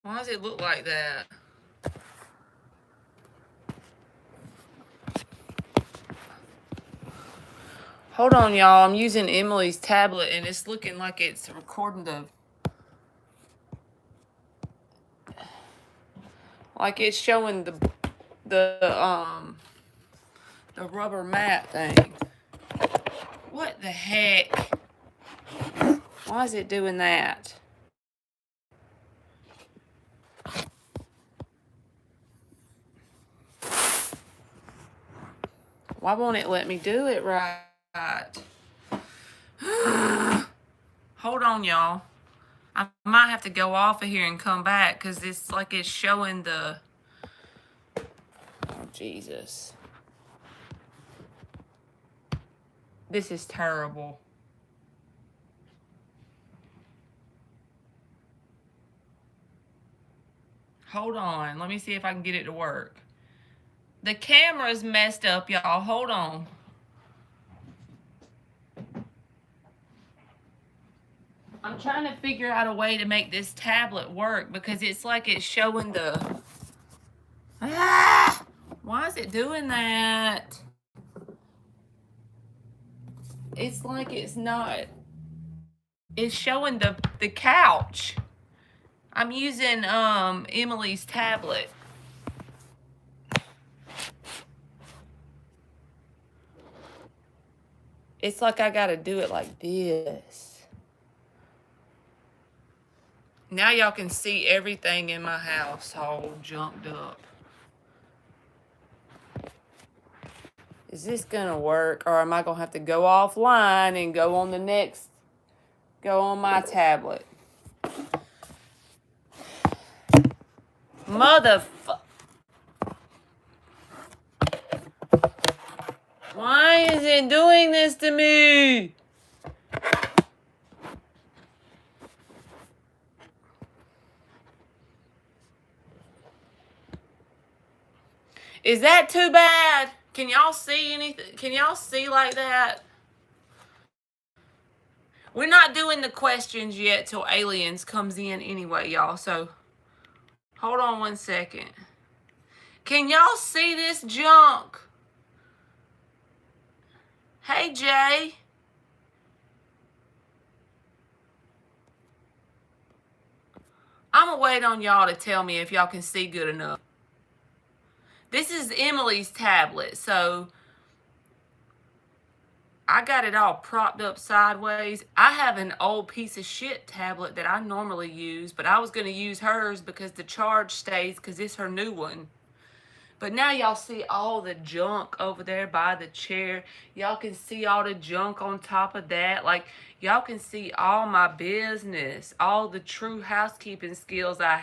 Why does it look like that? Hold on, y'all. I'm using Emily's tablet, and it's looking like it's recording like it's showing the rubber mat thing. What the heck? Why is it doing that? Why won't it let me do it right? Hold on, y'all. I might have to go off of here and come back because it's like it's showing the... Oh, Jesus. This is terrible. Hold on. Let me see if I can get it to work. The camera's messed up, y'all. Hold on. I'm trying to figure out a way to make this tablet work because it's like it's showing the... Why is it doing that? It's like it's not... It's showing the couch. I'm using Emily's tablet. It's like I gotta do it like this. Now y'all can see everything in my house all junked up. Is this gonna work, or am I gonna have to go offline and go on my tablet? Motherfucker. Why is it doing this to me? Is that too bad? Can y'all see anything? Can y'all see like that? We're not doing the questions yet till Aliens comes in anyway, y'all. So, hold on 1 second. Can y'all see this junk? Hey, Jay. I'm going to wait on y'all to tell me if y'all can see good enough. This is Emily's tablet, so I got it all propped up sideways. I have an old piece of shit tablet that I normally use, but I was going to use hers because the charge stays because it's her new one. But now y'all see all the junk over there by the chair. Y'all can see all the junk on top of that. Like, y'all can see all my business, all the true housekeeping skills I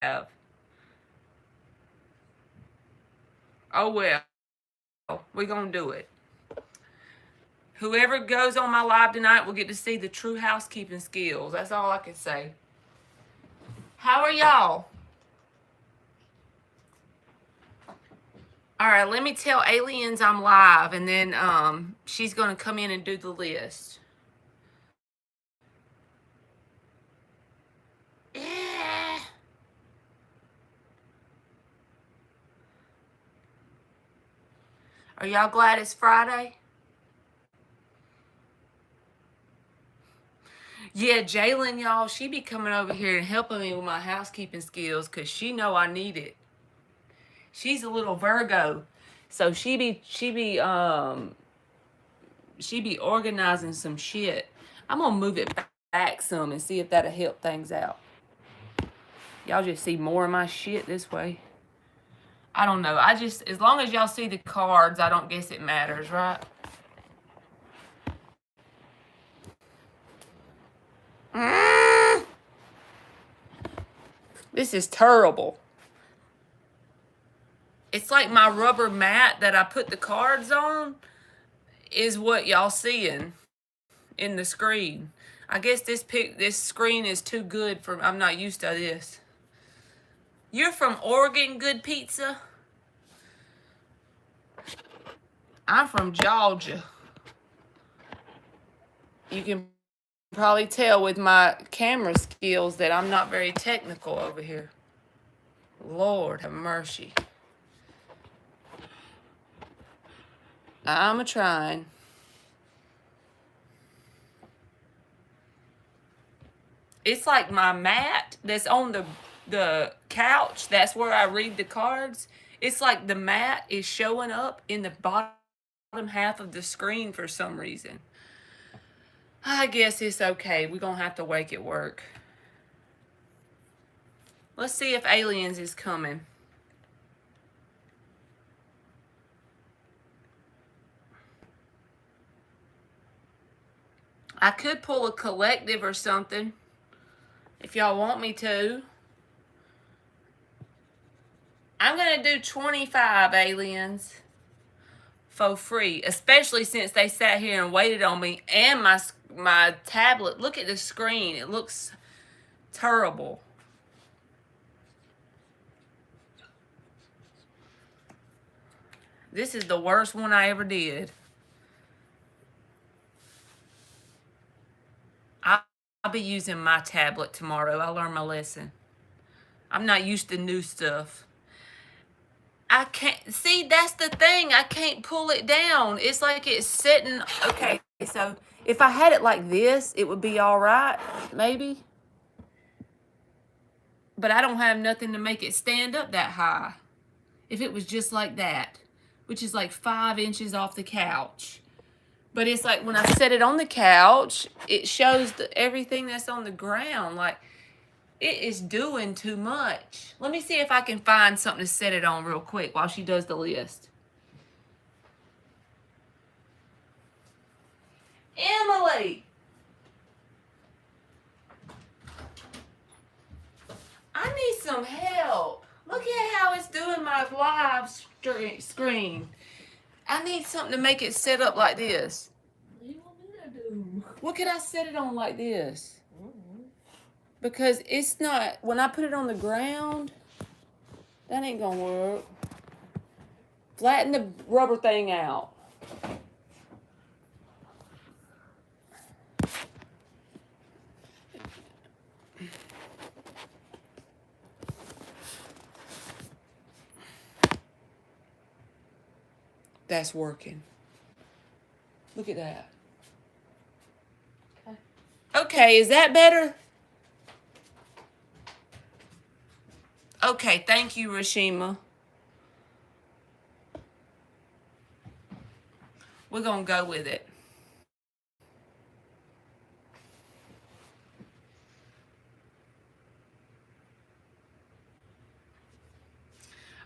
have. Oh, well, we're going to do it. Whoever goes on my live tonight will get to see the true housekeeping skills. That's all I can say. How are y'all? All right, let me tell Aliens I'm live, and then she's going to come in and do the list. Yeah. Are y'all glad it's Friday? Yeah, Jalen, y'all, she be coming over here and helping me with my housekeeping skills because she know I need it. She's a little Virgo, so she be organizing some shit. I'm gonna move it back some and see if that'll help things out. Y'all just see more of my shit this way. I don't know. As long as y'all see the cards, I don't guess it matters, right? This is terrible. It's like my rubber mat that I put the cards on is what y'all seeing in the screen. I guess this screen is too good for... I'm not used to this. You're from Oregon, Good Pizza? I'm from Georgia. You can probably tell with my camera skills that I'm not very technical over here. Lord have mercy. I'm a trying. It's like my mat that's on the couch. That's where I read the cards. It's like the mat is showing up in the bottom half of the screen for some reason. I guess it's okay. We're going to have to make it work. Let's see if Aliens is coming. I could pull a collective or something if y'all want me to. I'm going to do 25 aliens for free, especially since they sat here and waited on me and my tablet. Look at the screen. It looks terrible. This is the worst one I ever did. I'll be using my tablet tomorrow. I learned my lesson. I'm not used to new stuff. I can't, see, that's the thing. I can't pull it down. It's like it's sitting, okay, so if I had it like this, it would be all right, maybe. But I don't have nothing to make it stand up that high. If it was just like that, which is like 5 inches off the couch. But it's like when I set it on the couch, it shows everything that's on the ground. Like, it is doing too much. Let me see if I can find something to set it on real quick while she does the list. Emily! I need some help. Look at how it's doing my live screen. I need something to make it set up like this. What do you want me to do? What could I set it on like this? Because it's not, when I put it on the ground, that ain't gonna work. Flatten the rubber thing out. That's working. Look at that. Okay, is that better? Okay, thank you, Rashima. We're going to go with it.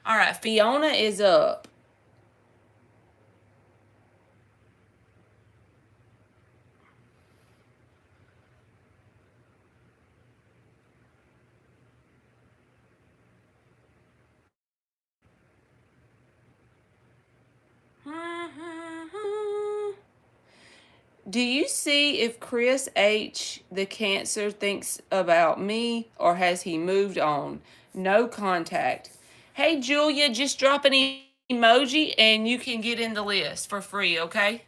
All right, Fiona is up. Do you see if Chris H, the Cancer, thinks about me or has he moved on? No contact. Hey, Julia, just drop an emoji and you can get in the list for free, okay?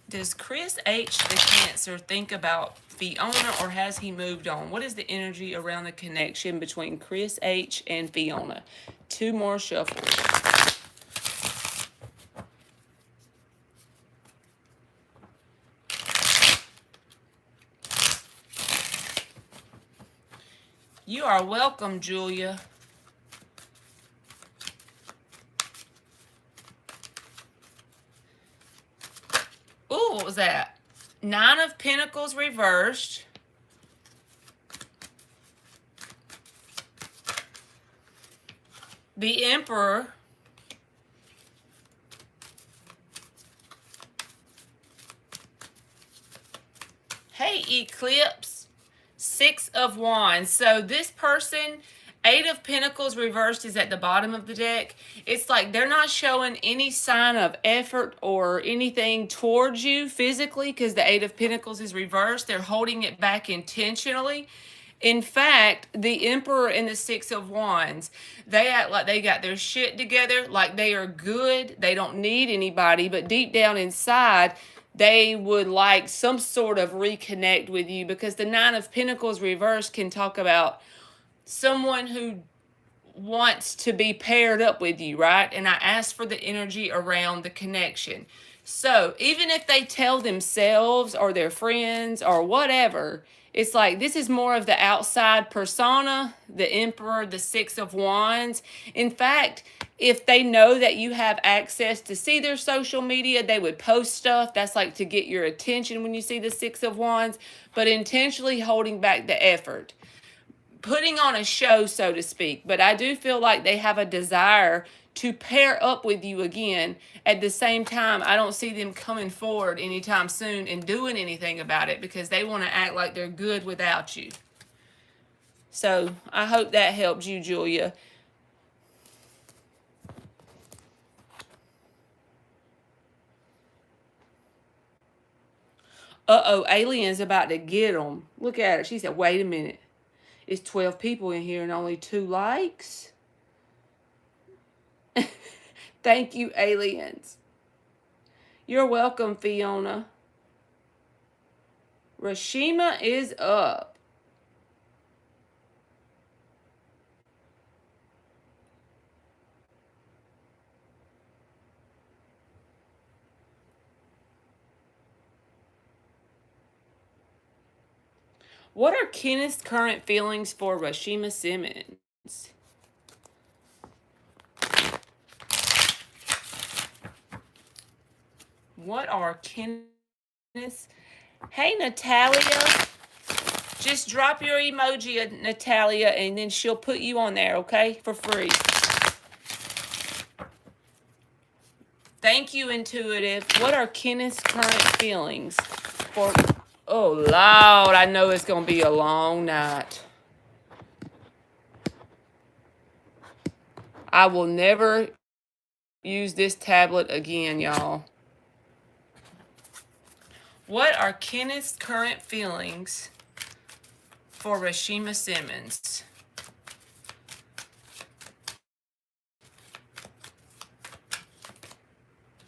Does Chris H, the Cancer, think about Fiona or has he moved on? What is the energy around the connection between Chris H and Fiona? 2 more shuffles. You are welcome, Julia. Ooh, what was that? 9 of Pentacles reversed. The Emperor. Hey, Eclipse. 6 of Wands. So this person, 8 of Pentacles reversed is at the bottom of the deck. It's like they're not showing any sign of effort or anything towards you physically because the 8 of Pentacles is reversed. They're holding it back intentionally. In fact, the Emperor and the Six of Wands, they act like they got their shit together, like they are good, they don't need anybody, but deep down inside, they would like some sort of reconnect with you, because the Nine of Pentacles reverse can talk about someone who wants to be paired up with you, right? And I asked for the energy around the connection. So even if they tell themselves or their friends or whatever, it's like this is more of the outside persona, the Emperor, the Six of Wands. In fact, if they know that you have access to see their social media, they would post stuff. That's like to get your attention when you see the Six of Wands, but intentionally holding back the effort, putting on a show, so to speak. But I do feel like they have a desire to pair up with you again. At the same time, I don't see them coming forward anytime soon and doing anything about it, because they want to act like they're good without you. So I hope that helped you, Julia. Uh-oh, Alien's about to get them. Look at her. She said, wait a minute. It's 12 people in here and only 2 likes? Thank you, Aliens. You're welcome, Fiona. Rashima is up. What are Kenneth's current feelings for Rashima Simmons? What are Kenneth's? Hey, Natalia. Just drop your emoji, Natalia, and then she'll put you on there, okay? For free. Thank you, Intuitive. What are Kenneth's current feelings for... Oh, Lord, I know it's going to be a long night. I will never use this tablet again, y'all. What are Kenneth's current feelings for Rashima Simmons?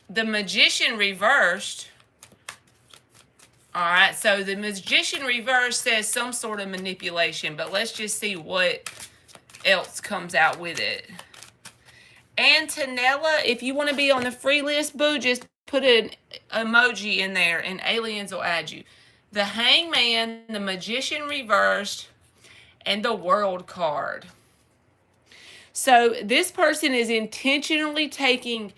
The Magician reversed. All right, so the Magician reverse says some sort of manipulation, but let's just see what else comes out with it. Antonella, if you want to be on the free list, boo, just put an emoji in there and Aliens will add you. The Hangman, the Magician reversed, and the World card. So this person is intentionally taking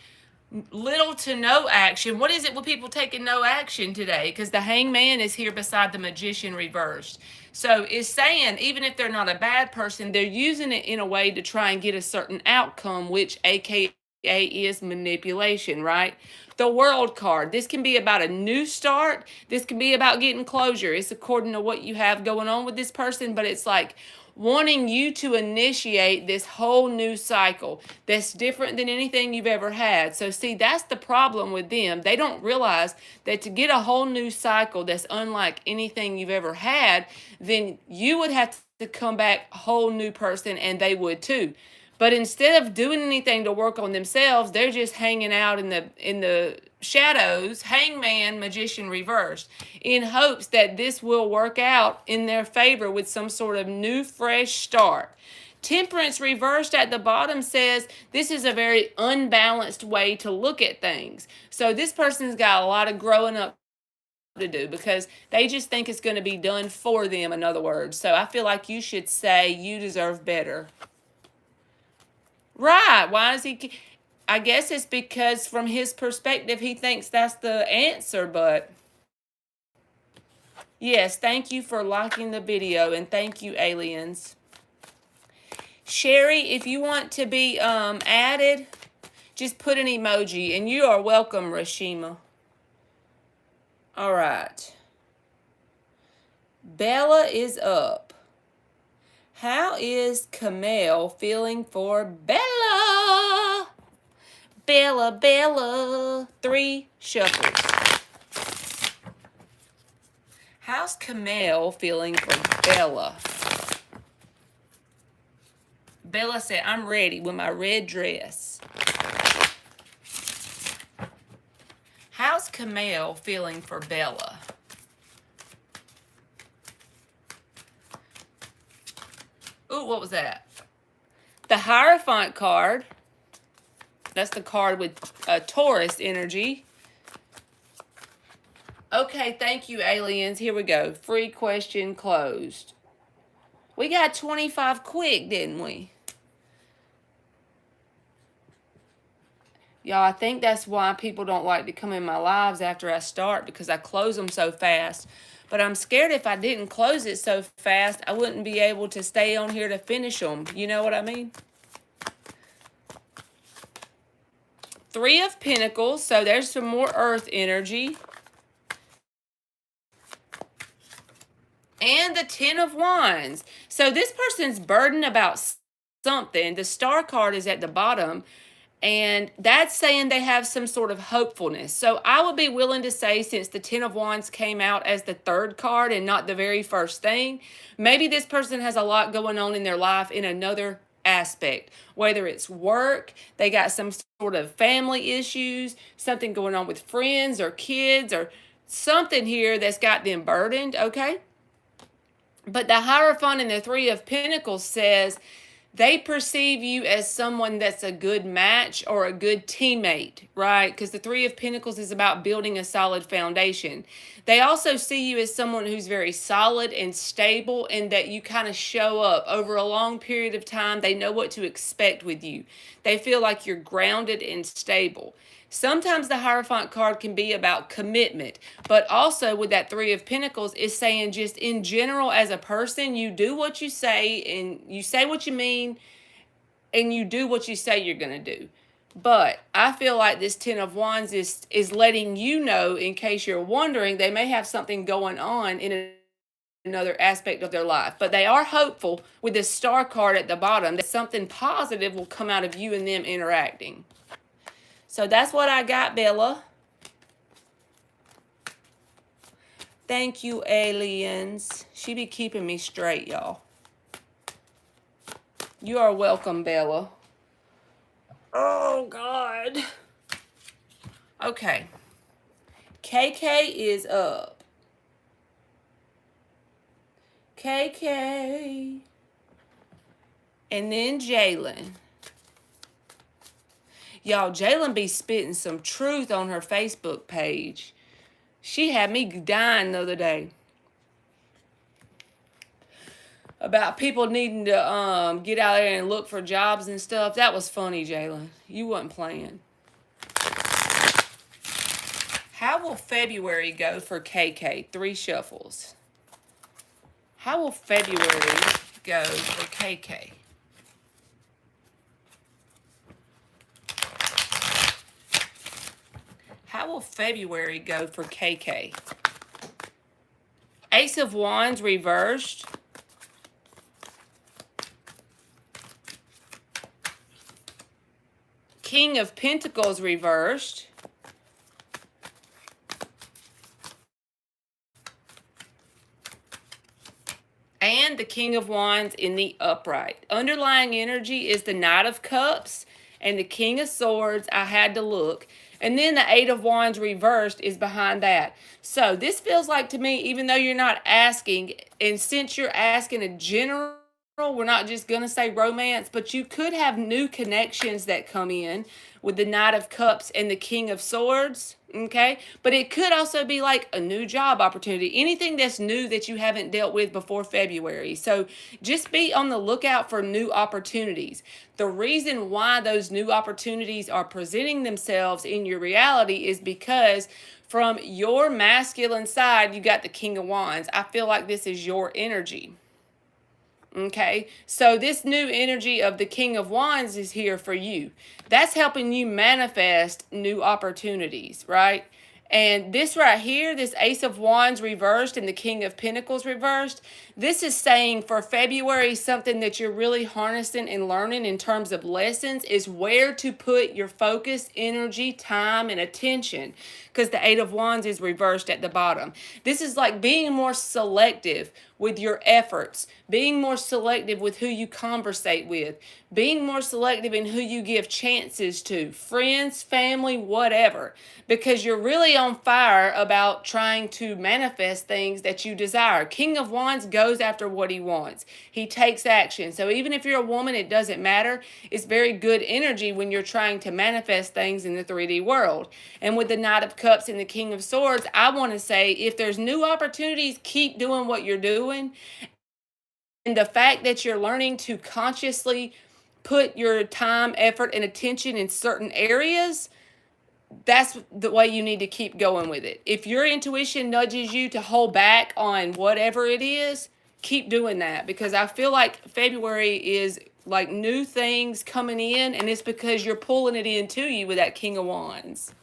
little to no action. What is it with people taking no action today? Because the Hangman is here beside the Magician reversed. So it's saying even if they're not a bad person, they're using it in a way to try and get a certain outcome, which AKA is manipulation, right? The World card. This can be about a new start. This can be about getting closure. It's according to what you have going on with this person, but it's like wanting you to initiate this whole new cycle that's different than anything you've ever had. So see, that's the problem with them. They don't realize that to get a whole new cycle that's unlike anything you've ever had, then you would have to come back a whole new person, and they would too. But instead of doing anything to work on themselves, they're just hanging out in the shadows, Hangman, Magician reversed, in hopes that this will work out in their favor with some sort of new, fresh start. Temperance reversed at the bottom says this is a very unbalanced way to look at things. So this person's got a lot of growing up to do, because they just think it's going to be done for them, in other words. So I feel like you should say you deserve better. Right. Why does he... I guess it's because from his perspective, he thinks that's the answer, but... Yes, thank you for liking the video, and thank you, Aliens. Sherry, if you want to be added, just put an emoji, and you are welcome, Rashima. All right. Bella is up. How is Kamel feeling for Bella? Bella, Bella. 3 shuffles. How's Kamel feeling for Bella? Bella said, I'm ready with my red dress. How's Kamel feeling for Bella? Ooh, what was that? The Hierophant card. That's the card with Taurus energy. Okay, thank you, aliens. Here we go. Free question closed. We got 25 quick, didn't we? Y'all, I think that's why people don't like to come in my lives after I start, because I close them so fast. But I'm scared if I didn't close it so fast, I wouldn't be able to stay on here to finish them. You know what I mean? 3 of Pentacles, so there's some more earth energy. And the 10 of Wands. So this person's burdened about something. The Star card is at the bottom. And that's saying they have some sort of hopefulness. So I would be willing to say, since the 10 of Wands came out as the 3rd card and not the very first thing, maybe this person has a lot going on in their life in another aspect. Whether it's work, they got some sort of family issues, something going on with friends or kids or something here that's got them burdened, okay? But the Hierophant and the 3 of Pentacles says they perceive you as someone that's a good match or a good teammate, right? Because the 3 of Pentacles is about building a solid foundation. They also see you as someone who's very solid and stable, and that you kind of show up over a long period of time. They know what to expect with you. They feel like you're grounded and stable. Sometimes the Hierophant card can be about commitment, but also with that 3 of Pentacles is saying just in general as a person, you do what you say and you say what you mean and you do what you say you're going to do. But I feel like this 10 of Wands is letting you know, in case you're wondering, they may have something going on in another aspect of their life. But they are hopeful with this Star card at the bottom that something positive will come out of you and them interacting. So that's what I got, Bella. Thank you, aliens. She be keeping me straight, y'all. You are welcome, Bella. Oh, God. Okay. KK is up. KK. And then Jalen. Y'all, Jalen be spitting some truth on her Facebook page. She had me dying the other day about people needing to get out there and look for jobs and stuff. That was funny, Jalen. You wasn't playing. How will February go for KK? 3 shuffles. How will February go for KK? How will February go for KK? Ace of Wands reversed. King of Pentacles reversed. And the King of Wands in the upright. Underlying energy is the Knight of Cups and the King of Swords. I had to look. And then the 8 of Wands reversed is behind that. So this feels like to me, even though you're not asking, and since you're asking a general, we're not just going to say romance, but you could have new connections that come in with the Knight of Cups and the King of Swords, okay? But it could also be like a new job opportunity, anything that's new that you haven't dealt with before February. So just be on the lookout for new opportunities. The reason why those new opportunities are presenting themselves in your reality is because from your masculine side, you got the King of Wands. I feel like this is your energy. Okay, so this new energy of the King of Wands is here for you. That's helping you manifest new opportunities, right? And this right here, this Ace of Wands reversed and the King of Pentacles reversed, this is saying for February, something that you're really harnessing and learning in terms of lessons is where to put your focus, energy, time, and attention. Because the 8 of Wands is reversed at the bottom. This is like being more selective with your efforts, being more selective with who you conversate with, being more selective in who you give chances to, friends, family, whatever, because you're really on fire about trying to manifest things that you desire. King of Wands goes after what he wants. He takes action. So even if you're a woman, it doesn't matter. It's very good energy when you're trying to manifest things in the 3D world. And with the Knight of Cups and the King of Swords, I want to say if there's new opportunities, keep doing what you're doing. And the fact that you're learning to consciously put your time, effort, and attention in certain areas, that's the way you need to keep going with it. If your intuition nudges you to hold back on whatever it is, keep doing that, because I feel like February is like new things coming in, and it's because you're pulling it into you with that King of Wands.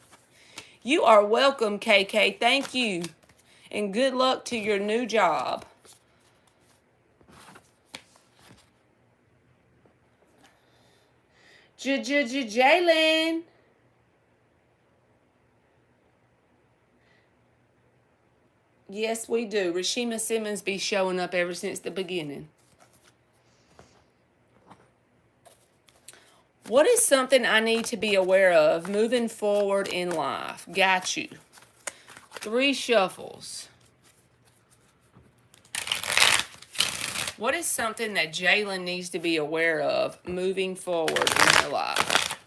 You are welcome, KK. Thank you. And good luck to your new job. Jalen. Yes, we do. Rashima Simmons be showing up ever since the beginning. What is something I need to be aware of moving forward in life? Got you. 3 shuffles. What is something that Jalen needs to be aware of moving forward in her life?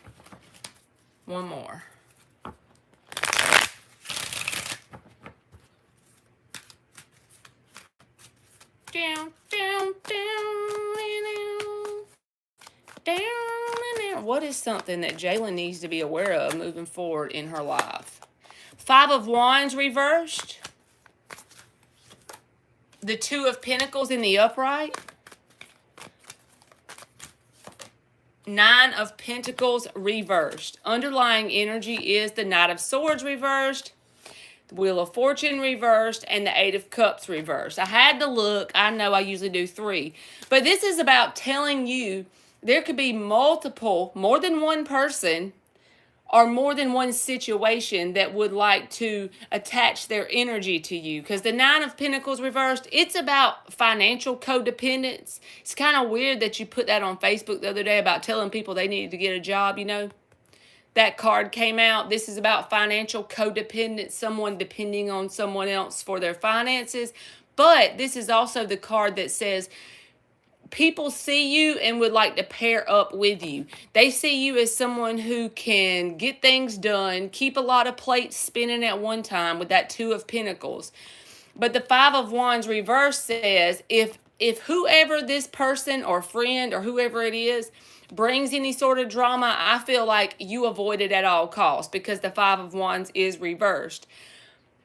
1 more. Down, down, down, down. What is something that Jalen needs to be aware of moving forward in her life? 5 of Wands reversed. The 2 of Pentacles in the upright. 9 of Pentacles reversed. Underlying energy is the Knight of Swords reversed, the Wheel of Fortune reversed, and the 8 of Cups reversed. I had to look. I know I usually do 3. But this is about telling you there could be multiple, more than one person, or more than one situation that would like to attach their energy to you. Because the 9 of Pentacles reversed, it's about financial codependence. It's kind of weird that you put that on Facebook the other day about telling people they needed to get a job, you know. That card came out. This is about financial codependence, someone depending on someone else for their finances. But this is also the card that says people see you and would like to pair up with you. They see you as someone who can get things done, keep a lot of plates spinning at one time with that 2 of Pentacles. But the 5 of Wands reverse says if whoever this person or friend or whoever it is brings any sort of drama, I feel like you avoid it at all costs because the 5 of Wands is reversed.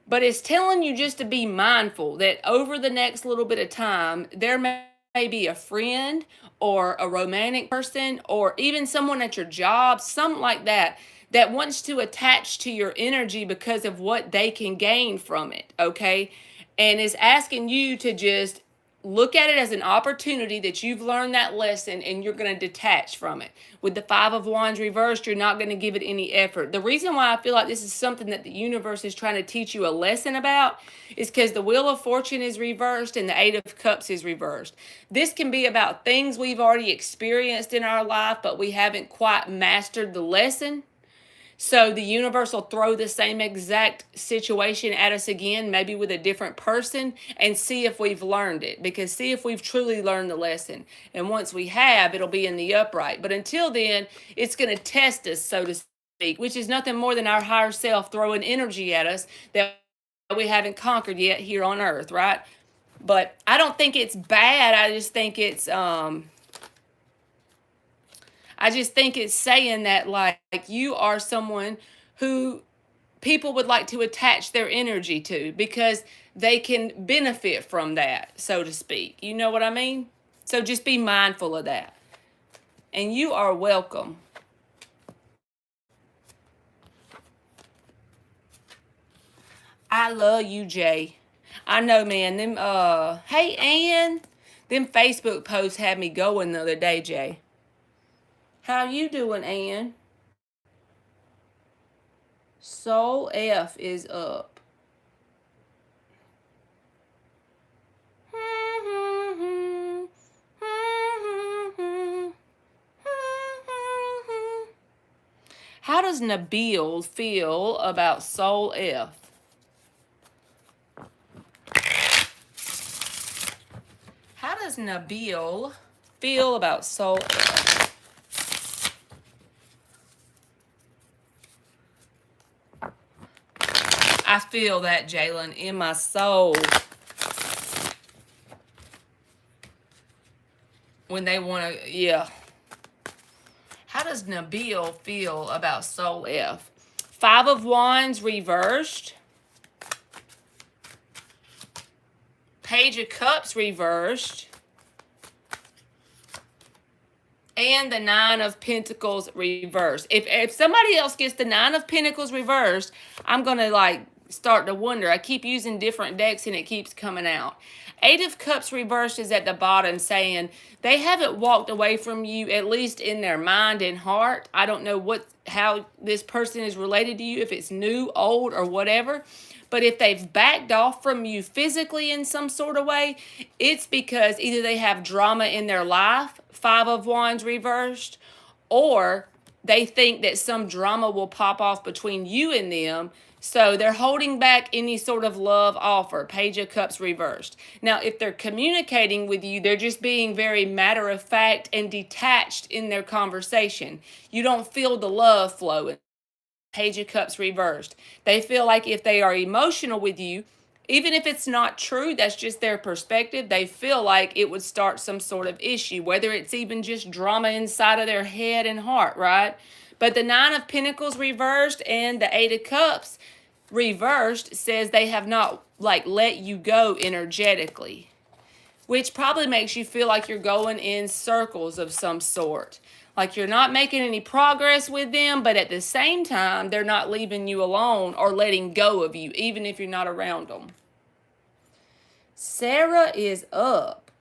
But it's telling you just to be mindful that over the next little bit of time, there may be a friend or a romantic person or even someone at your job, something like that, that wants to attach to your energy because of what they can gain from it, okay? And is asking you to just look at it as an opportunity that you've learned that lesson and you're going to detach from it. With the 5 of Wands reversed, you're not going to give it any effort. The reason why I feel like this is something that the universe is trying to teach you a lesson about is because the Wheel of Fortune is reversed and the 8 of Cups is reversed. This can be about things we've already experienced in our life, but we haven't quite mastered the lesson. So the universe will throw the same exact situation at us again, maybe with a different person, and see if we've learned it. Because see if we've truly learned the lesson. And once we have, it'll be in the upright. But until then, it's going to test us, so to speak, which is nothing more than our higher self throwing energy at us that we haven't conquered yet here on earth, right? But I don't think it's bad. I just think it's saying that like you are someone who people would like to attach their energy to because they can benefit from that, so to speak. You know what I mean? So just be mindful of that. And you are welcome. I love you, Jay. I know, man. Them hey Ann, them Facebook posts had me going the other day, Jay. How you doing, Ann? Soul F is up. does Nabil feel about Soul F? How does Nabil feel about Soul F? I feel that, Jalen, in my soul. When they want to, yeah. How does Nabil feel about Soul F? 5 of Wands reversed. Page of Cups reversed. And the 9 of Pentacles reversed. If somebody else gets the 9 of Pentacles reversed, I'm going to like start to wonder. I keep using different decks and it keeps coming out. 8 of Cups reversed is at the bottom saying they haven't walked away from you, at least in their mind and heart. I don't know how this person is related to you, if it's new, old, or whatever. But if they've backed off from you physically in some sort of way, it's because either they have drama in their life, 5 of Wands reversed, or they think that some drama will pop off between you and them. So they're holding back any sort of love offer, Page of Cups reversed. Now, if they're communicating with you, they're just being very matter-of-fact and detached in their conversation. You don't feel the love flowing. Page of Cups reversed. They feel like if they are emotional with you, even if it's not true, that's just their perspective, they feel like it would start some sort of issue, whether it's even just drama inside of their head and heart, right? But the 9 of Pentacles reversed and the 8 of Cups reversed says they have not like let you go energetically, which probably makes you feel like you're going in circles of some sort. Like you're not making any progress with them, but at the same time, they're not leaving you alone or letting go of you, even if you're not around them. Sarah is up.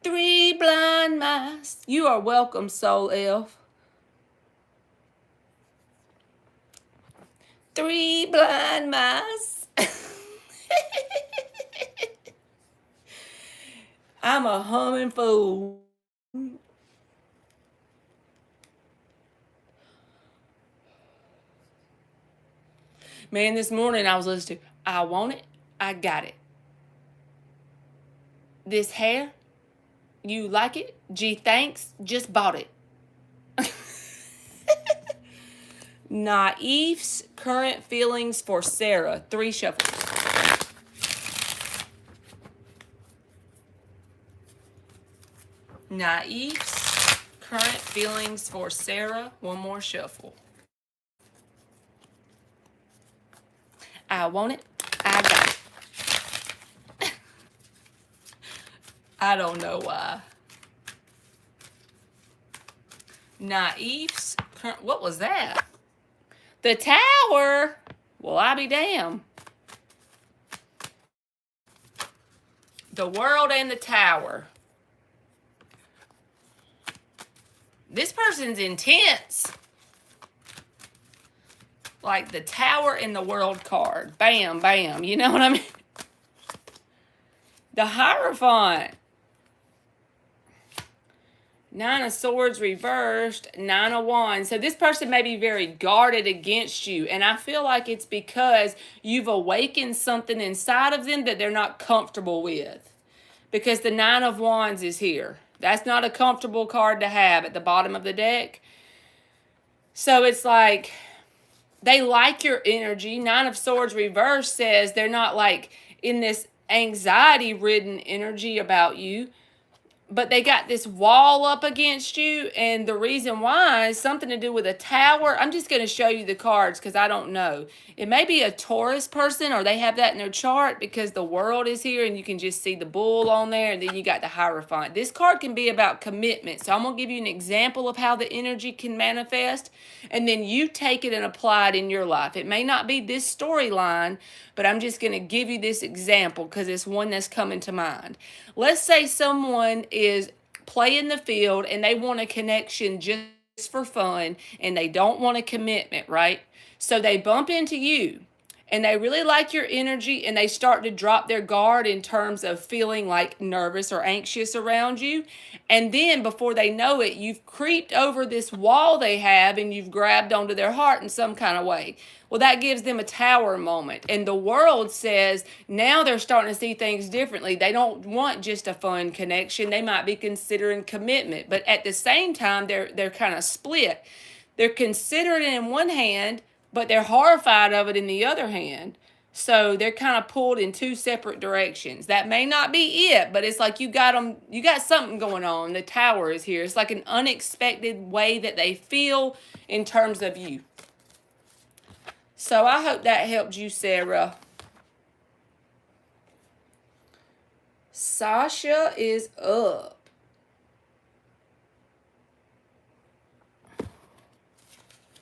Three blind mice. You are welcome, Soul Elf. 3 blind mice. I'm a humming fool. Man, this morning I was listening to I Want It, I Got It. This hair, you like it? Gee, thanks, just bought it. Naif's current feelings for Sarah. 3 shuffles. Naif's current feelings for Sarah. 1 more shuffle. I want it. I got it. I don't know why. Naif's current... What was that? The Tower. Well, I be damned. The World and the Tower. This person's intense. Like the Tower and the World card. Bam, bam. You know what I mean? The Hierophant. 9 of Swords reversed. 9 of Wands. So this person may be very guarded against you. And I feel like it's because you've awakened something inside of them that they're not comfortable with. Because the 9 of Wands is here. That's not a comfortable card to have at the bottom of the deck. So it's like they like your energy. 9 of Swords reversed says they're not like in this anxiety-ridden energy about you. But they got this wall up against you, and the reason why is something to do with a tower. I'm just going to show you the cards because I don't know. It may be a Taurus person, or they have that in their chart because the World is here, and you can just see the bull on there, and then you got the Hierophant. This card can be about commitment, so I'm going to give you an example of how the energy can manifest, and then you take it and apply it in your life. It may not be this storyline, but I'm just going to give you this example because it's one that's coming to mind. Let's say someone is playing the field and they want a connection just for fun and they don't want a commitment, right? So they bump into you and they really like your energy, and they start to drop their guard in terms of feeling like nervous or anxious around you. And then before they know it, you've creeped over this wall they have and you've grabbed onto their heart in some kind of way. Well, that gives them a tower moment. And the world says now they're starting to see things differently. They don't want just a fun connection. They might be considering commitment. But at the same time, they're kind of split. They're considering it in one hand, but they're horrified of it in the other hand. So they're kind of pulled in two separate directions. That may not be it, but it's like you got something going on. The tower is here. It's like an unexpected way that they feel in terms of you. So I hope that helped you, Sarah. Sasha is up.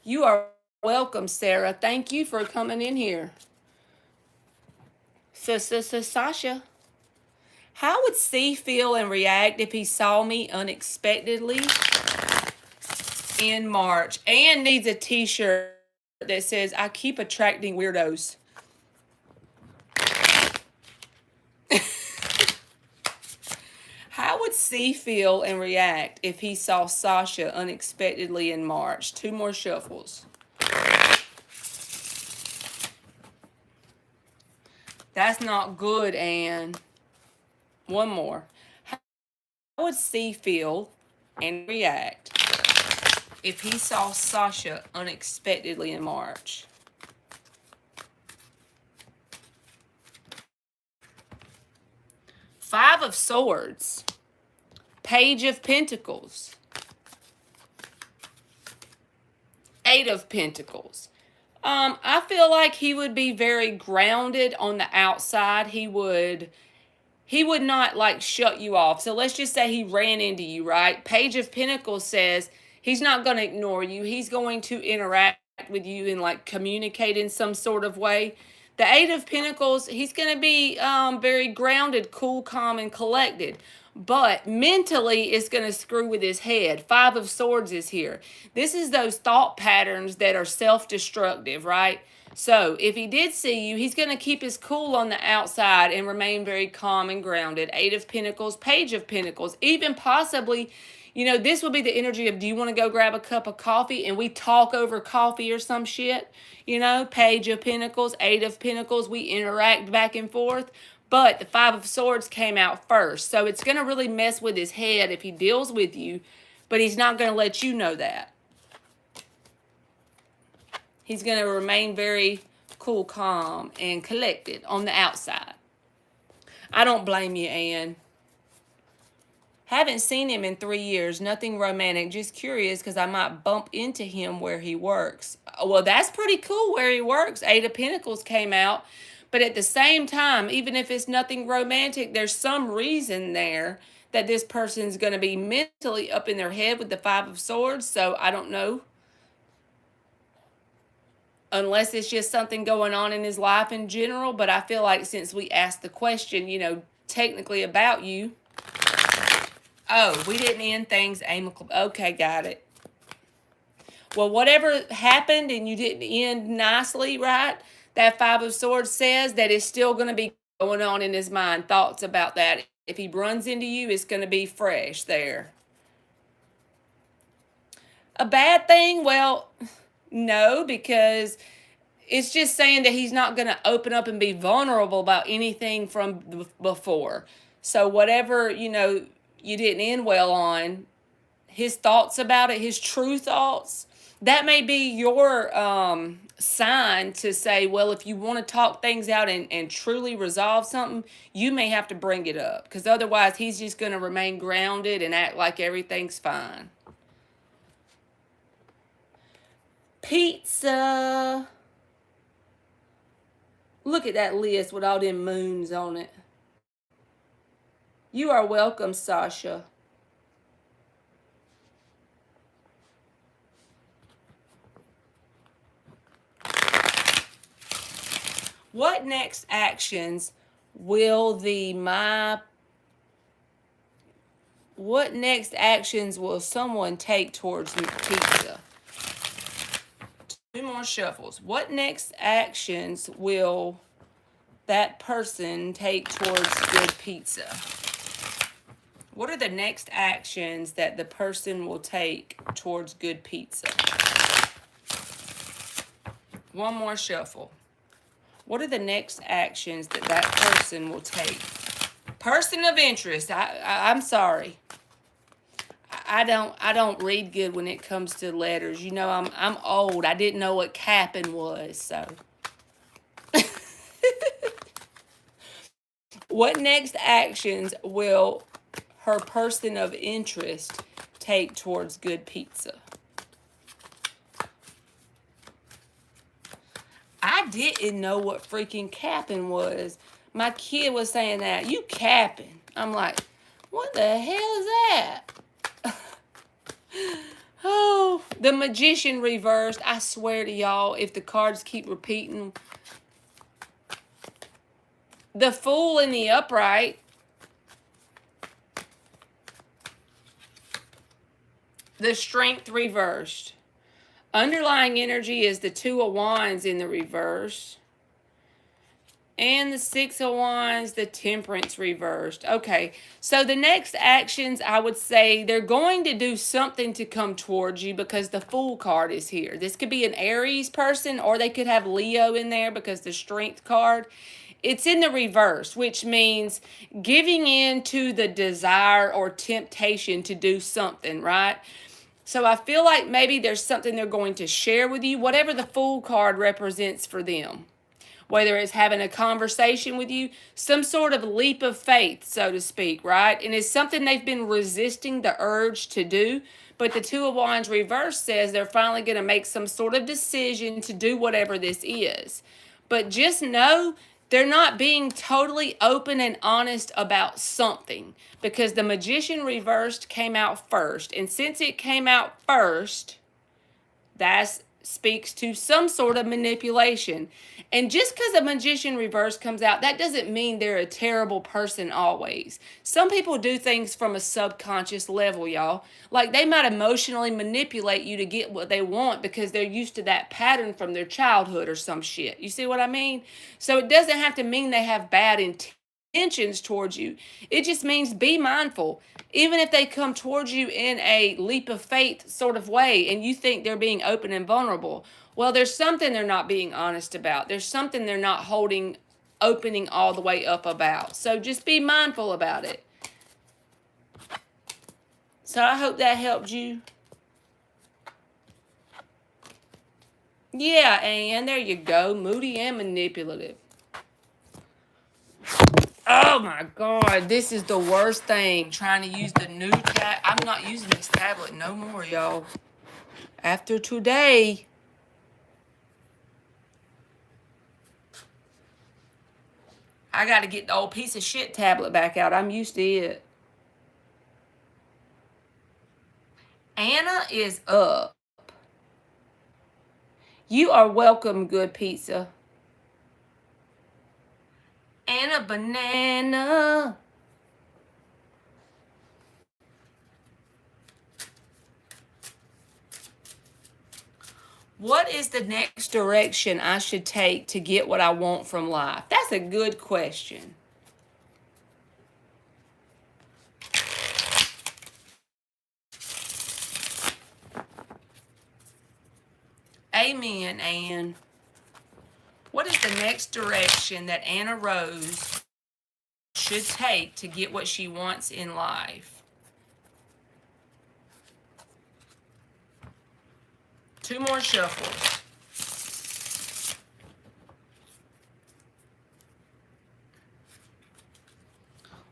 You are welcome, Sarah. Thank you for coming in here. So, Sasha, how would C feel and react if he saw me unexpectedly in March? Anne needs a t-shirt that says, I keep attracting weirdos. How would C feel and react if he saw Sasha unexpectedly in March? 2 more shuffles. That's not good, Anne. 1 more. How would C feel and react if he saw Sasha unexpectedly in March? Five of Swords. Page of Pentacles. 8 of Pentacles. I feel like he would be very grounded on the outside. He would not like shut you off. So let's just say he ran into you, right? Page of Pentacles says he's not going to ignore you. He's going to interact with you and like communicate in some sort of way. The 8 of Pentacles, he's going to be very grounded, cool, calm, and collected. But mentally, it's going to screw with his head. 5 of Swords is here. This is those thought patterns that are self-destructive, right? So if he did see you, he's going to keep his cool on the outside and remain very calm and grounded. 8 of Pentacles, Page of Pentacles, even possibly, you know, this will be the energy of, do you want to go grab a cup of coffee and we talk over coffee or some shit? You know, Page of Pentacles, 8 of Pentacles, we interact back and forth. But the 5 of Swords came out first. So it's going to really mess with his head if he deals with you. But he's not going to let you know that. He's going to remain very cool, calm, and collected on the outside. I don't blame you, Anne. Haven't seen him in 3 years. Nothing romantic. Just curious because I might bump into him where he works. Well, that's pretty cool where he works. 8 of Pentacles came out. But at the same time, even if it's nothing romantic, there's some reason there that this person's going to be mentally up in their head with the 5 of Swords. So I don't know. Unless it's just something going on in his life in general. But I feel like since we asked the question, you know, technically about you. Oh, we didn't end things amicably. Okay, got it. Well, whatever happened and you didn't end nicely, right? That 5 of Swords says that it's still going to be going on in his mind. Thoughts about that. If he runs into you, it's going to be fresh there. A bad thing? Well, no, because it's just saying that he's not going to open up and be vulnerable about anything from before. So whatever, you know, you didn't end well on, his thoughts about it, his true thoughts, that may be your sign to say, well, if you want to talk things out and truly resolve something, you may have to bring it up. Because otherwise, he's just going to remain grounded and act like everything's fine. Pizza. Look at that list with all them moons on it. You are welcome, Sasha. What next actions will someone take towards pizza? 2 more shuffles. What next actions will that person take towards good pizza? What are the next actions that the person will take towards good pizza? One more shuffle. What are the next actions that that person will take? Person of interest. I'm sorry. I don't read good when it comes to letters. You know, I'm old. I didn't know what capping was, so. What next actions will her person of interest take towards good pizza? I didn't know what freaking capping was. My kid was saying that. You capping. I'm like, what the hell is that? Oh, the Magician reversed. I swear to y'all, if the cards keep repeating. The Fool in the upright. The Strength reversed. Underlying energy is the Two of Wands in the reverse. And the Six of Wands, the Temperance reversed. Okay, so the next actions, I would say they're going to do something to come towards you because the Fool card is here. This could be an Aries person, or they could have Leo in there because the Strength card. It's in the reverse, which means giving in to the desire or temptation to do something, right? So I feel like maybe there's something they're going to share with you, whatever the Fool card represents for them. Whether it's having a conversation with you, some sort of leap of faith, so to speak, right? And it's something they've been resisting the urge to do. But the Two of Wands reverse says they're finally going to make some sort of decision to do whatever this is. But just know they're not being totally open and honest about something, because the Magician reversed came out first. And since it came out first, that speaks to some sort of manipulation. And just because a Magician reverse comes out, that doesn't mean they're a terrible person always. Some people do things from a subconscious level, y'all. Like they might emotionally manipulate you to get what they want because they're used to that pattern from their childhood or some shit. You see what I mean? So it doesn't have to mean they have bad intentions towards you. It just means be mindful. Even if they come towards you in a leap of faith sort of way and you think they're being open and vulnerable, well, there's something they're not being honest about. There's something they're not opening all the way up about. So just be mindful about it. So I hope that helped you. Yeah, and there you go. Moody and manipulative. Oh my God, this is the worst thing. Trying to use the new tab. I'm not using this tablet no more, y'all. After today. I got to get the old piece of shit tablet back out. I'm used to it. Anna is up. You are welcome, good pizza. Anna Banana. What is the next direction I should take to get what I want from life? That's a good question. Amen, Anne. What is the next direction that Anna Rose should take to get what she wants in life? Two more shuffles.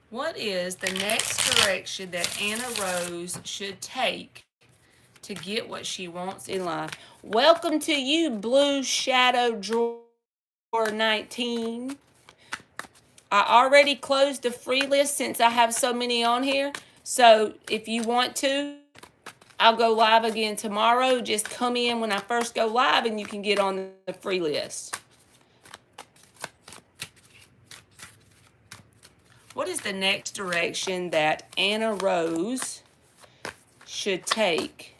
What is the next direction that Anna Rose should take to get what she wants in life? Welcome to you, Blue Shadow Drawer 19. I already closed the free list since I have so many on here. So if you want to, I'll go live again tomorrow. Just come in when I first go live and you can get on the free list. What is the next direction that Anna Rose should take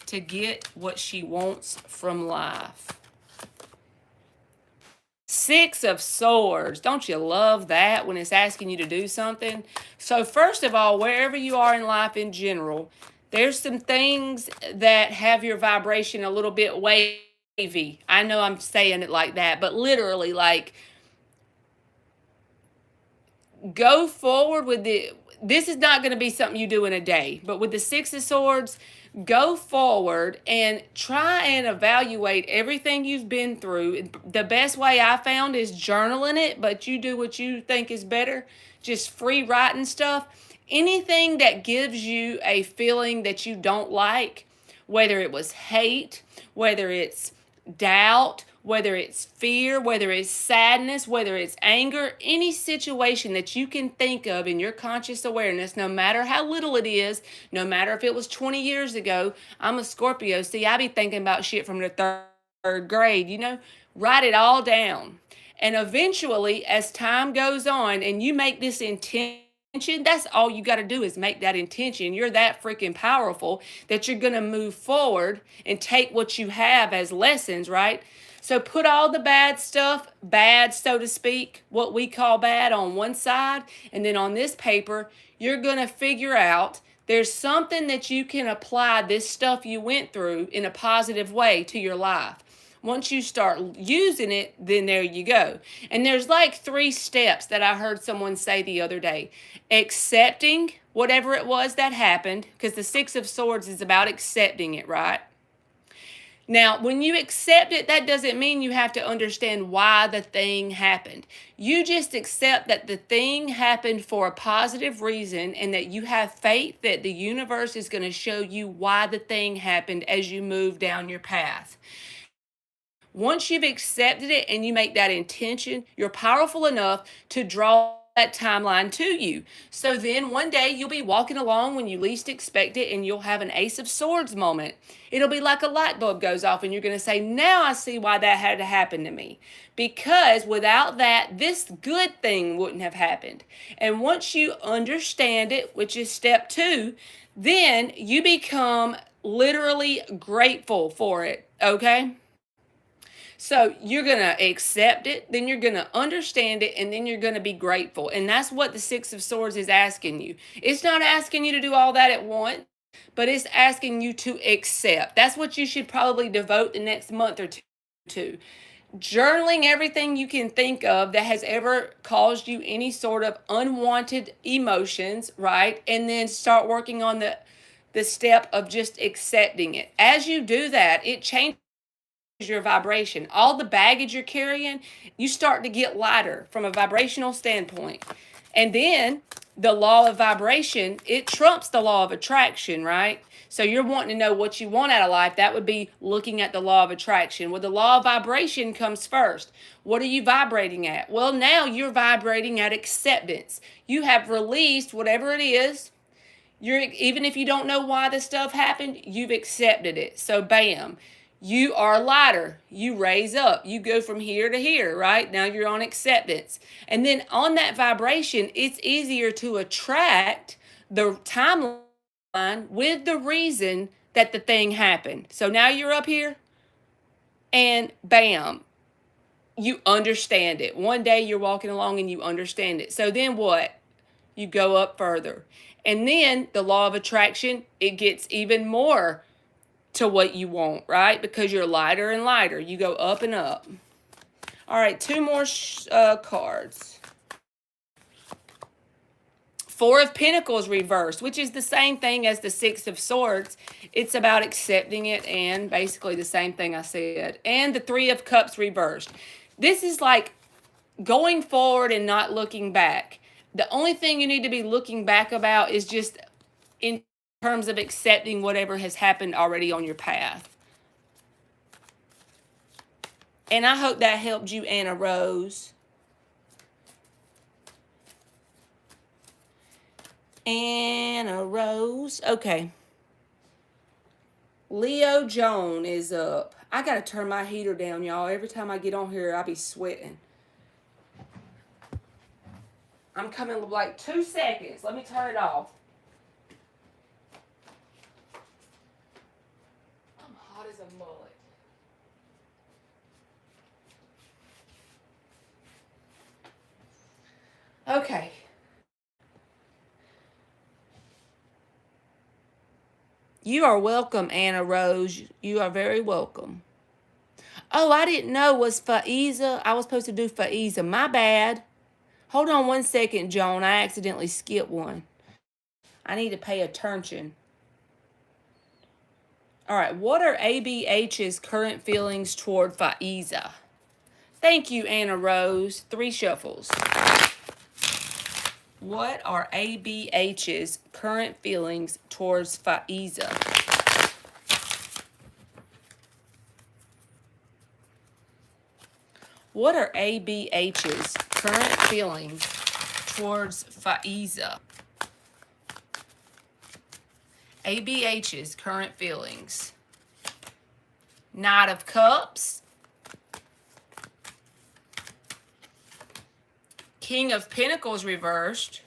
to get what she wants from life. Six of Swords. Don't you love that when it's asking you to do something? So first of all, wherever you are in life in general, there's some things that have your vibration a little bit wavy. I know I'm saying it like that, but literally, like, go forward with this is not going to be something you do in a day, but with the Six of Swords, go forward and try and evaluate everything you've been through. The best way I found is journaling it, but you do what you think is better. Just free writing stuff. Anything that gives you a feeling that you don't like, whether it was hate, whether it's doubt, whether it's fear, whether it's sadness, whether it's anger, any situation that you can think of in your conscious awareness, no matter how little it is, no matter if it was 20 years ago. I'm a Scorpio. See, I be thinking about shit from the third grade, you know? Write it all down. And eventually, as time goes on and you make this intention, that's all you got to do is make that intention. You're that freaking powerful that you're going to move forward and take what you have as lessons, right? So put all the bad stuff, bad, so to speak, what we call bad, on one side. And then on this paper, you're going to figure out there's something that you can apply this stuff you went through in a positive way to your life. Once you start using it, then there you go. And there's like 3 steps that I heard someone say the other day. Accepting whatever it was that happened, because the Six of Swords is about accepting it, right? Now, when you accept it, that doesn't mean you have to understand why the thing happened. You just accept that the thing happened for a positive reason and that you have faith that the universe is going to show you why the thing happened as you move down your path. Once you've accepted it and you make that intention, you're powerful enough to draw that timeline to you. So then one day you'll be walking along when you least expect it and you'll have an Ace of Swords moment. It'll be like a light bulb goes off and you're going to say, now I see why that had to happen to me. Because without that, this good thing wouldn't have happened. And once you understand it, which is step 2, then you become literally grateful for it, okay? So you're going to accept it, then you're going to understand it, and then you're going to be grateful. And that's what the Six of Swords is asking you. It's not asking you to do all that at once, but it's asking you to accept. That's what you should probably devote the next month or two to. Journaling everything you can think of that has ever caused you any sort of unwanted emotions, right? And then start working on the step of just accepting it. As you do that, it changes your vibration. All the baggage you're carrying, you start to get lighter from a vibrational standpoint. And then the law of vibration, it trumps the law of attraction, right? So you're wanting to know what you want out of life. That would be looking at the law of attraction. Well, the law of vibration comes first. What are you vibrating at? Well, now you're vibrating at acceptance. You have released whatever it is. Even if you don't know why this stuff happened, you've accepted it. So bam. You are lighter. You raise up. You go from here to here, right? Now you're on acceptance. And then on that vibration, it's easier to attract the timeline with the reason that the thing happened. So now you're up here and bam, you understand it. One day you're walking along and you understand it. So then what? You go up further. And then the law of attraction, it gets even more to what you want, right? Because you're lighter and lighter. You go up and up. All right, 2 more cards. 4 of Pentacles reversed, which is the same thing as the 6 of Swords. It's about accepting it and basically the same thing I said. And the 3 of Cups reversed. This is like going forward and not looking back. The only thing you need to be looking back about is just in terms of accepting whatever has happened already on your path. And I hope that helped you, Anna Rose. Anna Rose. Okay. Leo Joan is up. I got to turn my heater down, y'all. Every time I get on here, I be sweating. I'm coming like 2 seconds. Let me turn it off. a mullet. Okay. You are welcome, Anna Rose. You are very welcome. Oh, I didn't know was Faiza. I was supposed to do Faiza. My bad. Hold on one second, Joan. I accidentally skipped one. I need to pay attention. All right. What are ABH's current feelings toward Faiza? Thank you, Anna Rose. 3 shuffles. What are ABH's current feelings towards Faiza? What are ABH's current feelings towards Faiza? ABH's current feelings. Knight of Cups. King of Pentacles reversed.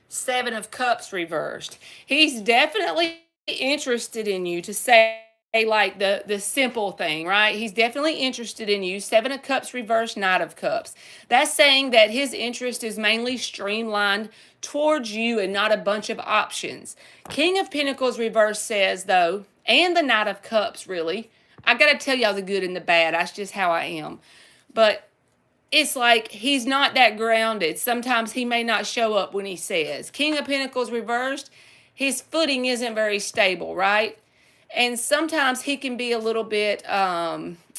7 of Cups reversed. He's definitely interested in you, to say like the simple thing, right? He's definitely interested in you. 7 of Cups reversed, Knight of Cups. That's saying that his interest is mainly streamlined towards you and not a bunch of options. King of Pentacles reversed says, though, and the Knight of Cups, really, I got to tell y'all the good and the bad. That's just how I am. But it's like he's not that grounded. Sometimes he may not show up when he says. King of Pentacles reversed, his footing isn't very stable, right? And sometimes he can be a little bit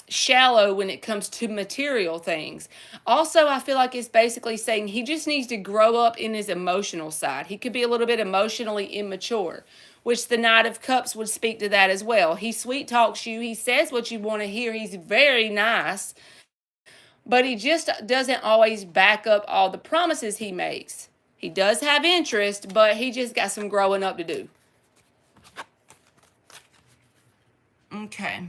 shallow when it comes to material things. Also, I feel like it's basically saying he just needs to grow up in his emotional side. He could be a little bit emotionally immature, which the Knight of Cups would speak to that as well. He sweet talks you. He says what you want to hear. He's very nice, but he just doesn't always back up all the promises he makes. He does have interest, but he just got some growing up to do. Okay.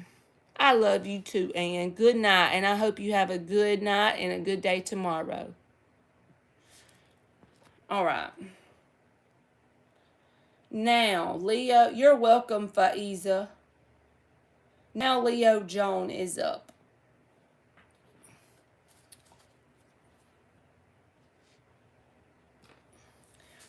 I love you too, Ann. Good night, and I hope you have a good night and a good day tomorrow. All right. Now, Leo, you're welcome, Faiza. Now, Leo Joan is up.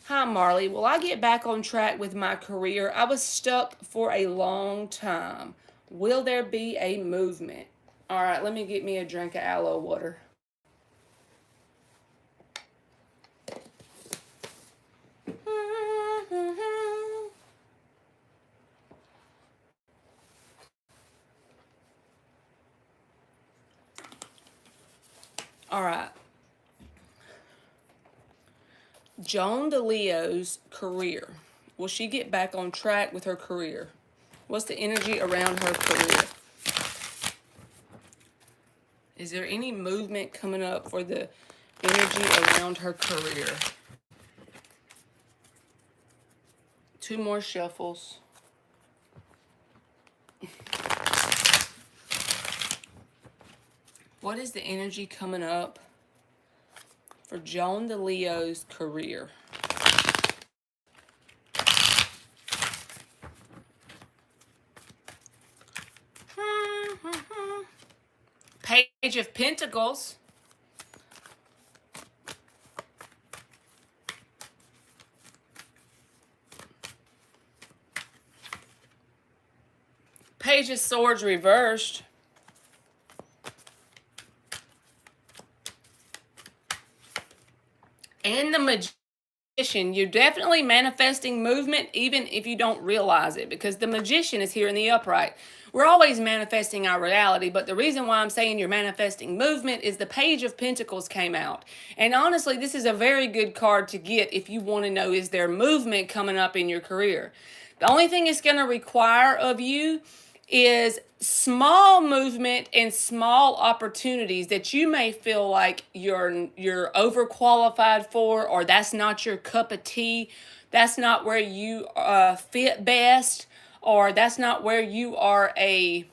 Hi, Marley. Will I get back on track with my career? I was stuck for a long time. Will there be a movement? All right, let me get me a drink of aloe water. All right. Joan DeLeo's career. Will she get back on track with her career? What's the energy around her career? Is there any movement coming up for the energy around her career? 2 more shuffles. What is the energy coming up for Joan DeLeo's career? Page of Pentacles. Page of Swords reversed. And the Magician. You're definitely manifesting movement even if you don't realize it, because the Magician is here in the upright. We're always manifesting our reality, but the reason why I'm saying you're manifesting movement is the Page of Pentacles came out. And honestly, this is a very good card to get if you want to know, is there movement coming up in your career? The only thing it's going to require of you is small movement and small opportunities that you may feel like you're overqualified for, or that's not your cup of tea, that's not where you fit best, or that's not where you are a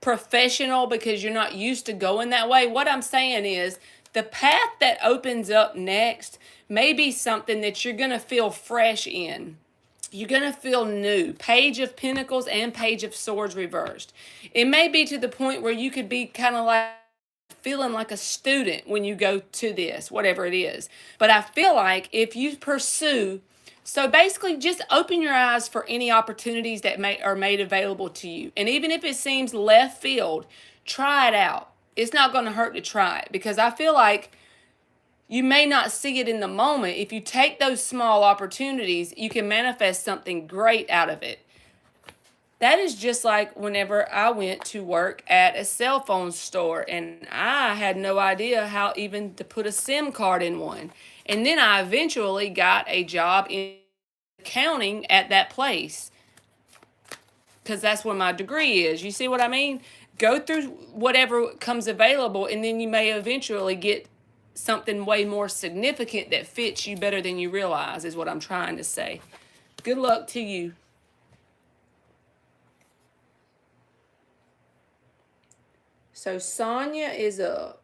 professional because you're not used to going that way. What I'm saying is the path that opens up next may be something that you're going to feel fresh in. You're going to feel new. Page of Pentacles and Page of Swords reversed. It may be to the point where you could be kind of like feeling like a student when you go to this, whatever it is. But I feel like if you pursue, so basically just open your eyes for any opportunities that are made available to you. And even if it seems left field, try it out. It's not going to hurt to try it, because I feel like you may not see it in the moment. If you take those small opportunities, you can manifest something great out of it. That is just like whenever I went to work at a cell phone store and I had no idea how even to put a SIM card in one. And then I eventually got a job in accounting at that place, because that's where my degree is. You see what I mean? Go through whatever comes available, and then you may eventually get something way more significant that fits you better than you realize, is what I'm trying to say. Good luck to you. So Sonia is up.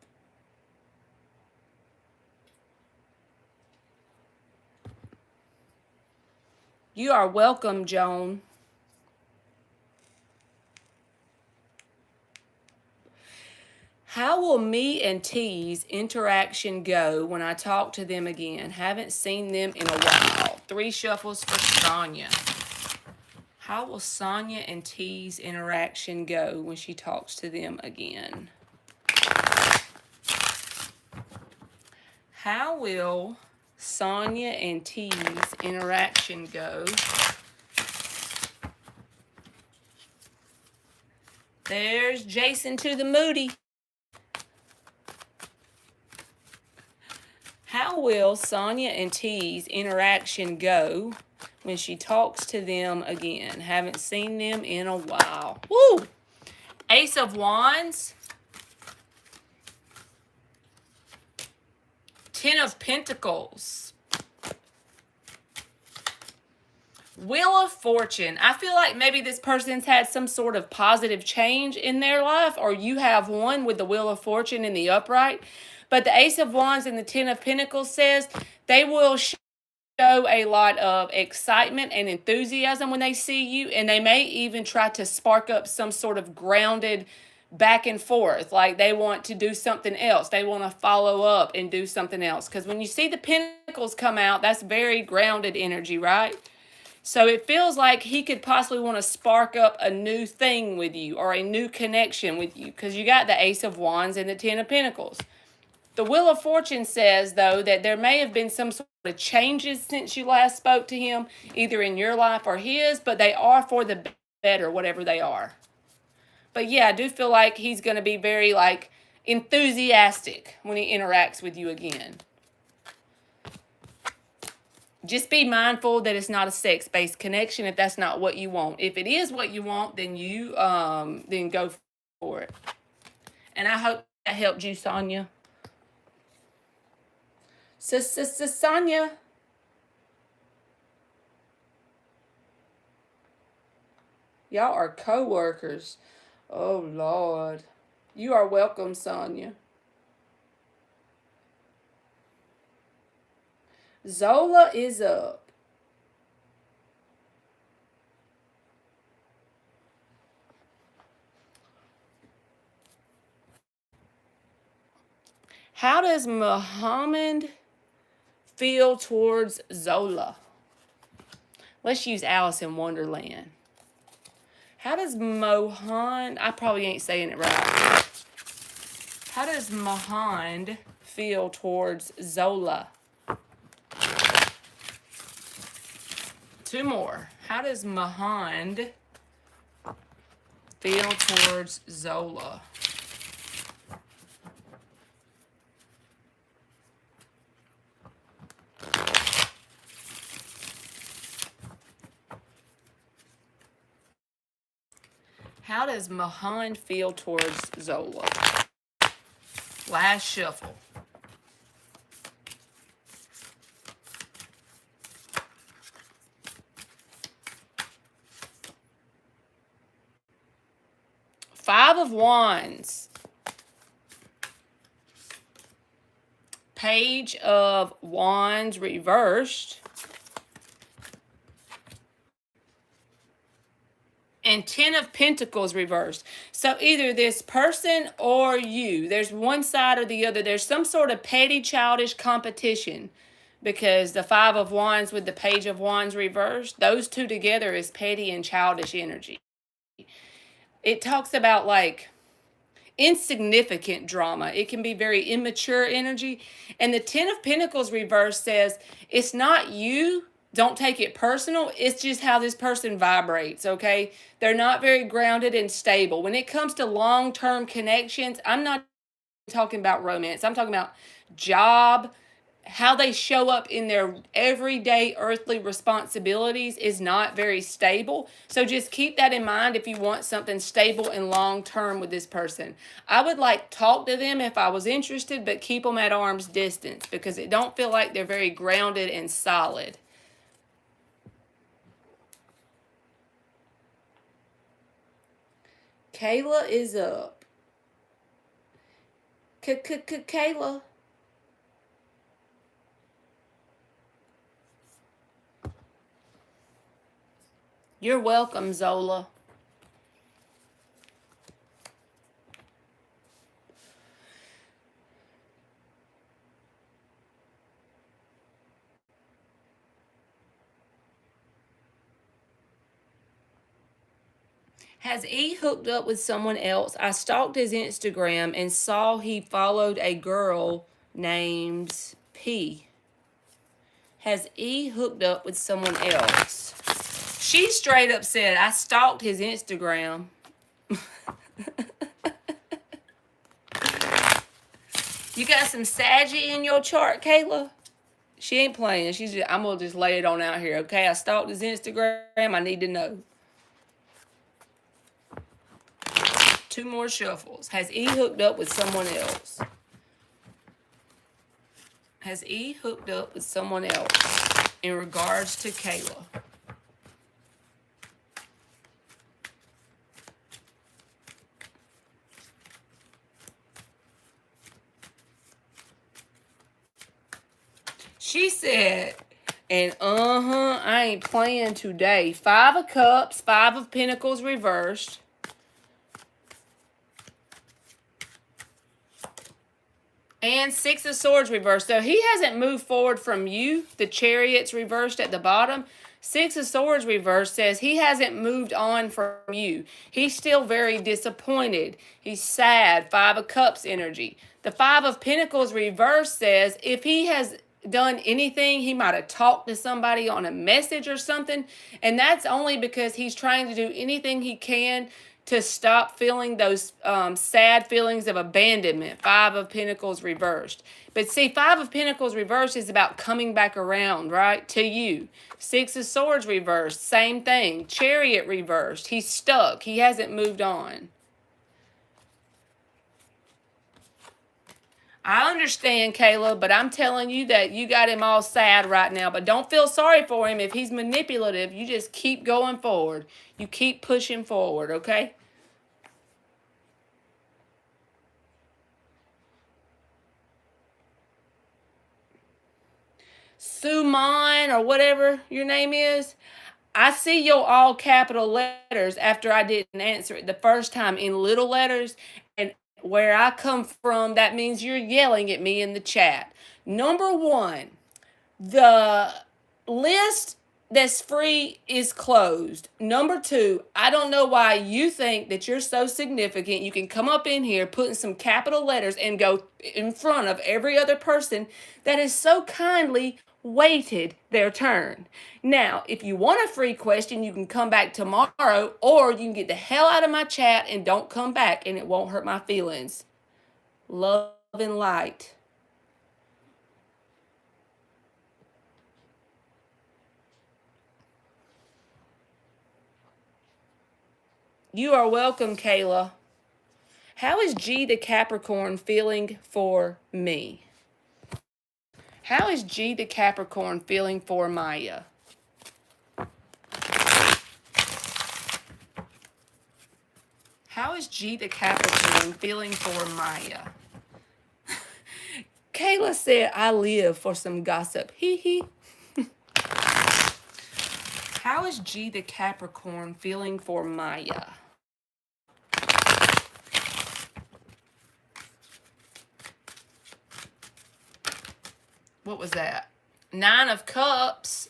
You are welcome, Joan. How will me and T's interaction go when I talk to them again? Haven't seen them in a while. 3 shuffles for Sonia. How will Sonia and T's interaction go when she talks to them again? How will Sonia and T's interaction go? There's Jason to the Moody. How will Sonia and T's interaction go when she talks to them again? Haven't seen them in a while. Woo! Ace of Wands. 10 of Pentacles. Wheel of Fortune. I feel like maybe this person's had some sort of positive change in their life, or you have one with the Wheel of Fortune in the upright. But the Ace of Wands and the 10 of Pentacles says they will show a lot of excitement and enthusiasm when they see you, and they may even try to spark up some sort of grounded back and forth, like they want to do something else. They want to follow up and do something else. Because when you see the Pentacles come out, that's very grounded energy, right? So it feels like he could possibly want to spark up a new thing with you, or a new connection with you, because you got the Ace of Wands and the 10 of Pentacles. The Wheel of Fortune says, though, that there may have been some sort of changes since you last spoke to him, either in your life or his, but they are for the better, whatever they are. But yeah, I do feel like he's going to be very, like, enthusiastic when he interacts with you again. Just be mindful that it's not a sex-based connection if that's not what you want. If it is what you want, then you then go for it. And I hope that helped you, Sonia. Sonia. Y'all are co-workers. Oh, Lord. You are welcome, Sonia. Zola is up. How does Muhammad feel towards Zola? Let's use Alice in Wonderland. How does Mohan, I probably ain't saying it right. How does Mohan feel towards Zola? 2 more. How does Mohan feel towards Zola? How does Mohan feel towards Zola? Last shuffle. Five of Wands. Page of Wands reversed. and 10 of Pentacles reversed. So either this person or you, there's one side or the other. There's some sort of petty, childish competition, because the 5 of Wands with the Page of Wands reversed, those two together is petty and childish energy. It talks about like insignificant drama. It can be very immature energy. And the 10 of Pentacles reversed says, it's not you. Don't take it personal. It's just how this person vibrates, okay? They're not very grounded and stable. When it comes to long-term connections, I'm not talking about romance. I'm talking about job. How they show up in their everyday earthly responsibilities is not very stable. So just keep that in mind if you want something stable and long-term with this person. I would like talk to them if I was interested, but keep them at arm's distance because it don't feel like they're very grounded and solid. Kayla is up. Kayla. You're welcome, Zola. Has E hooked up with someone else? I stalked his Instagram and saw he followed a girl named P. Has E hooked up with someone else? She straight up said, I stalked his Instagram. You got some Saggy in your chart, Kayla? She ain't playing. She's just, I'm going to just lay it on out here, okay? I stalked his Instagram. I need to know. 2 more shuffles. Has E hooked up with someone else? Has E hooked up with someone else in regards to Kayla? She said, and I ain't playing today. 5 of Cups, 5 of Pentacles reversed. And 6 of Swords reversed. So he hasn't moved forward from you. The Chariot's reversed at the bottom. 6 of Swords reversed says he hasn't moved on from you. He's still very disappointed. He's sad. 5 of Cups energy. The 5 of Pentacles reversed says if he has done anything, he might have talked to somebody on a message or something. And that's only because he's trying to do anything he can to stop feeling those sad feelings of abandonment. 5 of Pentacles reversed. But see, 5 of Pentacles reversed is about coming back around, right, to you. 6 of Swords reversed, same thing. Chariot reversed. He's stuck. He hasn't moved on. I understand, Kayla, but I'm telling you that you got him all sad right now. But don't feel sorry for him if he's manipulative. You just keep going forward. You keep pushing forward, okay? Suman or whatever your name is. I see your all capital letters after I didn't answer it the first time in little letters. And where I come from, that means you're yelling at me in the chat. Number 1, the list that's free is closed. Number 2, I don't know why you think that you're so significant. You can come up in here putting some capital letters and go in front of every other person that is so kindly waited their turn. Now, if you want a free question, you can come back tomorrow, or you can get the hell out of my chat and don't come back, and it won't hurt my feelings. Love and light. You are welcome, Kayla. How is G the Capricorn feeling for me? How is G the Capricorn feeling for Maya? How is G the Capricorn feeling for Maya? Kayla said, I live for some gossip. Hee hee. How is G the Capricorn feeling for Maya? What was that? 9 of Cups.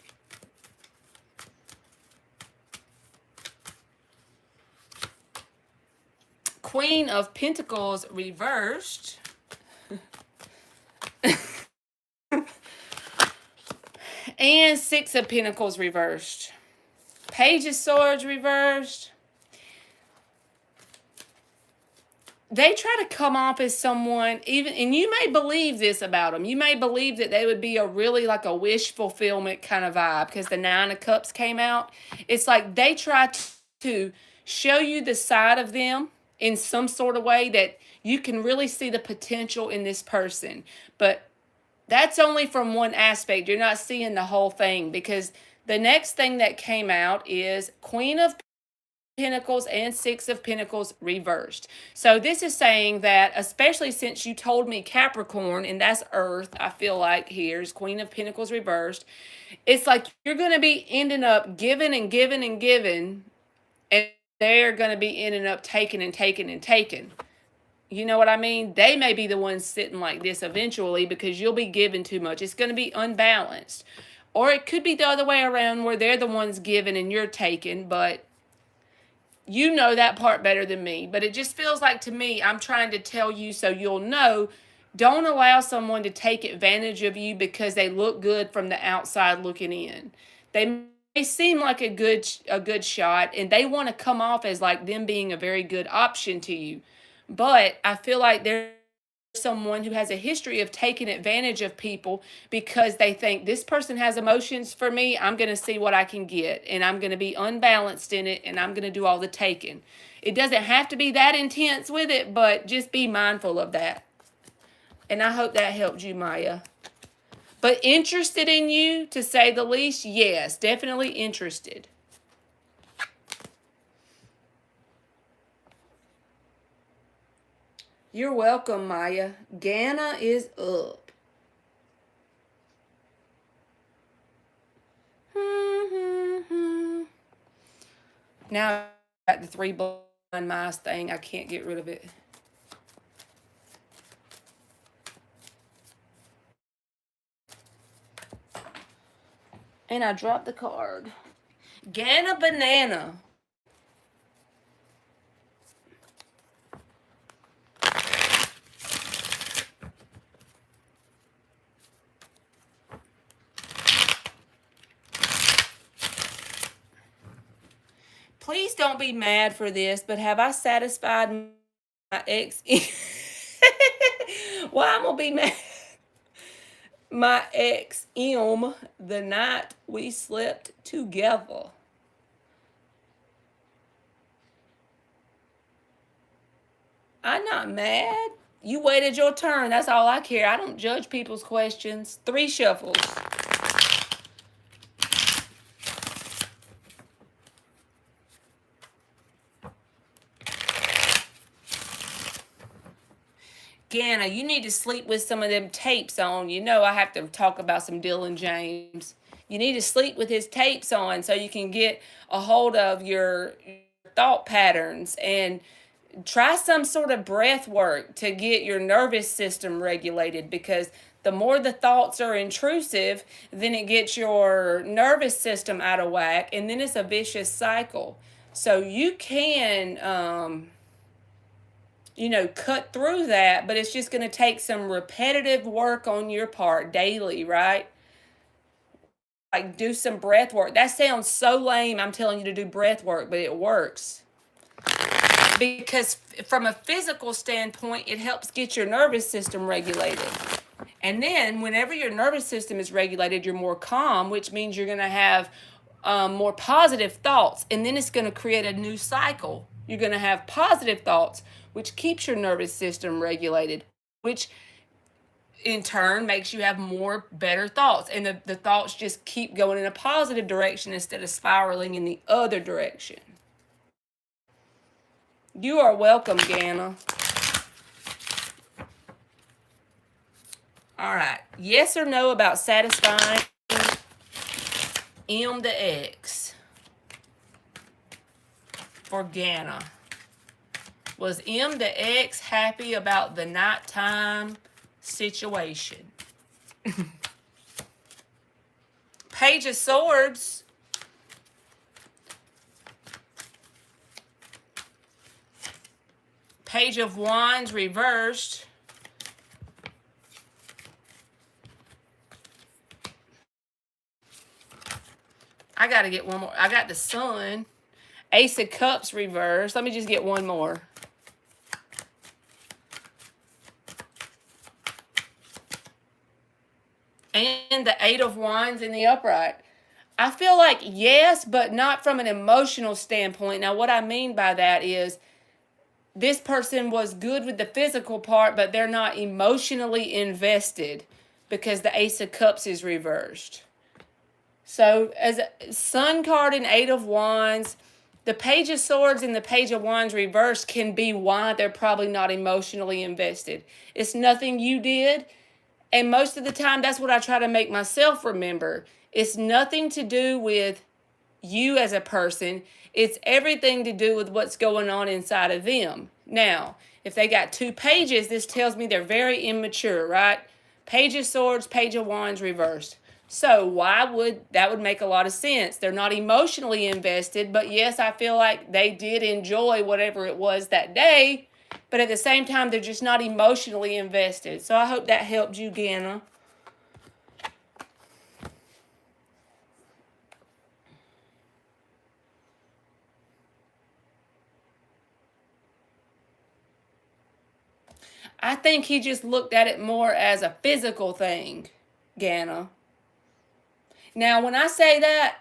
Queen of Pentacles reversed. And 6 of Pentacles reversed. Page of Swords reversed. They try to come off as someone, even, and you may believe this about them. You may believe that they would be a really like a wish fulfillment kind of vibe because the 9 of Cups came out. It's like they try to show you the side of them in some sort of way that you can really see the potential in this person. But that's only from one aspect. You're not seeing the whole thing because the next thing that came out is Queen of Pentacles and 6 of Pentacles reversed. So this is saying that, especially since you told me Capricorn, and that's Earth, I feel like here's Queen of Pentacles reversed. It's like you're going to be ending up giving and giving and giving, and they're going to be ending up taking and taking and taking. You know what I mean? They may be the ones sitting like this eventually because you'll be giving too much. It's going to be unbalanced. Or it could be the other way around where they're the ones giving and you're taking, but you know that part better than me. But it just feels like to me, I'm trying to tell you so you'll know, don't allow someone to take advantage of you because they look good from the outside looking in. They may seem like a good shot and they want to come off as like them being a very good option to you. But I feel like there's someone who has a history of taking advantage of people because they think this person has emotions for me. I'm going to see what I can get and I'm going to be unbalanced in it and I'm going to do all the taking. It doesn't have to be that intense with it, but just be mindful of that. And I hope that helped you, Maya. But interested in you, to say the least, yes, definitely interested. You're welcome, Maya. Gana is up. Now I got the 3 blind mice thing. I can't get rid of it. And I dropped the card. Gana Banana. Please don't be mad for this, but have I satisfied my ex? Why I'm going to be mad? My ex, the night we slept together. I'm not mad. You waited your turn. That's all I care. I don't judge people's questions. 3 shuffles. Gana, you need to sleep with some of them tapes on. You know I have to talk about some Dylan James. You need to sleep with his tapes on so you can get a hold of your thought patterns and try some sort of breath work to get your nervous system regulated, because the more the thoughts are intrusive, then it gets your nervous system out of whack, and then it's a vicious cycle. So you can cut through that, but it's just going to take some repetitive work on your part daily, right? Like do some breath work. That sounds so lame, I'm telling you to do breath work, but it works. Because from a physical standpoint, it helps get your nervous system regulated. And then whenever your nervous system is regulated, you're more calm, which means you're going to have more positive thoughts. And then it's going to create a new cycle. You're going to have positive thoughts, which keeps your nervous system regulated, which in turn makes you have more better thoughts. And the thoughts just keep going in a positive direction instead of spiraling in the other direction. You are welcome, Gana. All right. Yes or no about satisfying the ex? for Ganna. Was M the ex happy about the nighttime situation? Page of Swords. Page of Wands reversed. I got to get one more. I got the Sun. Ace of Cups reversed. Let me just get one more. And the Eight of Wands in the upright. I feel like yes, but not from an emotional standpoint. Now, what I mean by that is this person was good with the physical part, but they're not emotionally invested because the Ace of Cups is reversed. So, as a Sun card and Eight of Wands, the Page of Swords and the Page of Wands reversed can be why they're probably not emotionally invested. It's nothing you did. And most of the time, that's what I try to make myself remember. It's nothing to do with you as a person. It's everything to do with what's going on inside of them. Now, if they got two pages, this tells me they're very immature, right? Page of Swords, Page of Wands reversed. So why would that would make a lot of sense? They're not emotionally invested, but yes, I feel like they did enjoy whatever it was that day. But at the same time, they're just not emotionally invested. So I hope that helped you, Ganna. I think he just looked at it more as a physical thing, Ganna. Now, when I say that,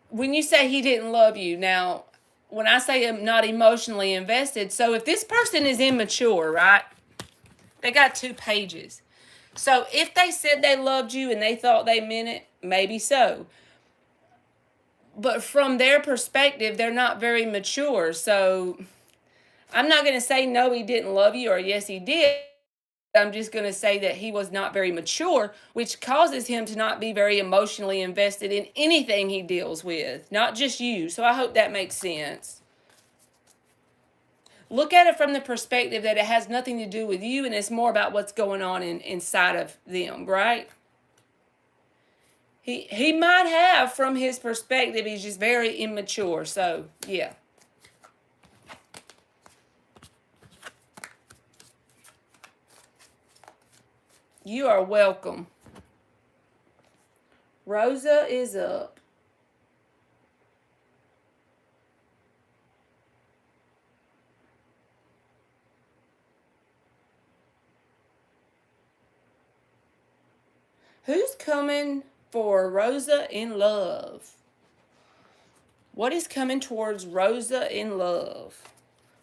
when you say he didn't love you, now, when I say I'm not emotionally invested, so if this person is immature, right? They got two pages. So if they said they loved you and they thought they meant it, maybe so. But from their perspective, they're not very mature. So I'm not going to say no, he didn't love you, or yes, he did. I'm just going to say that he was not very mature, which causes him to not be very emotionally invested in anything he deals with, not just you. So I hope that makes sense. Look at it from the perspective that it has nothing to do with you and it's more about what's going on inside of them, right? He might have, from his perspective, he's just very immature. So, yeah. You are welcome. Rosa is up. Who's coming for Rosa in love? What is coming towards Rosa in love?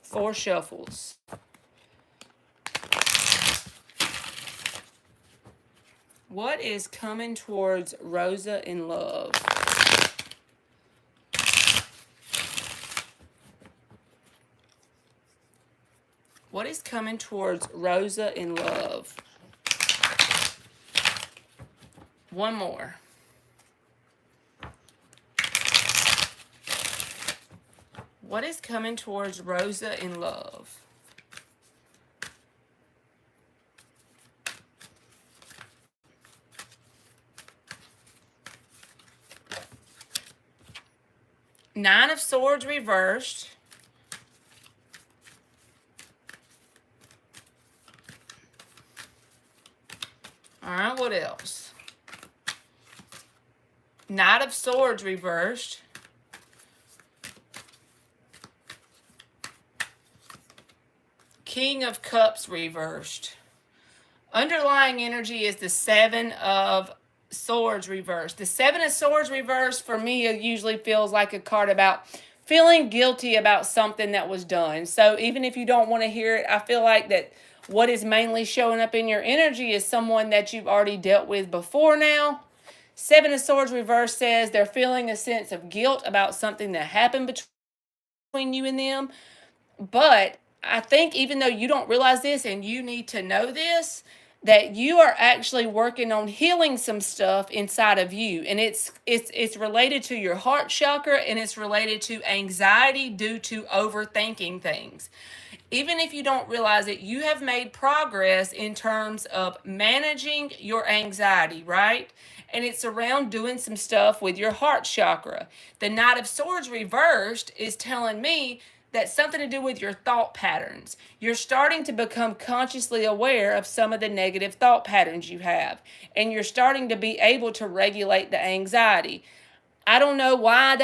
4 shuffles. What is coming towards Rosa in love? What is coming towards Rosa in love? One more. What is coming towards Rosa in love? Nine of Swords reversed. All right, what else? Knight of Swords reversed. King of Cups reversed. Underlying energy is the Seven of Swords reversed. The Seven of Swords reversed for me usually feels like a card about feeling guilty about something that was done. So even if you don't want to hear it, I feel like that what is mainly showing up in your energy is someone that you've already dealt with before now. Seven of Swords reversed says they're feeling a sense of guilt about something that happened between you and them. But I think even though you don't realize this and you need to know this, that you are actually working on healing some stuff inside of you, and it's related to your heart chakra, and it's related to anxiety due to overthinking things. Even if you don't realize it, you have made progress in terms of managing your anxiety, right? And it's around doing some stuff with your heart chakra. The Knight of Swords reversed is telling me that's something to do with your thought patterns. You're starting to become consciously aware of some of the negative thought patterns you have, and you're starting to be able to regulate the anxiety. I don't know why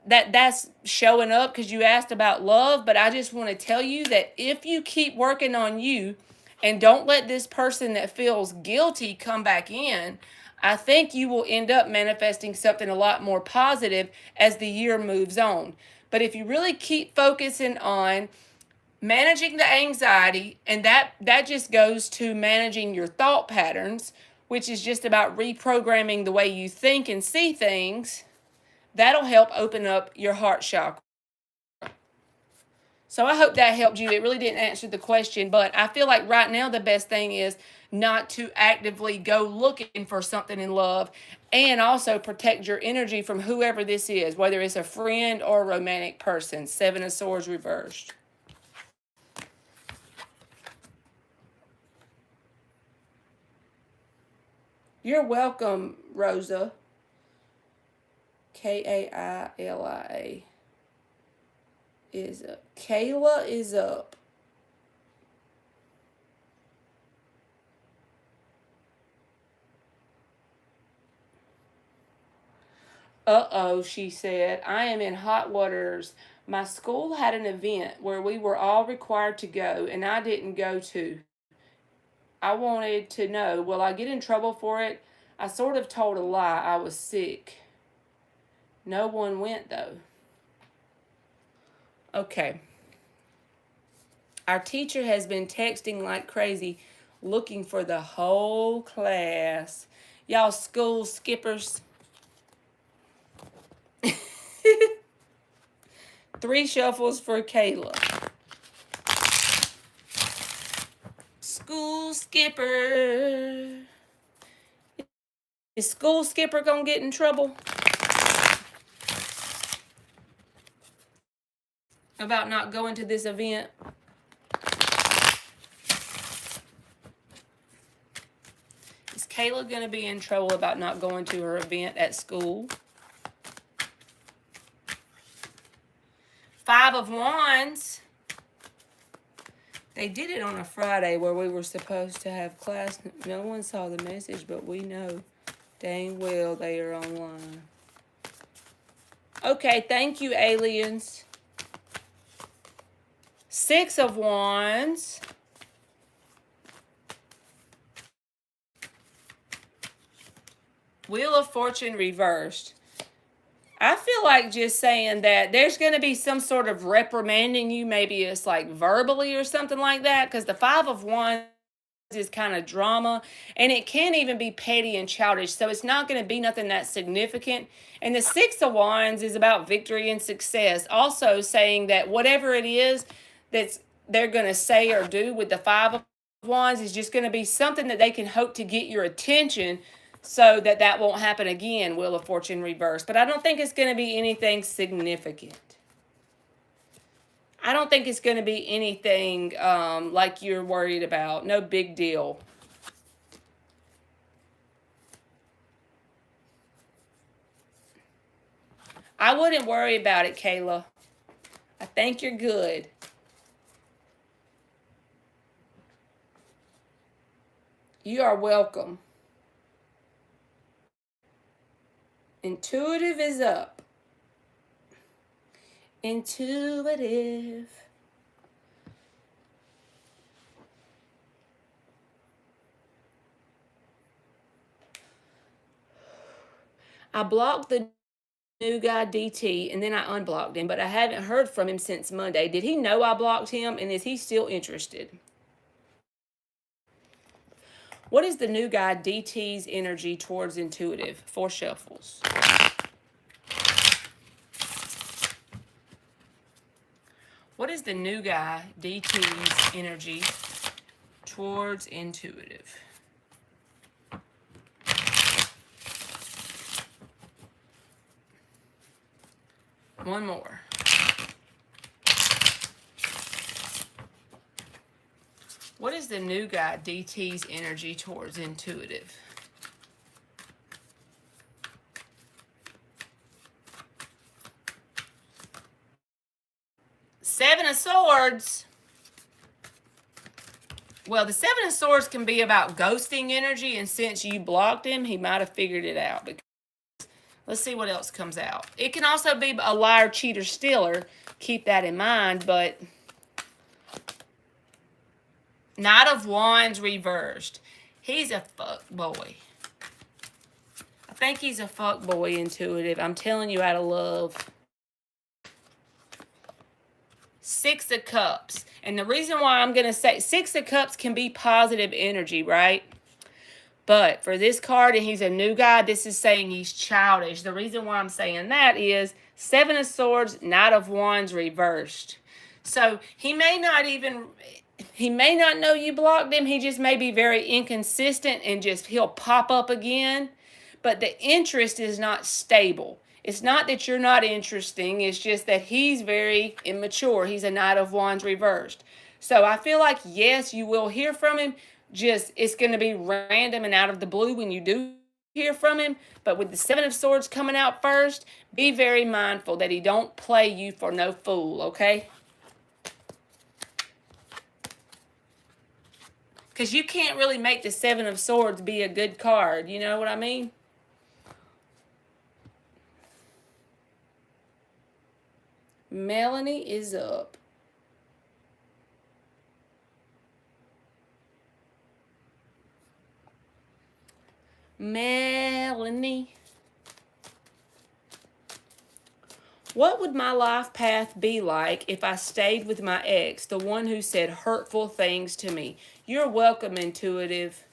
that's showing up, because you asked about love, but I just want to tell you that if you keep working on you and don't let this person that feels guilty come back in, I think you will end up manifesting something a lot more positive as the year moves on. But if you really keep focusing on managing the anxiety, and that just goes to managing your thought patterns, which is just about reprogramming the way you think and see things, that'll help open up your heart chakra. So I hope that helped you. It really didn't answer the question, but I feel like right now the best thing is not to actively go looking for something in love, and also protect your energy from whoever this is, whether it's a friend or a romantic person. Seven of Swords reversed. You're welcome, Rosa. Kailia is up. Kayla is up. Uh-oh, she said. I am in hot waters. My school had an event where we were all required to go, and I didn't go to. I wanted to know, will I get in trouble for it? I sort of told a lie. I was sick. No one went, though. Okay. Our teacher has been texting like crazy, looking for the whole class. Y'all school skippers. 3 shuffles for Kayla. School skipper. Is school skipper gonna get in trouble about not going to this event? Is Kayla gonna be in trouble about not going to her event at school? 5 of Wands. They did it on a Friday where we were supposed to have class. No one saw the message, but we know dang well they are online. Okay, thank you, aliens. 6 of Wands. Wheel of Fortune reversed. I feel like just saying that there's going to be some sort of reprimanding you. Maybe it's like verbally or something like that, because the 5 of Wands is kind of drama, and it can even be petty and childish, so it's not going to be nothing that significant. And the 6 of Wands is about victory and success, also saying that whatever it is that's they're going to say or do with the 5 of Wands is just going to be something that they can hope to get your attention, so that won't happen again. Wheel of Fortune reversed. But I don't think it's going to be anything significant. I don't think it's going to be anything like you're worried about. No big deal. I wouldn't worry about it, Kayla. I think you're good. You are welcome. Intuitive is up. Intuitive. I blocked the new guy DT, and then I unblocked him, but I haven't heard from him since Monday. Did he know I blocked him, and is he still interested? What is the new guy DT's energy towards intuitive? 4 shuffles. What is the new guy DT's energy towards intuitive? One more. What is the new guy DT's energy towards intuitive? Seven of Swords. Well, the Seven of Swords can be about ghosting energy, and since you blocked him, he might have figured it out. Let's see what else comes out. It can also be a liar, cheater, stealer. Keep that in mind, but Knight of Wands reversed. He's a fuck boy. I think he's a fuck boy, intuitive. I'm telling you out of love. Six of Cups. And the reason why I'm going to say Six of Cups can be positive energy, right? But for this card, and he's a new guy, this is saying he's childish. The reason why I'm saying that is Seven of Swords, Knight of Wands reversed. So he may not know you blocked him. He just may be very inconsistent and he'll pop up again. But the interest is not stable. It's not that you're not interesting. It's just that he's very immature. He's a Knight of Wands reversed. So I feel like, yes, you will hear from him. Just it's going to be random and out of the blue when you do hear from him. But with the Seven of Swords coming out first, be very mindful that he don't play you for no fool, okay? Because you can't really make the Seven of Swords be a good card. You know what I mean? Melanie is up. Melanie. What would my life path be like if I stayed with my ex, the one who said hurtful things to me? You're welcome, intuitive.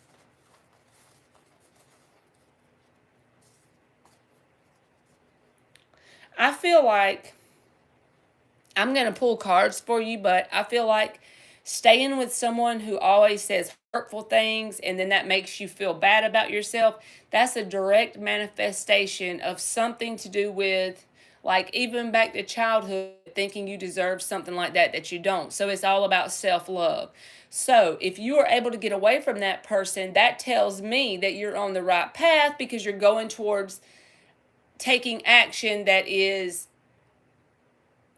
I feel like I'm going to pull cards for you, but I feel like staying with someone who always says hurtful things and then that makes you feel bad about yourself, that's a direct manifestation of something to do with, like, even back to childhood, thinking you deserve something like that you don't. So it's all about self-love. So if you are able to get away from that person, that tells me that you're on the right path because you're going towards taking action that is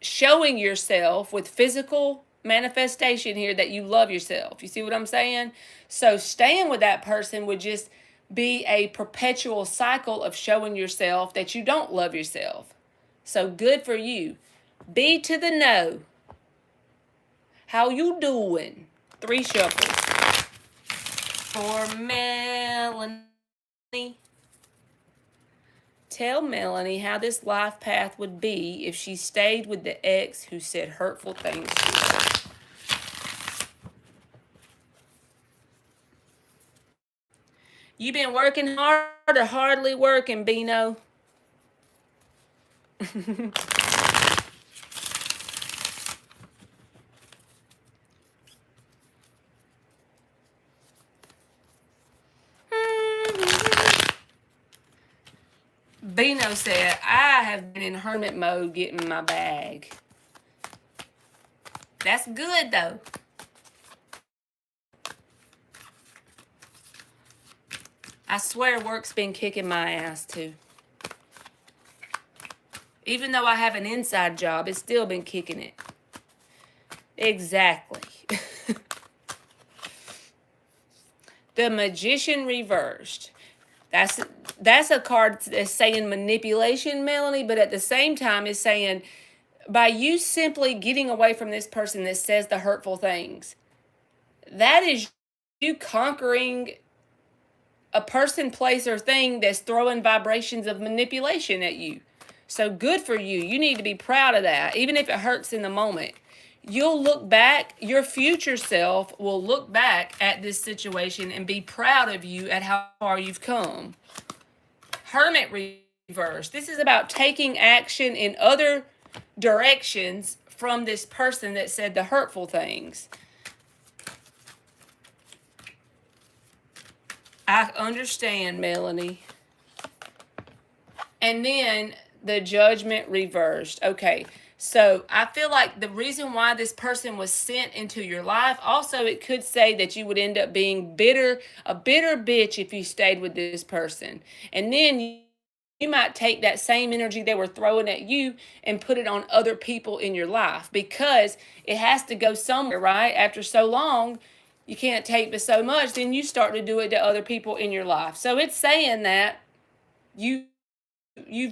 showing yourself with physical manifestation here that you love yourself. You see what I'm saying? So staying with that person would just be a perpetual cycle of showing yourself that you don't love yourself. So good for you. B to the no. How you doing? 3 shuffles. For Melanie. Tell Melanie how this life path would be if she stayed with the ex who said hurtful things to her. You been working hard or hardly working, Bino? Bino said, I have been in hermit mode getting my bag. That's good, though. I swear work's been kicking my ass, too. Even though I have an inside job, it's still been kicking it. Exactly. The Magician reversed. That's a card that's saying manipulation, Melanie, but at the same time it's saying by you simply getting away from this person that says the hurtful things, that is you conquering a person, place, or thing that's throwing vibrations of manipulation at you. So good for you. You need to be proud of that, even if it hurts in the moment. You'll look back, your future self will look back at this situation and be proud of you at how far you've come. Hermit reverse. This is about taking action in other directions from this person that said the hurtful things. I understand, Melanie. And then The Judgment reversed. Okay. So I feel like the reason why this person was sent into your life, also it could say that you would end up being bitter, a bitter bitch if you stayed with this person. And then you might take that same energy they were throwing at you and put it on other people in your life, because it has to go somewhere, right? After so long, you can't take but so much, then you start to do it to other people in your life. So it's saying that you've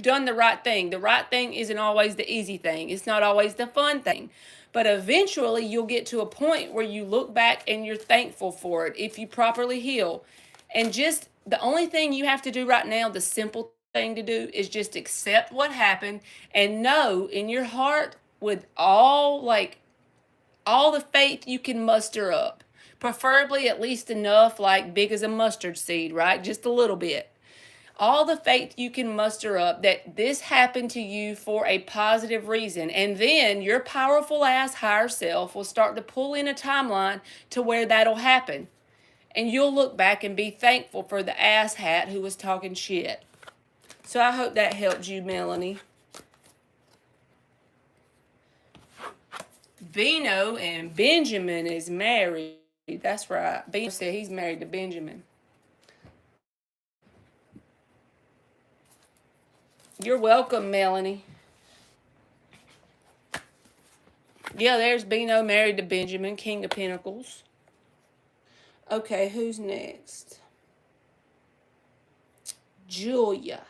done the right thing. The right thing isn't always the easy thing. It's not always the fun thing. But eventually you'll get to a point where you look back and you're thankful for it if you properly heal. And just the only thing you have to do right now, the simple thing to do, is just accept what happened and know in your heart, with all the faith you can muster up, preferably at least enough, like big as a mustard seed, right? Just a little bit. All the faith you can muster up that this happened to you for a positive reason. And then your powerful ass higher self will start to pull in a timeline to where that'll happen. And you'll look back and be thankful for the ass hat who was talking shit. So I hope that helped you, Melanie. Bino and Benjamin is married. That's right. Bino said he's married to Benjamin. You're welcome, Melanie. Yeah, there's Bino married to Benjamin, King of Pentacles. Okay, who's next? Julia.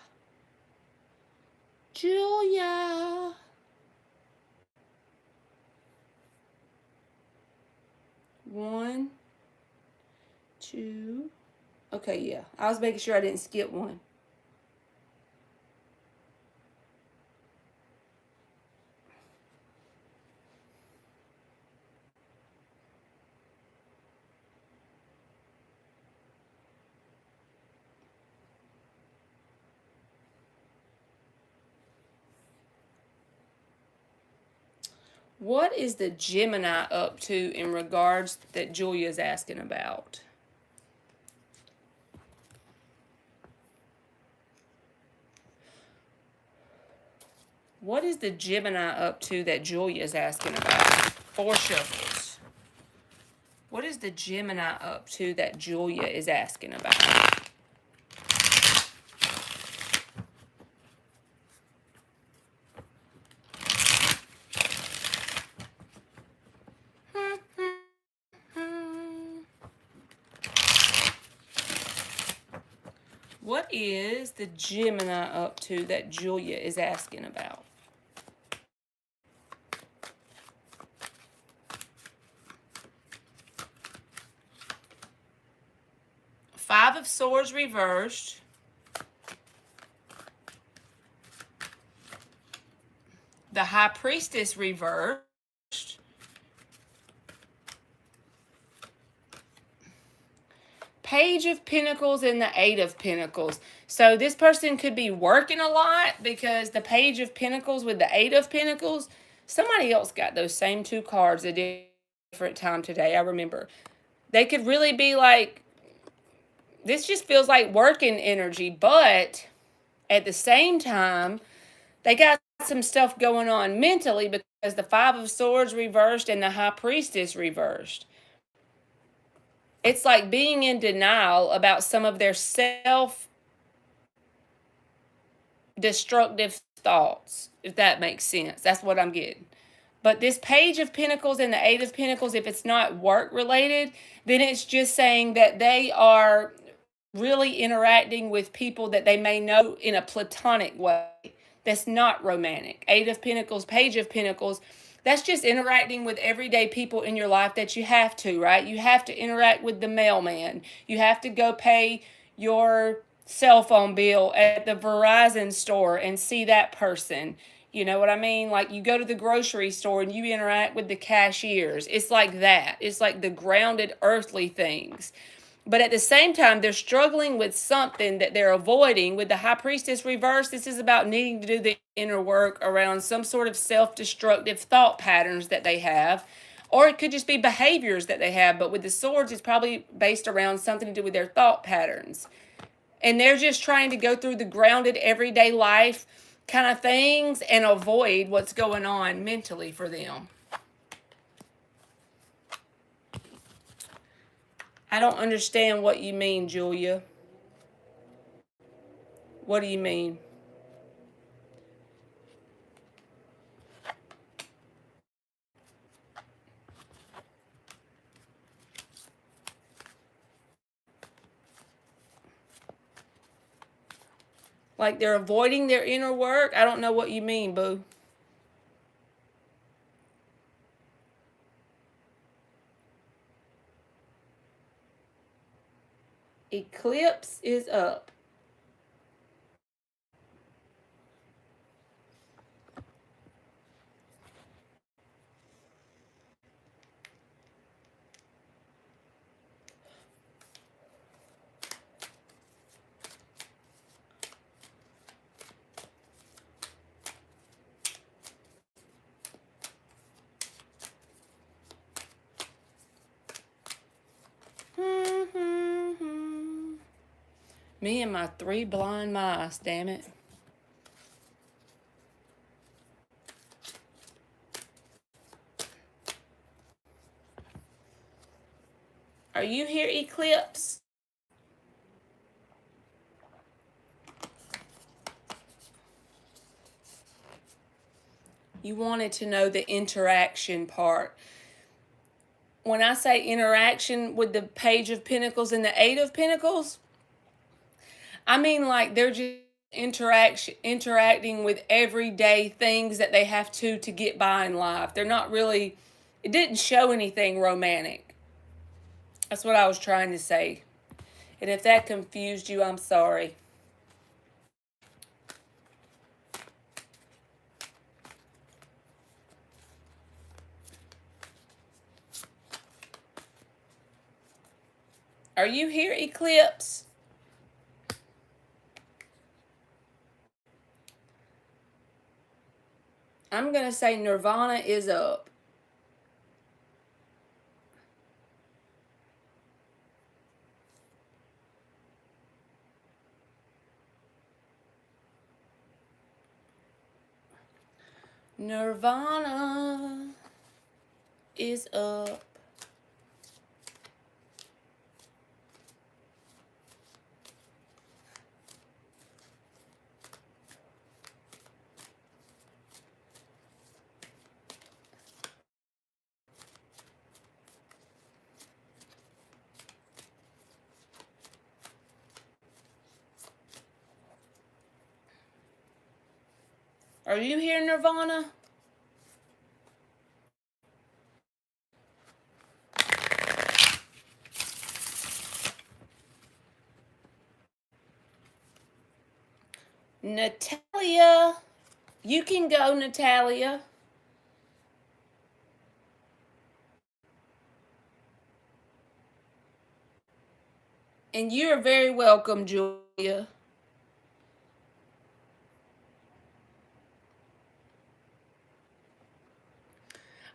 Julia. One, two. Okay, yeah. I was making sure I didn't skip one. What is the Gemini up to in regards that Julia's asking about? What is the Gemini up to that Julia's asking about? 4 shuffles. What is the Gemini up to that Julia is asking about? What is the Gemini up to that Julia is asking about? Five of Swords reversed. The High Priestess reversed. Page of Pentacles and the Eight of Pentacles. So this person could be working a lot, because the Page of Pentacles with the Eight of Pentacles, somebody else got those same 2 cards at a different time today, I remember. They could really be like, this just feels like working energy, but at the same time, they got some stuff going on mentally, because the Five of Swords reversed and the High Priestess reversed. It's like being in denial about some of their self-destructive thoughts, if that makes sense. That's what I'm getting. But this Page of Pentacles and the Eight of Pentacles, if it's not work related, then it's just saying that they are really interacting with people that they may know in a platonic way. That's not romantic. Eight of Pentacles, Page of Pentacles, that's just interacting with everyday people in your life that you have to, right? You have to interact with the mailman. You have to go pay your cell phone bill at the Verizon store and see that person. You know what I mean? Like, you go to the grocery store and you interact with the cashiers. It's like that. It's like the grounded earthly things. But at the same time, they're struggling with something that they're avoiding. With the High Priestess reverse, this is about needing to do the inner work around some sort of self-destructive thought patterns that they have. Or it could just be behaviors that they have. But with the Swords, it's probably based around something to do with their thought patterns. And they're just trying to go through the grounded everyday life kind of things and avoid what's going on mentally for them. I don't understand what you mean, Julia. What do you mean? Like they're avoiding their inner work? I don't know what you mean, boo. Eclipse is up. Me and my 3 blind mice, damn it. Are you here, Eclipse? You wanted to know the interaction part. When I say interaction with the Page of Pentacles and the 8 of Pentacles, I mean like they're just interacting with everyday things that they have to get by in life. They're not really, it didn't show anything romantic. That's what I was trying to say. And if that confused you, I'm sorry. Are you here, Eclipse? I'm going to say Nirvana is up. Nirvana is up. Are you here, Nirvana? Natalia. You can go, Natalia. And you're very welcome, Julia.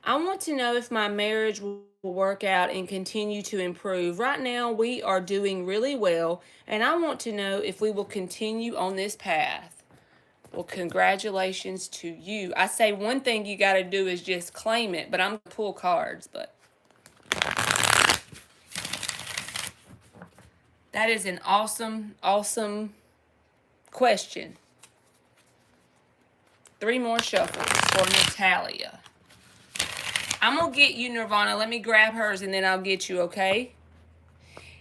I want to know if my marriage will work out and continue to improve. Right now, we are doing really well, and I want to know if we will continue on this path. Well, congratulations to you. I say one thing you got to do is just claim it, but I'm going to pull cards, but that is an awesome, awesome question. 3 more shuffles for Natalia. I'm going to get you, Nirvana. Let me grab hers and then I'll get you, okay?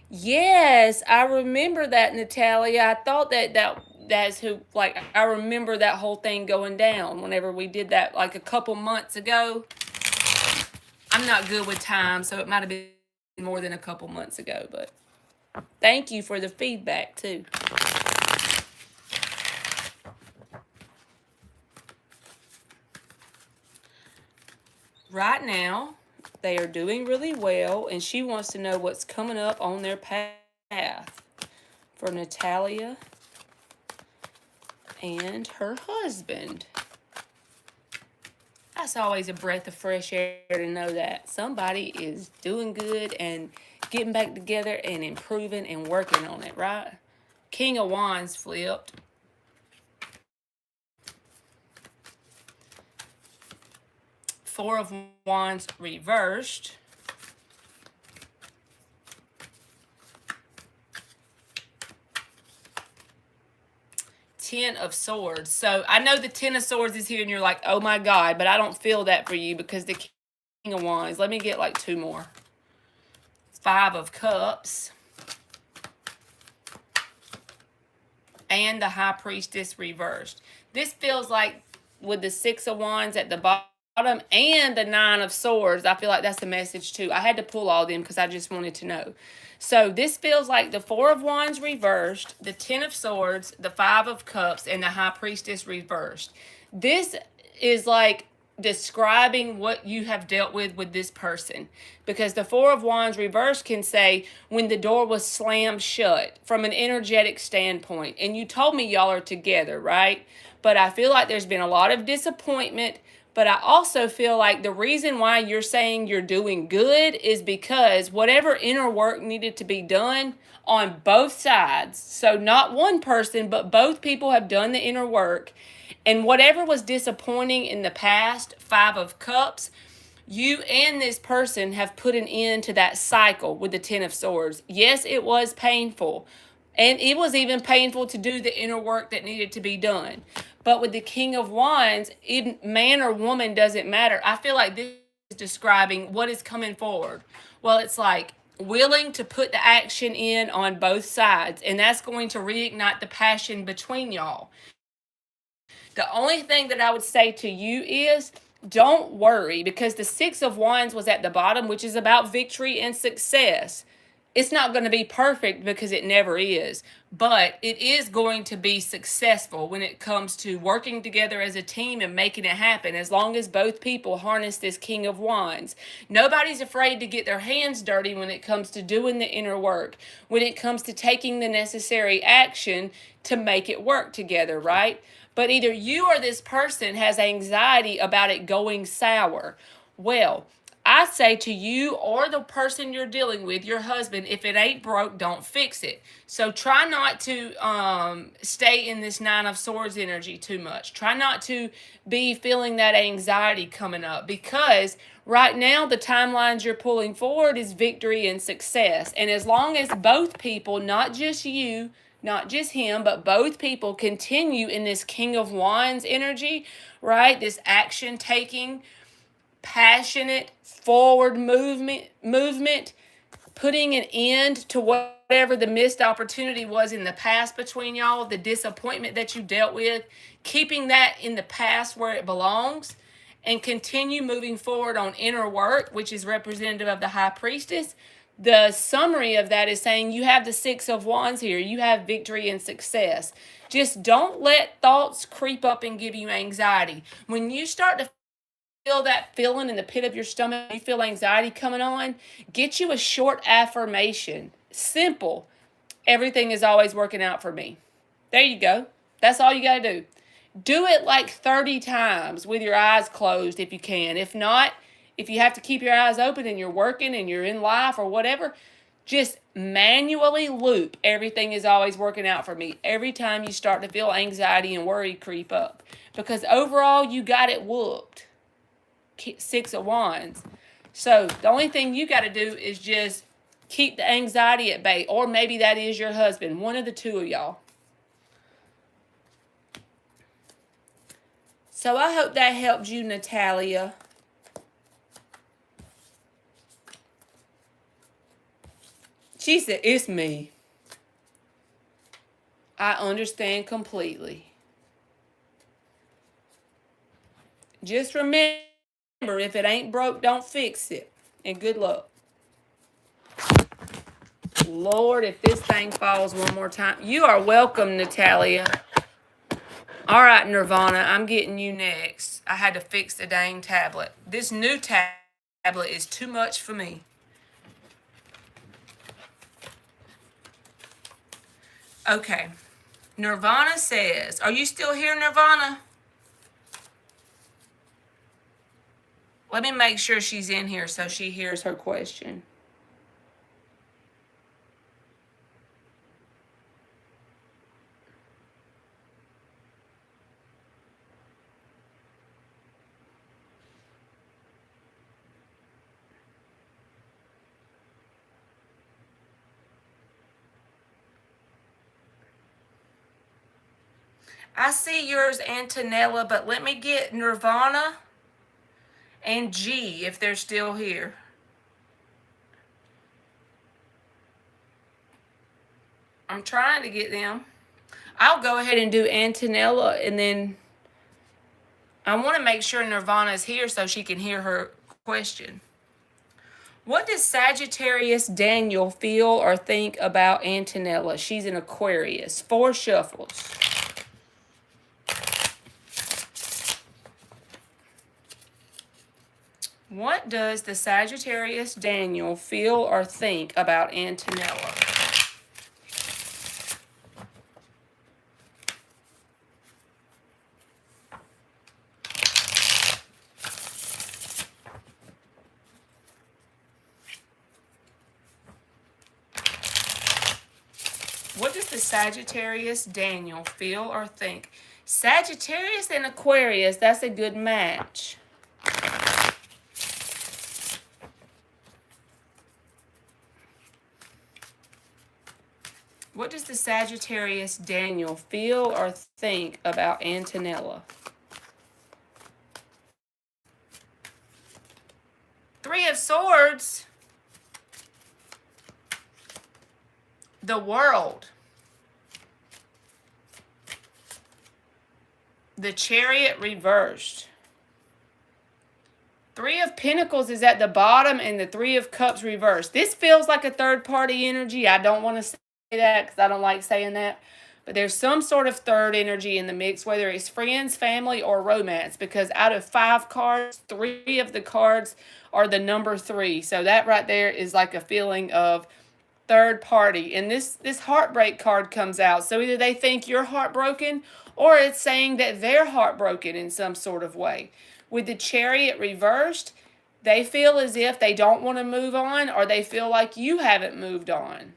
Yes, I remember that, Natalia. I thought that's who, like, I remember that whole thing going down whenever we did that, like, a couple months ago. I'm not good with time, so it might have been more than a couple months ago, but thank you for the feedback, too. Right now, they are doing really well, and she wants to know what's coming up on their path for Natalia and her husband. That's always a breath of fresh air to know that somebody is doing good and getting back together and improving and working on it, right? King of Wands flipped. Four of Wands reversed. Ten of Swords. So I know the Ten of Swords is here and you're like, oh my God, but I don't feel that for you because the King of Wands. Let me get like two more. Five of Cups. And the High Priestess reversed. This feels like with the Six of Wands at the bottom and the Nine of Swords, I feel like that's the message too. I had to pull all them because I just wanted to know. So this feels like the Four of Wands reversed, the Ten of Swords, the Five of Cups, and the High Priestess reversed. This is like describing what you have dealt with this person, because the Four of Wands reversed can say when the door was slammed shut from an energetic standpoint, and you told me y'all are together, right? But I feel like there's been a lot of disappointment, but I also feel like the reason why you're saying you're doing good is because whatever inner work needed to be done on both sides, so not one person but both people have done the inner work. And whatever was disappointing in the past, Five of Cups, you and this person have put an end to that cycle with the Ten of Swords. Yes, it was painful. And it was even painful to do the inner work that needed to be done. But with the King of Wands, even man or woman doesn't matter. I feel like this is describing what is coming forward. Well, it's like willing to put the action in on both sides. And that's going to reignite the passion between y'all. The only thing that I would say to you is don't worry, because the Six of Wands was at the bottom, which is about victory and success. It's not going to be perfect because it never is, but it is going to be successful when it comes to working together as a team and making it happen, as long as both people harness this King of Wands. Nobody's afraid to get their hands dirty when it comes to doing the inner work, when it comes to taking the necessary action to make it work together, right? But either you or this person has anxiety about it going sour. Well, I say to you or the person you're dealing with, your husband, if it ain't broke, don't fix it. So try not to stay in this Nine of Swords energy too much. Try not to be feeling that anxiety coming up, because right now the timelines you're pulling forward is victory and success. And as long as both people, not just you, not just him, but both people continue in this King of Wands energy, right? This action taking, passionate, forward movement, putting an end to whatever the missed opportunity was in the past between y'all, the disappointment that you dealt with, keeping that in the past where it belongs, and continue moving forward on inner work, which is representative of the High Priestess. The summary of that is saying you have the Six of Wands here. You have victory and success. Just don't let thoughts creep up and give you anxiety. When you start to feel that feeling in the pit of your stomach, you feel anxiety coming on, get you a short affirmation. Simple. Everything is always working out for me. There you go. That's all you got to do. Do it like 30 times with your eyes closed if you can. If not, if you have to keep your eyes open and you're working and you're in life or whatever, just manually loop everything is always working out for me every time you start to feel anxiety and worry creep up. Because overall, you got it whooped. Six of Wands. So the only thing you got to do is just keep the anxiety at bay. Or maybe that is your husband. One of the two of y'all. So I hope that helped you, Natalia. She said, it's me. I understand completely. Just remember, if it ain't broke, don't fix it. And good luck. Lord, if this thing falls one more time. You are welcome, Natalia. All right, Nirvana, I'm getting you next. I had to fix the dang tablet. This new tablet is too much for me. Okay. Nirvana says, are you still here, Nirvana? Let me make sure she's in here so she hears her question. I see yours, Antonella, but let me get Nirvana and G if they're still here. I'm trying to get them. I'll go ahead and do Antonella, and then I want to make sure Nirvana is here so she can hear her question. What does Sagittarius Daniel feel or think about Antonella? She's an Aquarius. 4 shuffles. What does the Sagittarius Daniel feel or think about Antonella? What does the Sagittarius Daniel feel or think? Sagittarius and Aquarius, that's a good match. What does the Sagittarius Daniel feel or think about Antonella? 3 of Swords. The World. The Chariot reversed. 3 of Pentacles is at the bottom and the 3 of Cups reversed. This feels like a third party energy. I don't want to say that because I don't like saying that. But there's some sort of third energy in the mix, whether it's friends, family, or romance. Because out of 5 cards, 3 of the cards are the number 3. So that right there is like a feeling of third party. And this heartbreak card comes out. So either they think you're heartbroken or it's saying that they're heartbroken in some sort of way. With the Chariot reversed, they feel as if they don't want to move on or they feel like you haven't moved on.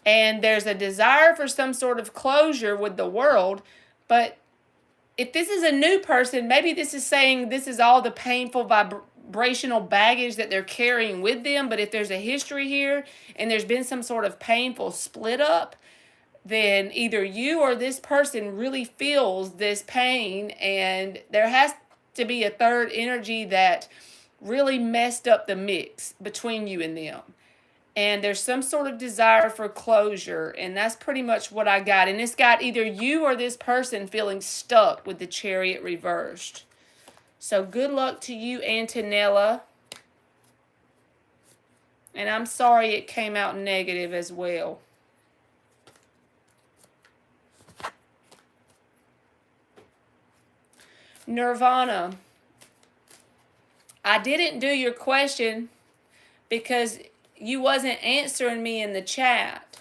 And there's a desire for some sort of closure with the World. But if this is a new person, maybe this is saying this is all the painful vibrational baggage that they're carrying with them. But if there's a history here and there's been some sort of painful split up, then either you or this person really feels this pain, and there has to be a third energy that really messed up the mix between you and them. And there's some sort of desire for closure, and that's pretty much what I got. And it's got either you or this person feeling stuck with the Chariot reversed. So good luck to you, Antonella. And I'm sorry it came out negative as well. Nirvana, I didn't do your question because you wasn't answering me in the chat.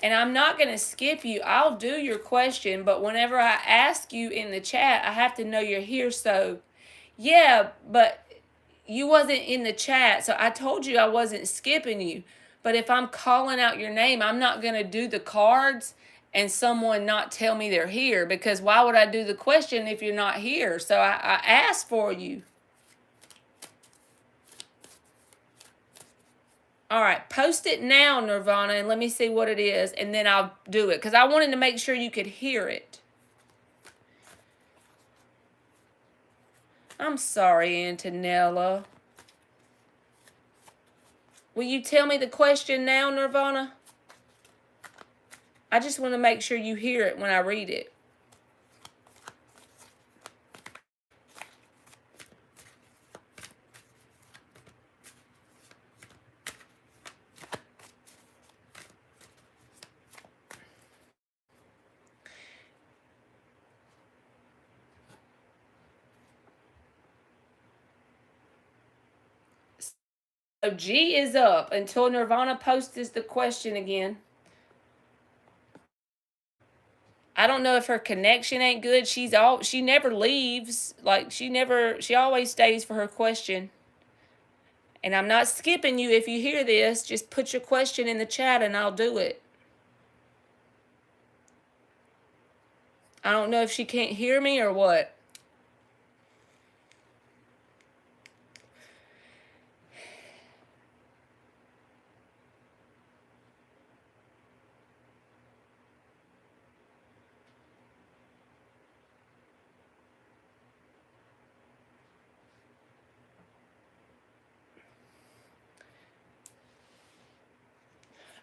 And I'm not going to skip you. I'll do your question, but whenever I ask you in the chat, I have to know you're here. So, yeah, but you wasn't in the chat, so I told you I wasn't skipping you. But if I'm calling out your name, I'm not going to do the cards and someone not tell me they're here, because why would I do the question if you're not here? So I asked for you. All right, post it now, Nirvana, and let me see what it is, and then I'll do it, because I wanted to make sure you could hear it. I'm sorry, Antonella. Will you tell me the question now, Nirvana? I just want to make sure you hear it when I read it. So G is up until Nirvana posts the question again. I don't know if her connection ain't good. She never leaves. Like she always stays for her question. And I'm not skipping you if you hear this. Just put your question in the chat and I'll do it. I don't know if she can't hear me or what.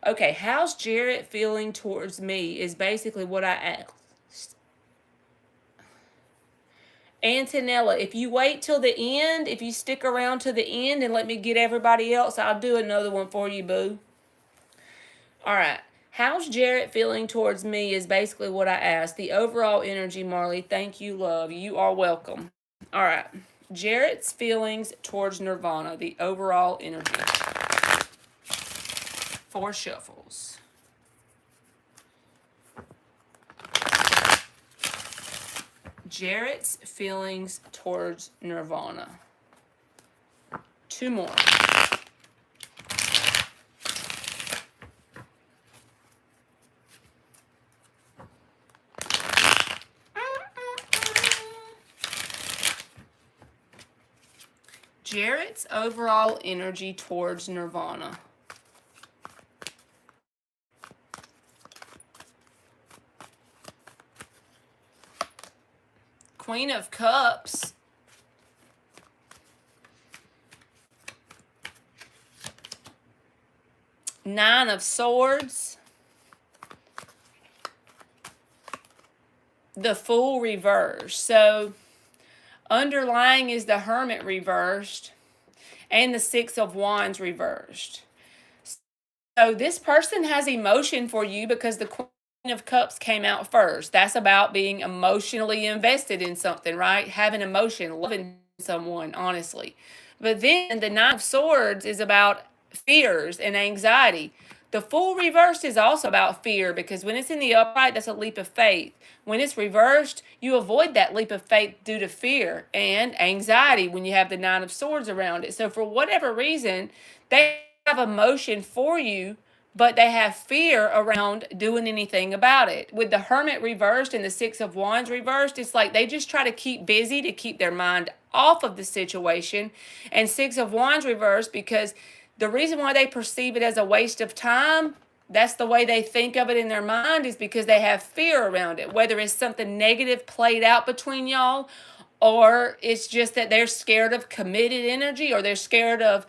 Okay, how's Jarrett feeling towards me is basically what I asked. Antonella, if you wait till the end, if you stick around to the end and let me get everybody else, I'll do another one for you, boo. All right. How's Jarrett feeling towards me is basically what I asked. The overall energy, Marley. Thank you, love. You are welcome. All right. Jarrett's feelings towards Nirvana. The overall energy. 4 shuffles. Jarrett's feelings towards Nirvana. 2 more. Jarrett's overall energy towards Nirvana. Queen of Cups. Nine of Swords. The Fool reversed. So underlying is the Hermit reversed and the 6 of Wands reversed. So this person has emotion for you because the Queen of Cups came out first. That's about being emotionally invested in something, right? Having emotion, loving someone, honestly. But then the Nine of Swords is about fears and anxiety. The Fool reversed is also about fear because when it's in the upright, that's a leap of faith. When it's reversed, you avoid that leap of faith due to fear and anxiety when you have the Nine of Swords around it. So for whatever reason, they have emotion for you, but they have fear around doing anything about it. With the Hermit reversed and the 6 of Wands reversed, it's like they just try to keep busy to keep their mind off of the situation. And 6 of Wands reversed because the reason why they perceive it as a waste of time, that's the way they think of it in their mind, is because they have fear around it. Whether it's something negative played out between y'all, or it's just that they're scared of committed energy, or they're scared of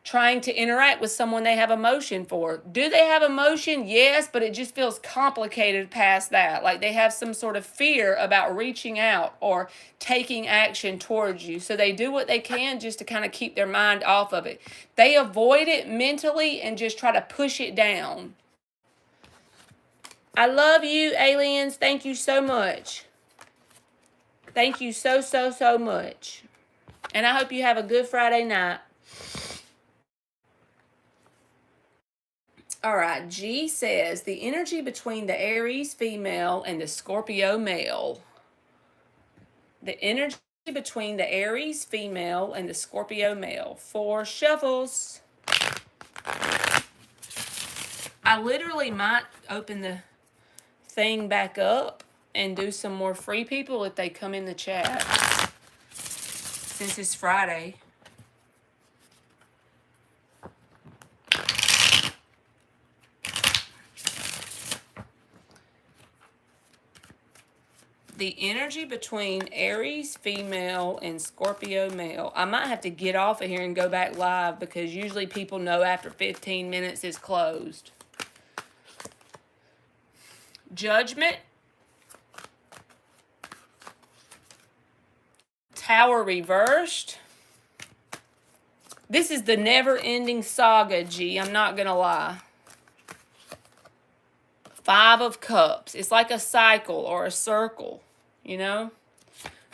trying to interact with someone they have emotion for. Do they have emotion? Yes, but it just feels complicated past that. Like they have some sort of fear about reaching out or taking action towards you. So they do what they can just to kind of keep their mind off of it. They avoid it mentally and just try to push it down. I love you, aliens. Thank you so much. Thank you so, so, so much. And I hope you have a good Friday night. All right, G says the energy between the Aries female and the Scorpio male. The energy between the Aries female and the Scorpio male. 4 shuffles. I literally might open the thing back up and do some more free people if they come in the chat, since it's Friday. The energy between Aries female and Scorpio male. I might have to get off of here and go back live because usually people know after 15 minutes it's closed. Judgment. Tower reversed. This is the never-ending saga, G. I'm not going to lie. 5 of Cups. It's like a cycle or a circle, you know?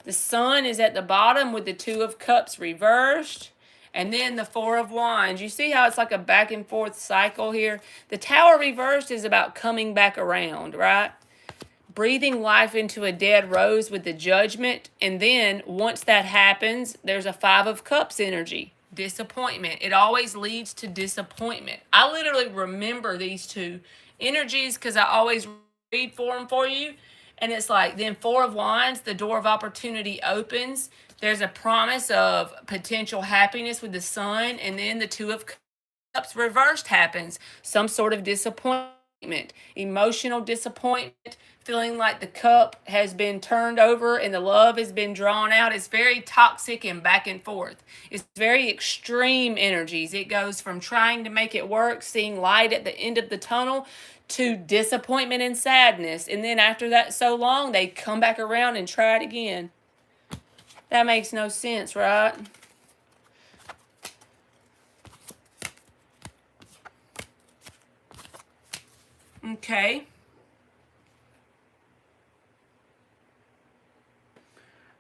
The Sun is at the bottom with the 2 of Cups reversed. And then the 4 of Wands. You see how it's like a back and forth cycle here? The Tower reversed is about coming back around, right? Breathing life into a dead rose with the Judgment. And then once that happens, there's a 5 of Cups energy. Disappointment. It always leads to disappointment. I literally remember these 2 energies because I always read for them for you. And it's like, then 4 of Wands, the door of opportunity opens. There's a promise of potential happiness with the Sun. And then the 2 of Cups reversed happens. Some sort of disappointment emotional disappointment, feeling like the cup has been turned over and the love has been drawn out. It's very toxic and back and forth. It's very extreme energies. It goes from trying to make it work, seeing light at the end of the tunnel, to disappointment and sadness. And then after that so long, they come back around and try it again. That makes no sense, right? Okay.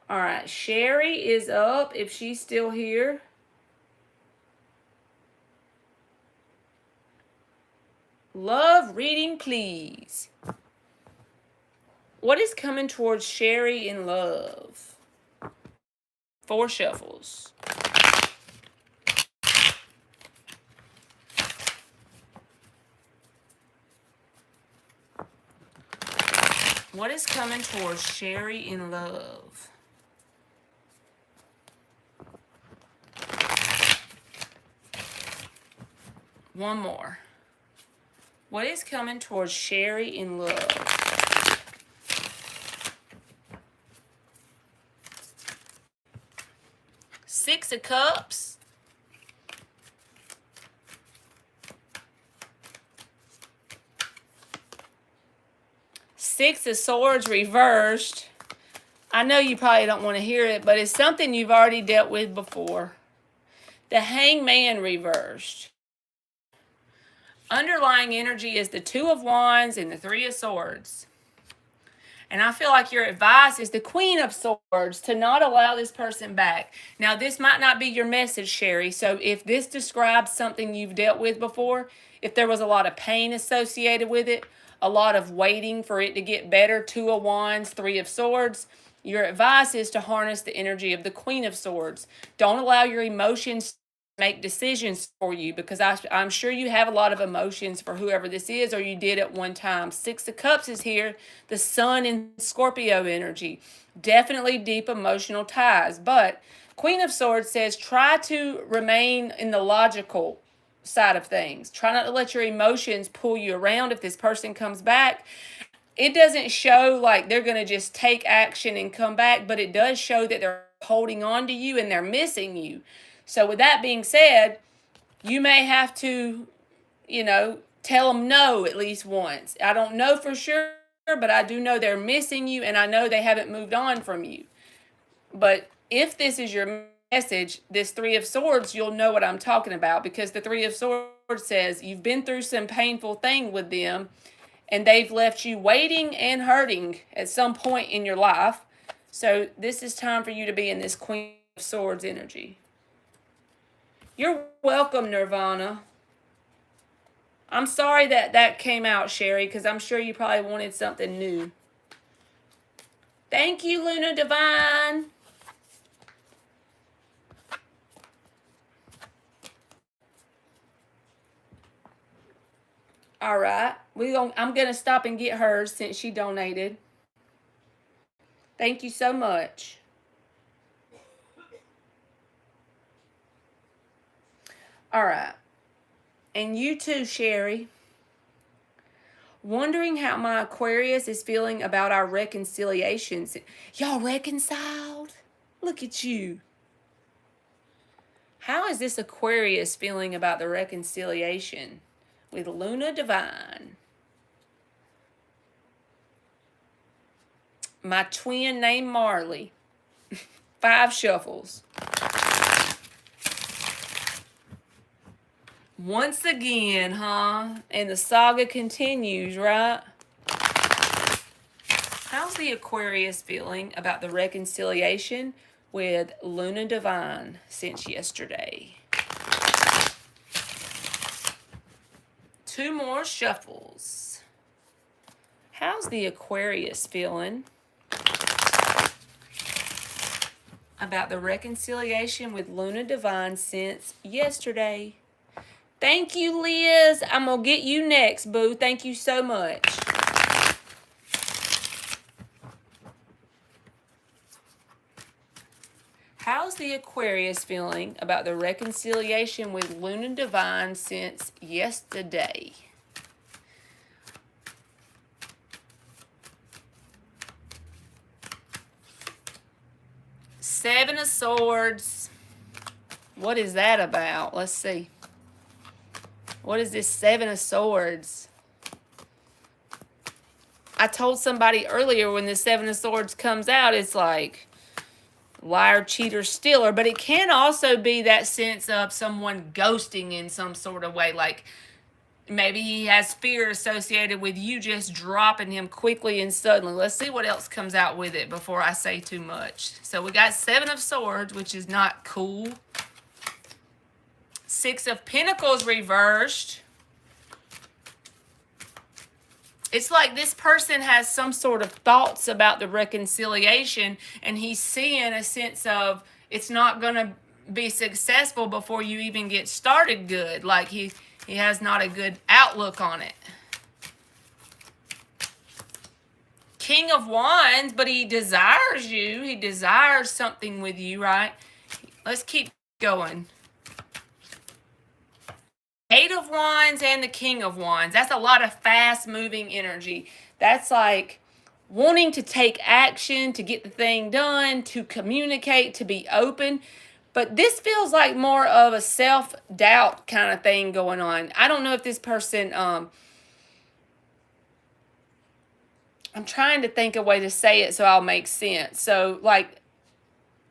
All right. Sherry is up if she's still here. Love reading, please. What is coming towards Sherry in love? 4 shuffles. What is coming towards Sherry in love? One more. What is coming towards Sherry in love? Six of Cups. Six of Swords reversed. I know you probably don't want to hear it, but it's something you've already dealt with before. The Hangman reversed. Underlying energy is the 2 of Wands and the 3 of Swords. And I feel like your advice is the Queen of Swords, to not allow this person back. Now, this might not be your message, Sherry. So if this describes something you've dealt with before, if there was a lot of pain associated with it, a lot of waiting for it to get better, 2 of Wands, 3 of Swords, your advice is to harness the energy of the Queen of Swords. Don't allow your emotions to make decisions for you, because I'm sure you have a lot of emotions for whoever this is, or you did at one time. 6 of Cups is here, the Sun in Scorpio energy. Definitely deep emotional ties. But Queen of Swords says try to remain in the logical side of things. Try not to let your emotions pull you around if this person comes back. It doesn't show like they're going to just take action and come back, but it does show that they're holding on to you and they're missing you. So with that being said, you may have to, tell them no at least once. I don't know for sure, but I do know they're missing you, and I know they haven't moved on from you. But if this is your message, this 3 of Swords, you'll know what I'm talking about, because the 3 of Swords says you've been through some painful thing with them, and they've left you waiting and hurting at some point in your life. So this is time for you to be in this Queen of Swords energy. You're welcome, Nirvana. I'm sorry that came out, Sherry, because I'm sure you probably wanted something new. Thank you, Luna Divine. All right. I'm going to stop and get hers since she donated. Thank you so much. All right. And you too, Sherry. Wondering how my Aquarius is feeling about our reconciliations. Y'all reconciled? Look at you. How is this Aquarius feeling about the reconciliation with Luna Divine? My twin named Marley. 5 shuffles. Once again, huh? And the saga continues, right? How's the Aquarius feeling about the reconciliation with Luna Divine since yesterday? 2 more shuffles. How's the Aquarius feeling about the reconciliation with Luna Divine since yesterday? Thank you, Liz. I'm going to get you next, boo. Thank you so much. How's the Aquarius feeling about the reconciliation with Luna Divine since yesterday? Seven of Swords. What is that about? Let's see. What is this Seven of Swords? I told somebody earlier when the Seven of Swords comes out, it's like liar, cheater, stealer. But it can also be that sense of someone ghosting in some sort of way. Like maybe he has fear associated with you just dropping him quickly and suddenly. Let's see what else comes out with it before I say too much. So we got Seven of Swords, which is not cool. Six of Pentacles reversed. It's like this person has some sort of thoughts about the reconciliation, and he's seeing a sense of it's not going to be successful before you even get started good. Like he has not a good outlook on it. King of Wands, but he desires you. He desires something with you, right? Let's keep going. Eight of Wands and the King of Wands. That's a lot of fast-moving energy. That's like wanting to take action, to get the thing done, to communicate, to be open. But this feels like more of a self-doubt kind of thing going on. I don't know if this person... I'm trying to think a way to say it so I'll make sense. So, like,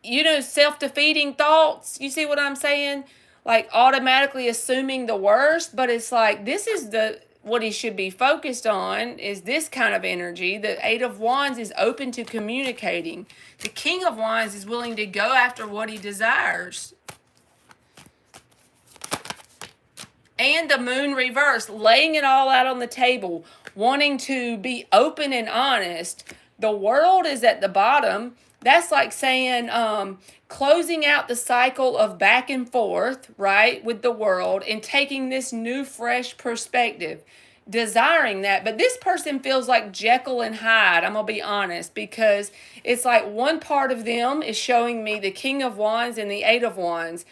you know, self-defeating thoughts. You see what I'm saying? Like automatically assuming the worst, but it's like this is what he should be focused on is this kind of energy. The Eight of Wands is open to communicating. The King of Wands is willing to go after what he desires. And the Moon reverse, laying it all out on the table, wanting to be open and honest. The World is at the bottom. That's like saying closing out the cycle of back and forth, right, with the world and taking this new, fresh perspective, desiring that. But this person feels like Jekyll and Hyde, I'm going to be honest, because it's like one part of them is showing me the King of Wands and the Eight of Wands,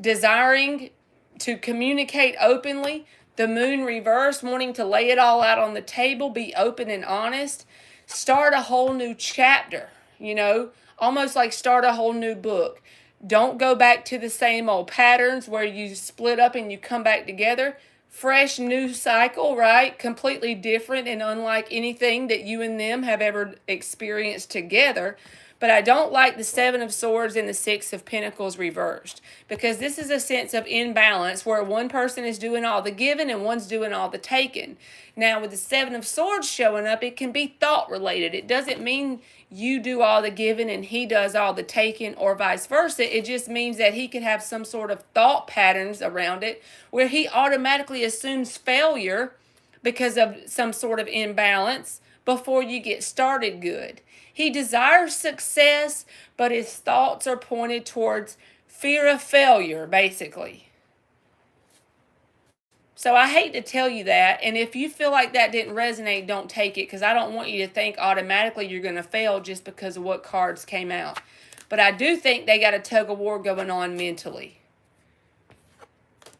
desiring to communicate openly. The Moon reverse, wanting to lay it all out on the table, be open and honest, start a whole new chapter. You know, almost like start a whole new book. Don't go back to the same old patterns where you split up and you come back together. Fresh new cycle, right? Completely different and unlike anything that you and them have ever experienced together. But I don't like the Seven of Swords and the Six of Pentacles reversed, because this is a sense of imbalance where one person is doing all the giving and one's doing all the taking. Now, with the Seven of Swords showing up, it can be thought related. It doesn't mean you do all the giving and he does all the taking or vice versa. It just means that he could have some sort of thought patterns around it where he automatically assumes failure because of some sort of imbalance before you get started good. He desires success, but his thoughts are pointed towards fear of failure, basically. So I hate to tell you that, and if you feel like that didn't resonate, don't take it, because I don't want you to think automatically you're going to fail just because of what cards came out. But I do think they got a tug-of-war going on mentally.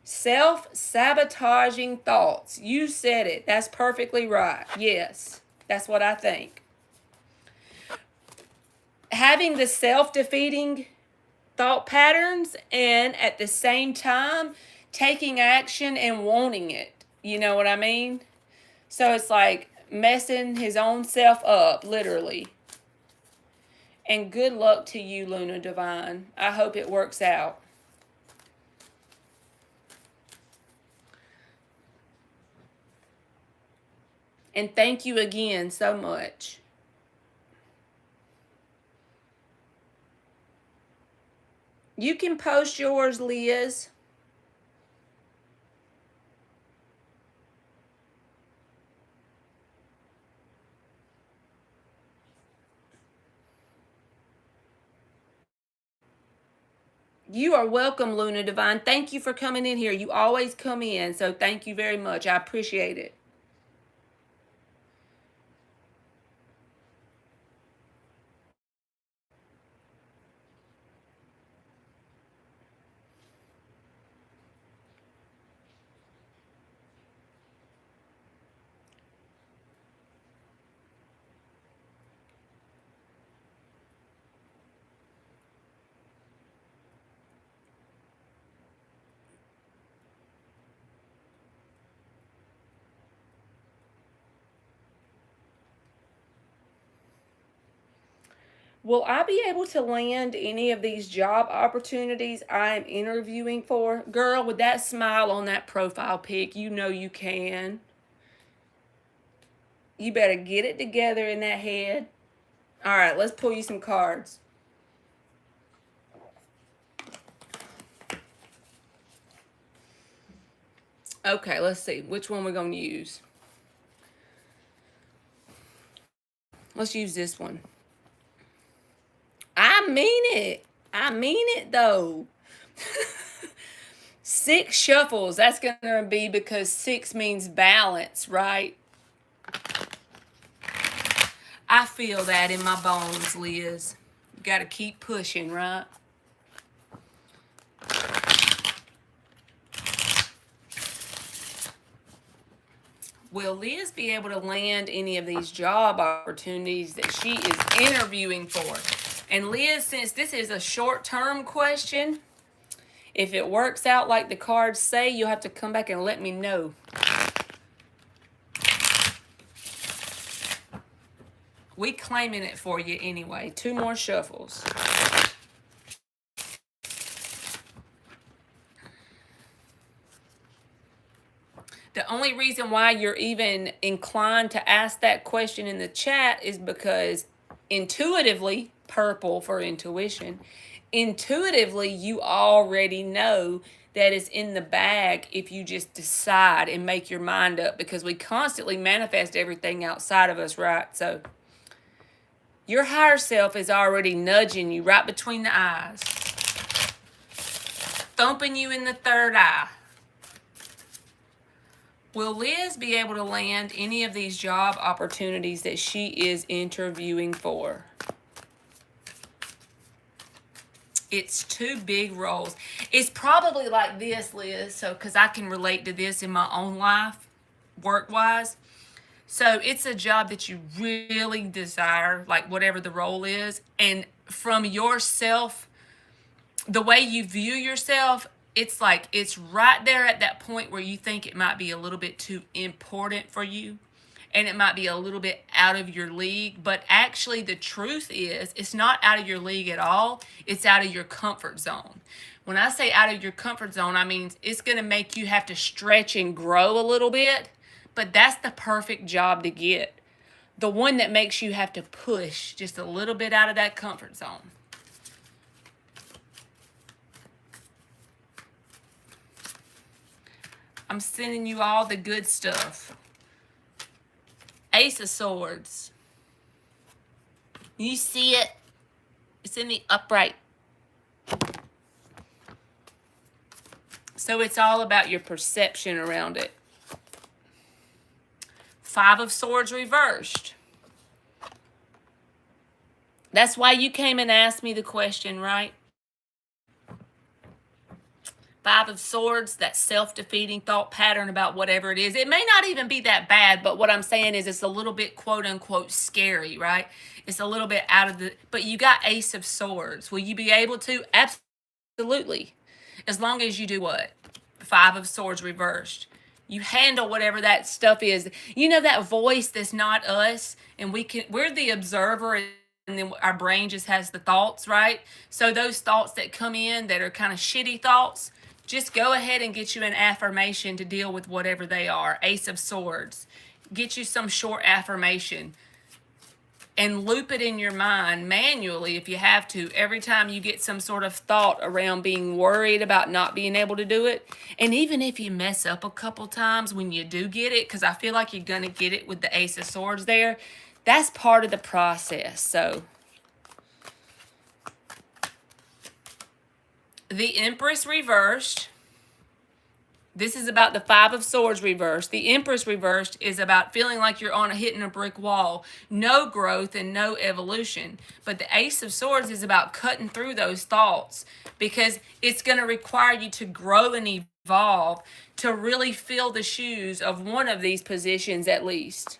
Self-sabotaging thoughts. You said it. That's perfectly right. Yes, that's what I think. Having the self-defeating thought patterns and at the same time taking action and wanting it. You know what I mean? So it's like messing his own self up, literally. And good luck to you, Luna Divine. I hope it works out. And thank you again so much. You can post yours, Liz. You are welcome, Luna Divine. Thank you for coming in here. You always come in, so thank you very much. I appreciate it. Will I be able to land any of these job opportunities I'm interviewing for? Girl, with that smile on that profile pic, you know you can. You better get it together in that head. All right, let's pull you some cards. Okay, let's see. Which one we're going to use? Let's use this one. I mean it. I mean it, though. 6 shuffles. That's going to be because 6 means balance, right? I feel that in my bones, Liz. You got to keep pushing, right? Will Liz be able to land any of these job opportunities that she is interviewing for? And Liz, since this is a short-term question, if it works out like the cards say, you'll have to come back and let me know. We claiming it for you anyway. 2 more shuffles. The only reason why you're even inclined to ask that question in the chat is because intuitively, purple for intuition, intuitively you already know that it's in the bag if you just decide and make your mind up, because we constantly manifest everything outside of us, right? So your higher self is already nudging you right between the eyes, thumping you in the third eye. Will Liz be able to land any of these job opportunities that she is interviewing for? It's 2 big roles. It's probably like this, Liz, so because I can relate to this in my own life, work-wise. So it's a job that you really desire, like whatever the role is. And from yourself, the way you view yourself, it's like it's right there at that point where you think it might be a little bit too important for you and it might be a little bit out of your league. But actually, the truth is it's not out of your league at all. It's out of your comfort zone. When I say out of your comfort zone, I mean it's going to make you have to stretch and grow a little bit. But that's the perfect job to get. The one that makes you have to push just a little bit out of that comfort zone. I'm sending you all the good stuff. Ace of Swords. You see it? It's in the upright. So it's all about your perception around it. 5 of Swords reversed. That's why you came and asked me the question, right? 5 of Swords, that self-defeating thought pattern about whatever it is. It may not even be that bad, but what I'm saying is it's a little bit quote-unquote scary, right? It's a little bit out of the... But you got Ace of Swords. Will you be able to? Absolutely. As long as you do what? 5 of Swords reversed. You handle whatever that stuff is. You know that voice that's not us, and we're the observer, and then our brain just has the thoughts, right? So those thoughts that come in that are kind of shitty thoughts, just go ahead and get you an affirmation to deal with whatever they are. Ace of Swords. Get you some short affirmation and loop it in your mind manually if you have to every time you get some sort of thought around being worried about not being able to do it. And even if you mess up a couple times when you do get it, because I feel like you're going to get it with the Ace of Swords there, that's part of the process. So the Empress reversed. This is about the 5 of Swords reversed. The Empress reversed is about feeling like you're hitting a brick wall. No growth and no evolution. But the Ace of Swords is about cutting through those thoughts, because it's going to require you to grow and evolve to really fill the shoes of one of these positions at least.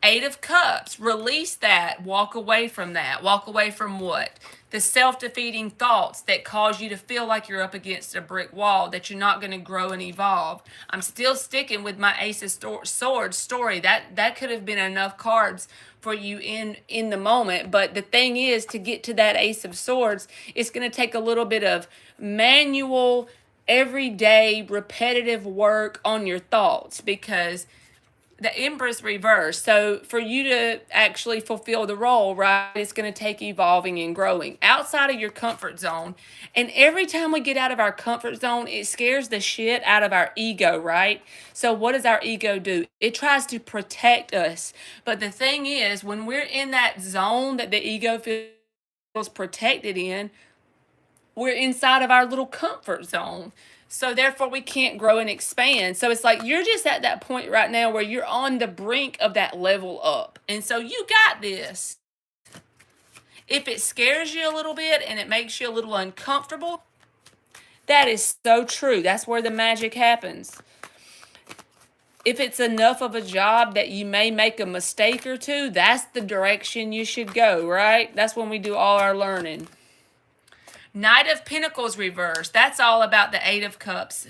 Eight of Cups, release that, walk away from that. Walk away from what? The self-defeating thoughts that cause you to feel like you're up against a brick wall, that you're not going to grow and evolve. I'm still sticking with my Ace of Swords story. That could have been enough cards for you in the moment, but the thing is, to get to that Ace of Swords, it's going to take a little bit of manual, everyday, repetitive work on your thoughts, because the Empress reverse. So for you to actually fulfill the role, right, it's going to take evolving and growing outside of your comfort zone. And every time we get out of our comfort zone, it scares the shit out of our ego, right? So what does our ego do? It tries to protect us. But the thing is, when we're in that zone that the ego feels protected in, we're inside of our little comfort zone. So therefore we can't grow and expand. So it's like you're just at that point right now where you're on the brink of that level up. And so you got this. If it scares you a little bit and it makes you a little uncomfortable, that is so true. That's where the magic happens. If it's enough of a job that you may make a mistake or two, that's the direction you should go, right? That's when we do all our learning. Knight of Pentacles reversed. That's all about the Eight of Cups.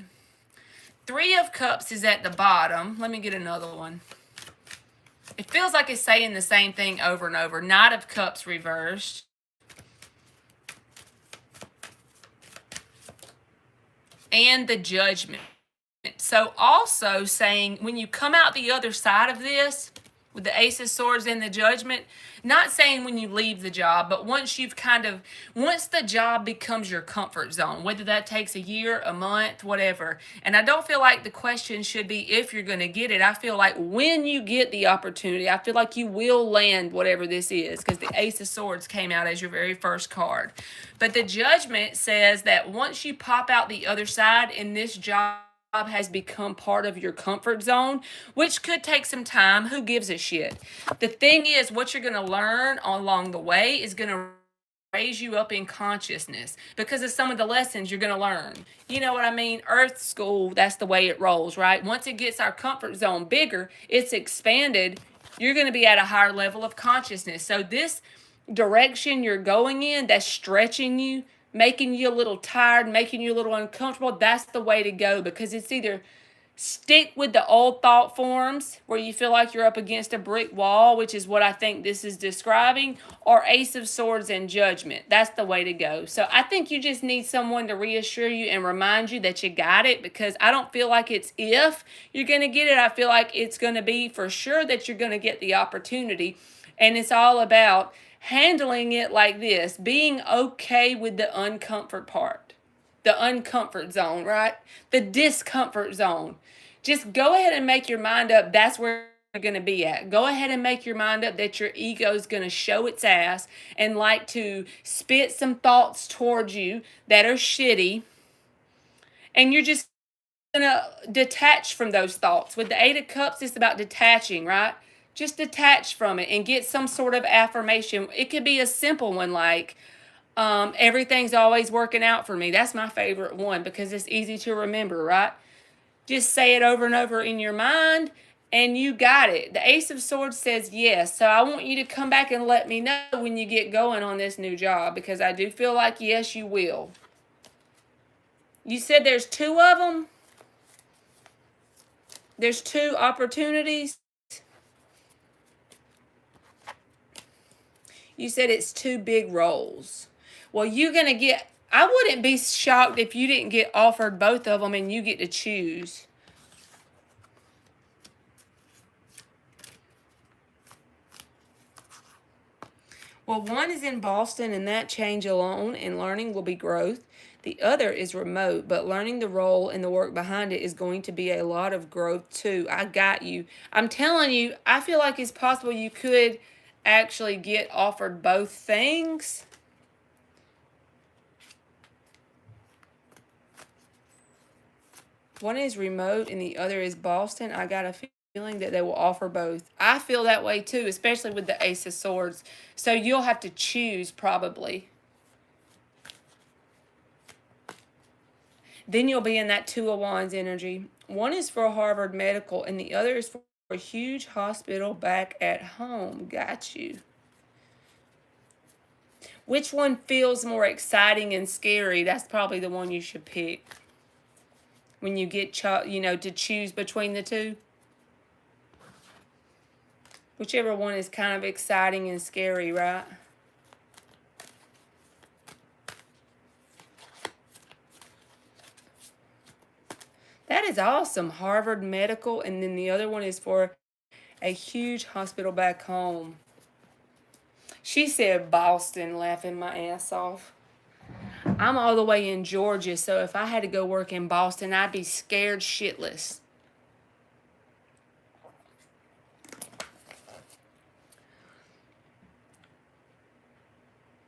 Three of Cups is at the bottom. Let me get another one. It feels like it's saying the same thing over and over. Knight of Cups reversed. And the Judgment. So also saying, when you come out the other side of this, with the Ace of Swords and the Judgment, not saying when you leave the job, but once the job becomes your comfort zone, whether that takes a year, a month, whatever. And I don't feel like the question should be if you're going to get it. I feel like when you get the opportunity, I feel like you will land whatever this is, because the Ace of Swords came out as your very first card. But the Judgment says that once you pop out the other side and this job has become part of your comfort zone, which could take some time. Who gives a shit? The thing is, what you're going to learn along the way is going to raise you up in consciousness because of some of the lessons you're going to learn. You know what I mean? Earth school, that's the way it rolls, right? Once it gets our comfort zone bigger, it's expanded, you're going to be at a higher level of consciousness. So this direction you're going in, that's stretching you, making you a little tired, making you a little uncomfortable, that's the way to go, because it's either stick with the old thought forms where you feel like you're up against a brick wall, which is what I think this is describing, or Ace of Swords and Judgment. That's the way to go. So I think you just need someone to reassure you and remind you that you got it, because I don't feel like it's if you're going to get it. I feel like it's going to be for sure that you're going to get the opportunity. And it's all about handling it like this, being okay with the uncomfort part, the uncomfort zone, right? The discomfort zone. Just go ahead and make your mind up. That's where you're going to be at. Go ahead and make your mind up that your ego is going to show its ass and like to spit some thoughts towards you that are shitty. And you're just going to detach from those thoughts. With the Eight of Cups, it's about detaching, right? Just detach from it and get some sort of affirmation. It could be a simple one like, everything's always working out for me. That's my favorite one because it's easy to remember, right? Just say it over and over in your mind and you got it. The Ace of Swords says yes. So I want you to come back and let me know when you get going on this new job, because I do feel like yes, you will. You said there's two of them? There's two opportunities? You said it's two big roles. Well, you're going to get, I wouldn't be shocked if you didn't get offered both of them and you get to choose. Well, one is in Boston, and that change alone and learning will be growth. The other is remote, but learning the role and the work behind it is going to be a lot of growth too. I got you. I'm telling you, I feel like it's possible you could actually get offered both things. One is remote and the other is Boston. I got a feeling that they will offer both. I feel that way too, especially with the Ace of Swords. So you'll have to choose probably. Then you'll be in that Two of Wands energy. One is for Harvard Medical and the other is for a huge hospital back at home. Got you. Which one feels more exciting and scary? That's probably the one you should pick when you get, to choose between the two. Whichever one is kind of exciting and scary, right? That is awesome. Harvard Medical, and then the other one is for a huge hospital back home. She said Boston, laughing my ass off. I'm all the way in Georgia, so if I had to go work in Boston, I'd be scared shitless.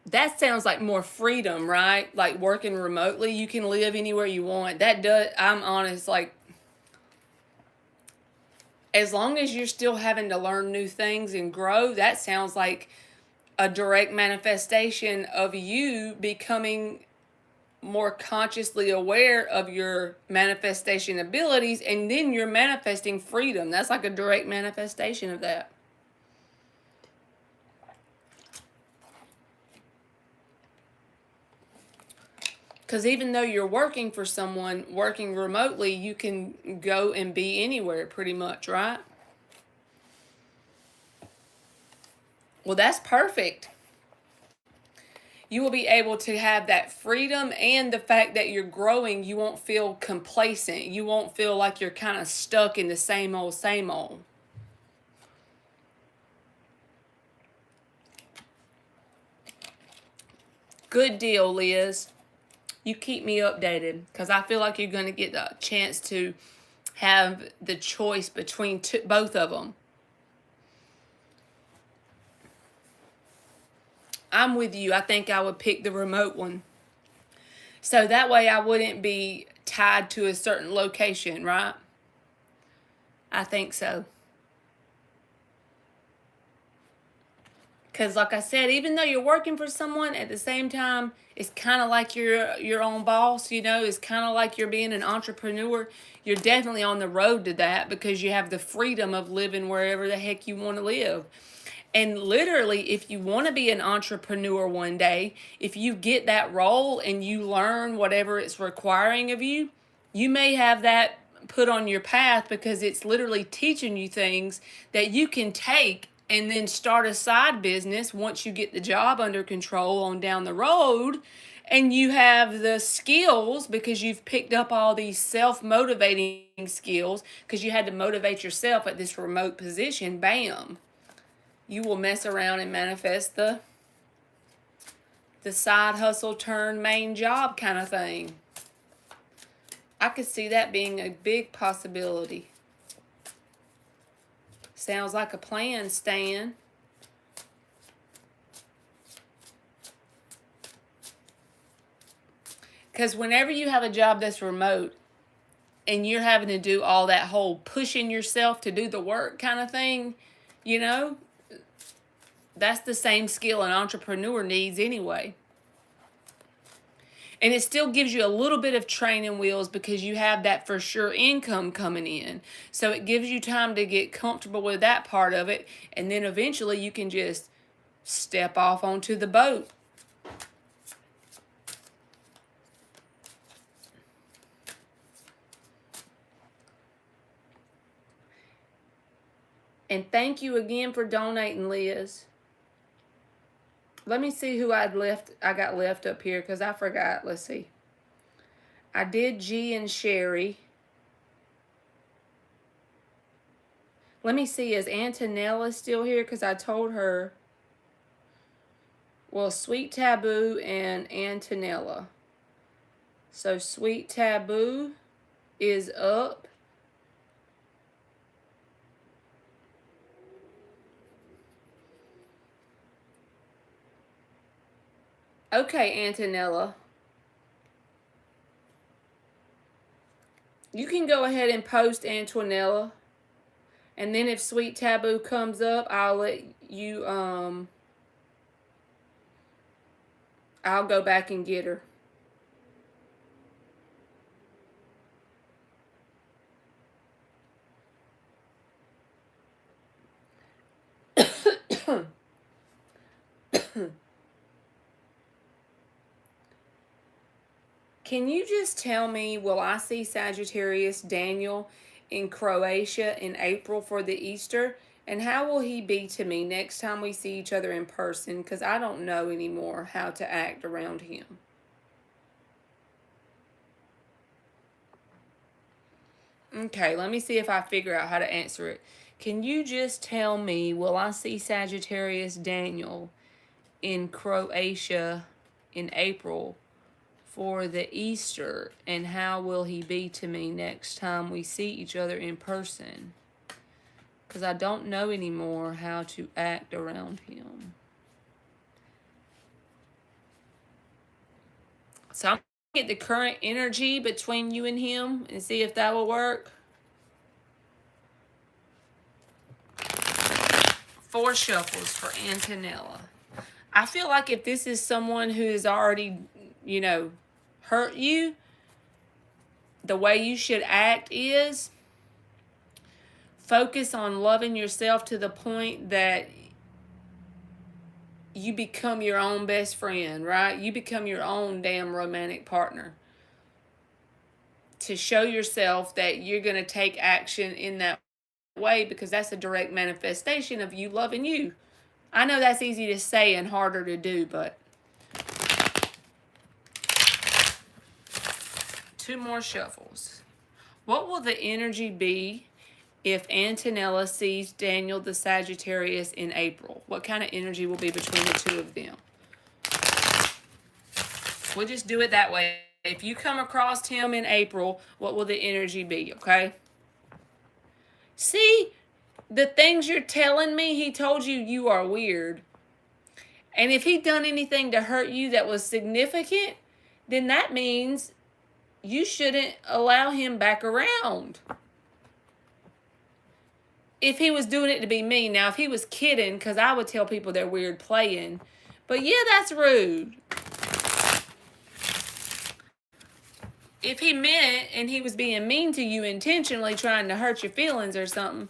That sounds like more freedom, right? Like working remotely, you can live anywhere you want. That does, I'm honest, like, as long as you're still having to learn new things and grow, that sounds like a direct manifestation of you becoming more consciously aware of your manifestation abilities, and then you're manifesting freedom. That's like a direct manifestation of that. Because even though you're working for someone, working remotely, you can go and be anywhere pretty much, right? Well, that's perfect. You will be able to have that freedom, and the fact that you're growing, you won't feel complacent. You won't feel like you're kind of stuck in the same old, same old. Good deal, Liz. You keep me updated, because I feel like you're going to get the chance to have the choice between both of them. I'm with you. I think I would pick the remote one. So that way I wouldn't be tied to a certain location, right? I think so. Because like I said, even though you're working for someone, at the same time, it's kind of like you're your own boss, It's kind of like you're being an entrepreneur. You're definitely on the road to that, because you have the freedom of living wherever the heck you want to live. And literally, if you want to be an entrepreneur one day, if you get that role and you learn whatever it's requiring of you, you may have that put on your path, because it's literally teaching you things that you can take and then start a side business once you get the job under control on down the road. And you have the skills, because you've picked up all these self-motivating skills, because you had to motivate yourself at this remote position. Bam. You will mess around and manifest the side hustle turn main job kind of thing. I could see that being a big possibility. Sounds like a plan, Stan. Because whenever you have a job that's remote and you're having to do all that whole pushing yourself to do the work kind of thing, that's the same skill an entrepreneur needs anyway. And it still gives you a little bit of training wheels, because you have that for sure income coming in. So it gives you time to get comfortable with that part of it. And then eventually you can just step off onto the boat. And thank you again for donating, Liz. Let me see who I got left up here, because I forgot. Let's see. I did G and Sherry. Let me see, is Antonella still here? Because I told her. Well, Sweet Taboo and Antonella. So Sweet Taboo is up. Okay, Antonella. You can go ahead and post Antonella. And then if Sweet Taboo comes up, I'll let you, I'll go back and get her. Can you just tell me, will I see Sagittarius Daniel in Croatia in April for the Easter? And how will he be to me next time we see each other in person? Because I don't know anymore how to act around him. Okay, let me see if I figure out how to answer it. Can you just tell me, will I see Sagittarius Daniel in Croatia in April for the Easter? And how will he be to me next time we see each other in person? Because I don't know anymore how to act around him. So I'm going to get the current energy between you and him and see if that will work. 4 shuffles for Antonella. I feel like if this is someone who has already, hurt you, the way you should act is focus on loving yourself to the point that you become your own best friend, right? You become your own damn romantic partner. To show yourself that you're going to take action in that way, because that's a direct manifestation of you loving you. I know that's easy to say and harder to do, but 2 more shuffles. What will the energy be if Antonella sees Daniel the Sagittarius in April? What kind of energy will be between the 2 of them? We'll just do it that way. If you come across him in April, what will the energy be, okay? See, the things you're telling me, he told you you are weird. And if he done anything to hurt you that was significant, then that means you shouldn't allow him back around. If he was doing it to be mean. Now, if he was kidding, because I would tell people they're weird playing. But yeah, that's rude. If he meant it and he was being mean to you intentionally, trying to hurt your feelings or something,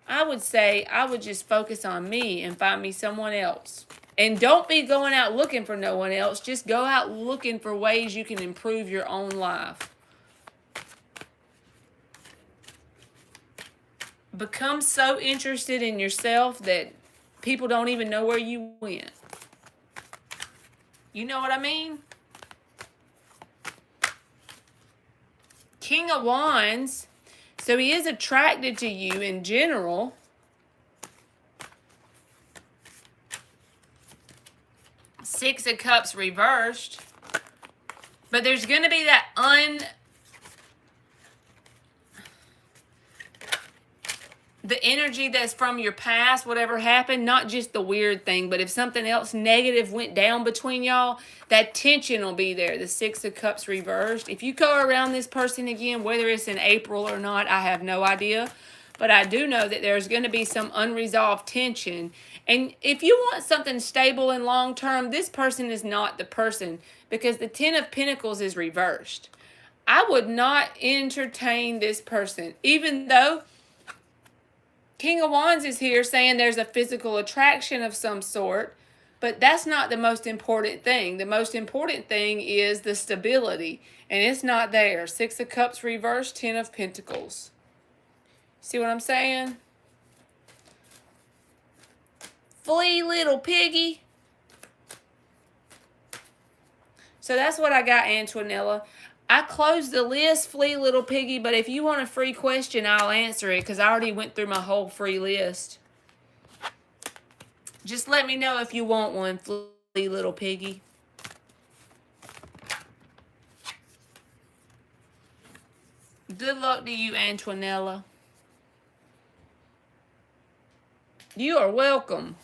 I would say I would just focus on me and find me someone else. And don't be going out looking for no one else. Just go out looking for ways you can improve your own life. Become so interested in yourself that people don't even know where you went. You know what I mean? King of Wands. So he is attracted to you in general. Six of Cups reversed. But there's going to be that the energy that's from your past, whatever happened, not just the weird thing, but if something else negative went down between y'all, that tension will be there. The Six of Cups reversed. If you go around this person again, whether it's in April or not, I have no idea. But I do know that there's going to be some unresolved tension. And if you want something stable and long-term, this person is not the person, because the Ten of Pentacles is reversed. I would not entertain this person, even though King of Wands is here saying there's a physical attraction of some sort, but that's not the most important thing. The most important thing is the stability, and it's not there. Six of Cups reversed, Ten of Pentacles. See what I'm saying? Flee, little piggy. So that's what I got, Antonella. I closed the list, Flee, little piggy, but if you want a free question, I'll answer it, because I already went through my whole free list. Just let me know if you want one, Flee, little piggy. Good luck to you, Antonella. You are welcome.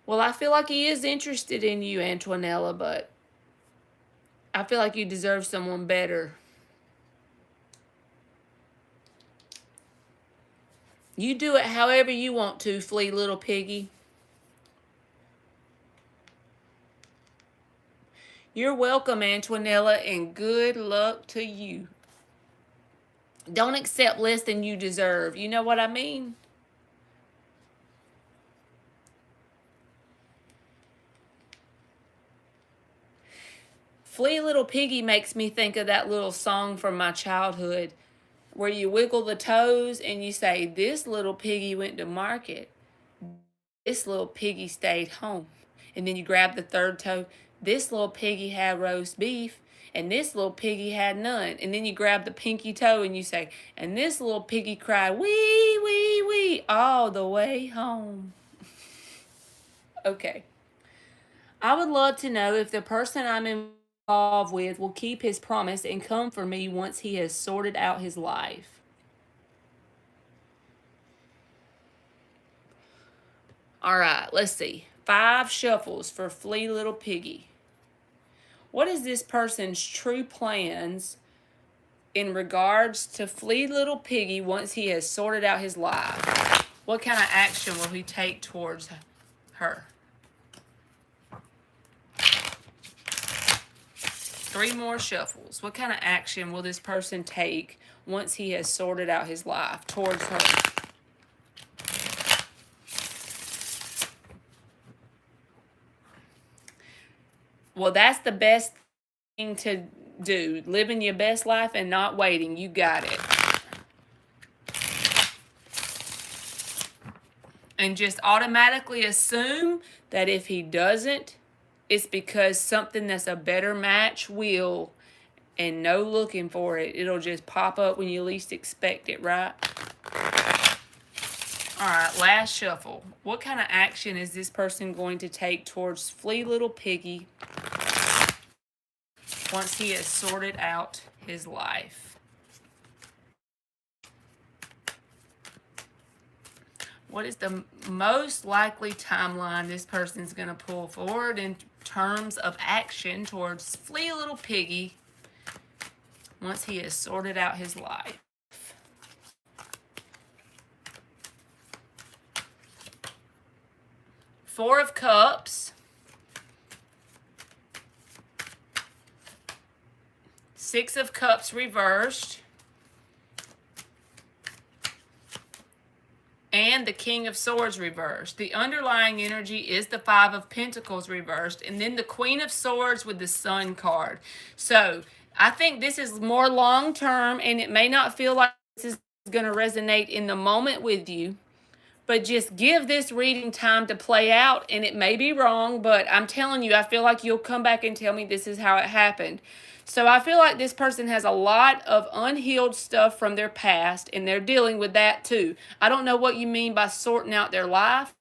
Well, I feel like he is interested in you, Antonella, but I feel like you deserve someone better. You do it however you want to, Flee, little piggy. You're welcome, Antonella, and good luck to you. Don't accept less than you deserve. You know what I mean? Flea Little Piggy makes me think of that little song from my childhood where you wiggle the toes and you say, "This little piggy went to market. This little piggy stayed home." And then you grab the third toe. "This little piggy had roast beef. And this little piggy had none." And then you grab the pinky toe and you say, "And this little piggy cried, wee, wee, wee, all the way home." Okay. I would love to know if the person I'm involved with will keep his promise and come for me once he has sorted out his life. All right, let's see. 5 shuffles for Flea Little Piggy. What is this person's true plans in regards to Flea Little Piggy once he has sorted out his life? What kind of action will he take towards her? 3 more shuffles. What kind of action will this person take once he has sorted out his life towards her? Well, that's the best thing to do. Living your best life and not waiting. You got it. And just automatically assume that if he doesn't, it's because something that's a better match will, and no looking for it. It'll just pop up when you least expect it, right? All right, last shuffle. What kind of action is this person going to take towards Flea Little Piggy once he has sorted out his life? What is the most likely timeline this person's going to pull forward in terms of action towards Flea Little Piggy once he has sorted out his life? 4 of Cups, 6 of Cups reversed, and the King of Swords reversed. The underlying energy is the 5 of Pentacles reversed, and then the Queen of Swords with the Sun card. So I think this is more long-term, and it may not feel like this is going to resonate in the moment with you, but just give this reading time to play out, and it may be wrong, but I'm telling you, I feel like you'll come back and tell me this is how it happened. So I feel like this person has a lot of unhealed stuff from their past, and they're dealing with that too. I don't know what you mean by sorting out their life,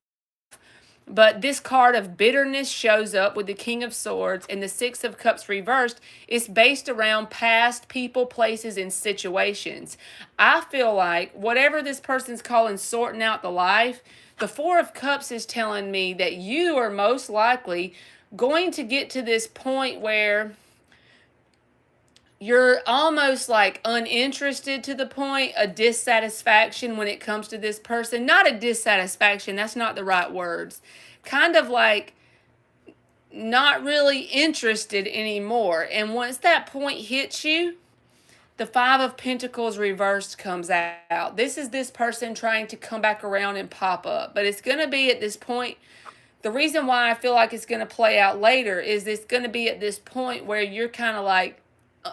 but this card of bitterness shows up with the King of Swords, and the 6 of Cups reversed. It's based around past people, places, and situations. I feel like whatever this person's calling sorting out the life, the 4 of Cups is telling me that you are most likely going to get to this point where you're almost like uninterested, to the point, a dissatisfaction when it comes to this person. Not a dissatisfaction, that's not the right words. Kind of like not really interested anymore. And once that point hits you, the 5 of Pentacles reversed comes out. This is this person trying to come back around and pop up. But it's going to be at this point. The reason why I feel like it's going to play out later is it's going to be at this point where you're kind of like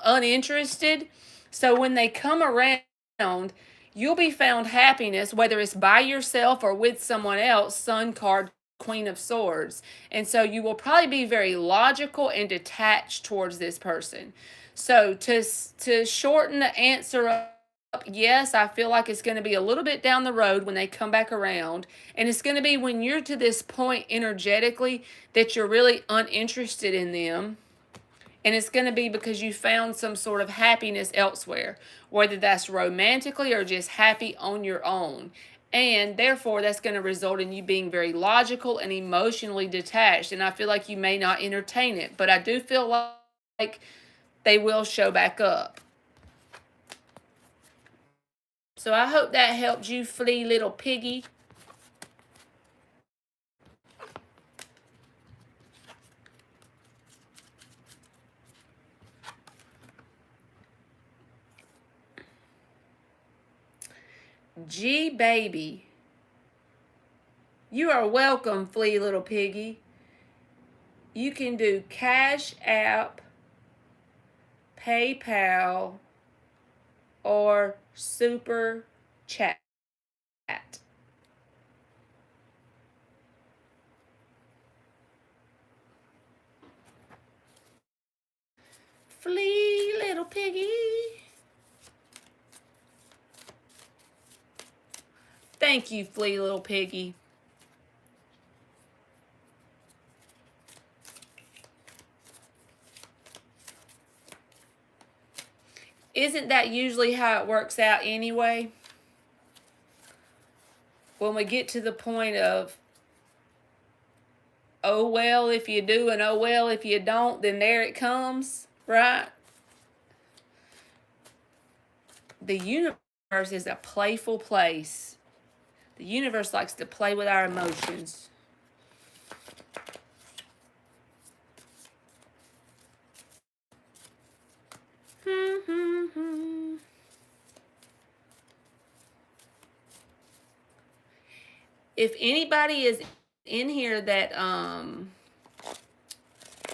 uninterested. So when they come around, you'll be found happiness, whether it's by yourself or with someone else. Sun card, Queen of Swords. And so you will probably be very logical and detached towards this person. So to shorten the answer up, yes, I feel like it's going to be a little bit down the road when they come back around. And it's going to be when you're to this point energetically that you're really uninterested in them. And it's going to be because you found some sort of happiness elsewhere, whether that's romantically or just happy on your own. And therefore, that's going to result in you being very logical and emotionally detached. And I feel like you may not entertain it, but I do feel like they will show back up. So I hope that helped you, Flea Little Piggy. G Baby. You are welcome, Flea Little Piggy. You can do Cash App, PayPal, or Super Chat. Flea Little Piggy. Thank you, Flea Little Piggy. Isn't that usually how it works out anyway? When we get to the point of, oh well if you do and oh well if you don't, then there it comes, right? The universe is a playful place. The universe likes to play with our emotions. If anybody is in here that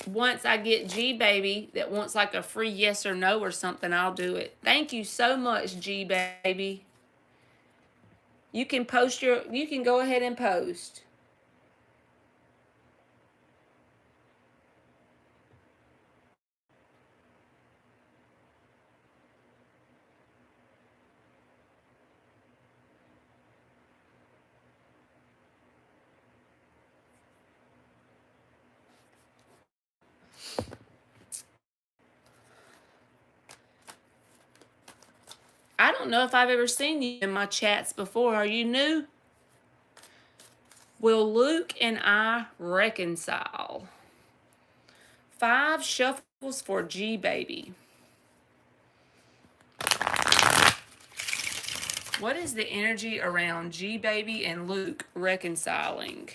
once I get G Baby that wants like a free yes or no or something, I'll do it. Thank you so much, G Baby. You can go ahead and post. I don't know if I've ever seen you in my chats before. Are you new? Will Luke and I reconcile? 5 shuffles for G Baby. What is the energy around G Baby and Luke reconciling?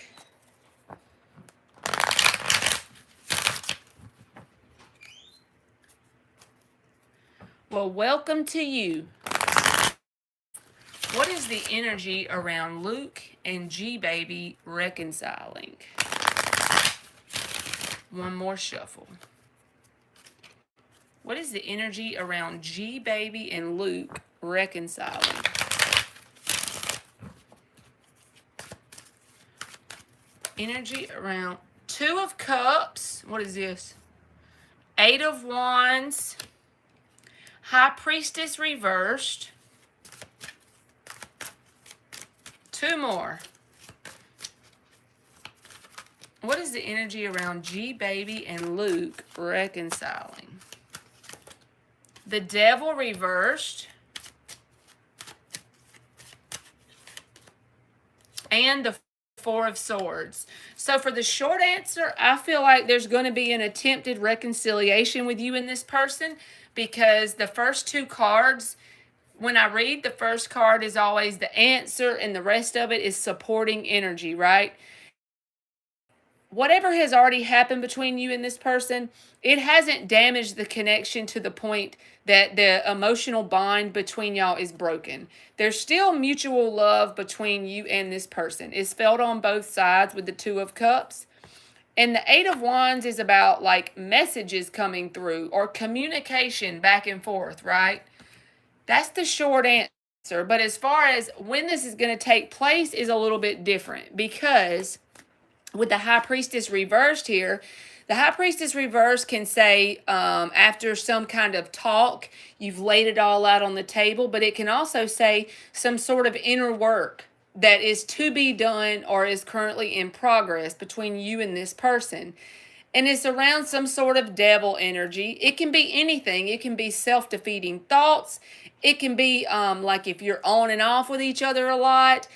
Well, welcome to you. What is the energy around Luke and G Baby reconciling? One more shuffle. What is the energy around G Baby and Luke reconciling? Energy around 2 of Cups. What is this? 8 of Wands. High Priestess reversed. 2 more. What is the energy around G Baby and Luke reconciling? The Devil reversed. And the 4 of Swords. So for the short answer, I feel like there's going to be an attempted reconciliation with you and this person, because the first 2 cards, when I read, the first card is always the answer and the rest of it is supporting energy, right? Whatever has already happened between you and this person, it hasn't damaged the connection to the point that the emotional bond between y'all is broken. There's still mutual love between you and this person. It's felt on both sides with the 2 of Cups. And the 8 of Wands is about like messages coming through or communication back and forth, right? That's the short answer. But as far as when this is going to take place is a little bit different, because with the High Priestess reversed here, the High Priestess reverse can say after some kind of talk, you've laid it all out on the table, but it can also say some sort of inner work that is to be done or is currently in progress between you and this person. And it's around some sort of devil energy. It can be anything. It can be self-defeating thoughts. It can be like if you're on and off with each other a lot.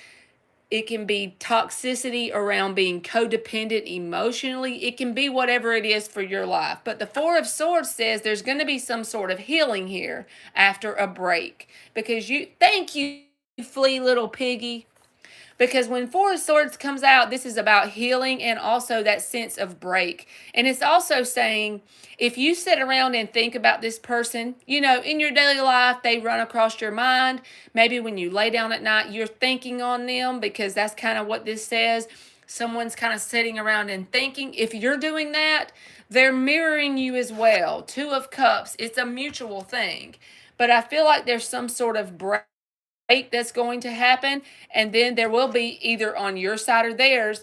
It can be toxicity around being codependent emotionally. It can be whatever it is for your life. But the 4 of Swords says there's going to be some sort of healing here after a break. Because thank you, Flea Little Piggy. Because when Four of Swords comes out, this is about healing and also that sense of break. And it's also saying, if you sit around and think about this person, you know, in your daily life, they run across your mind. Maybe when you lay down at night, you're thinking on them, because that's kind of what this says. Someone's kind of sitting around and thinking. If you're doing that, they're mirroring you as well. Two of Cups, it's a mutual thing. But I feel like there's some sort of break that's going to happen, and then there will be, either on your side or theirs,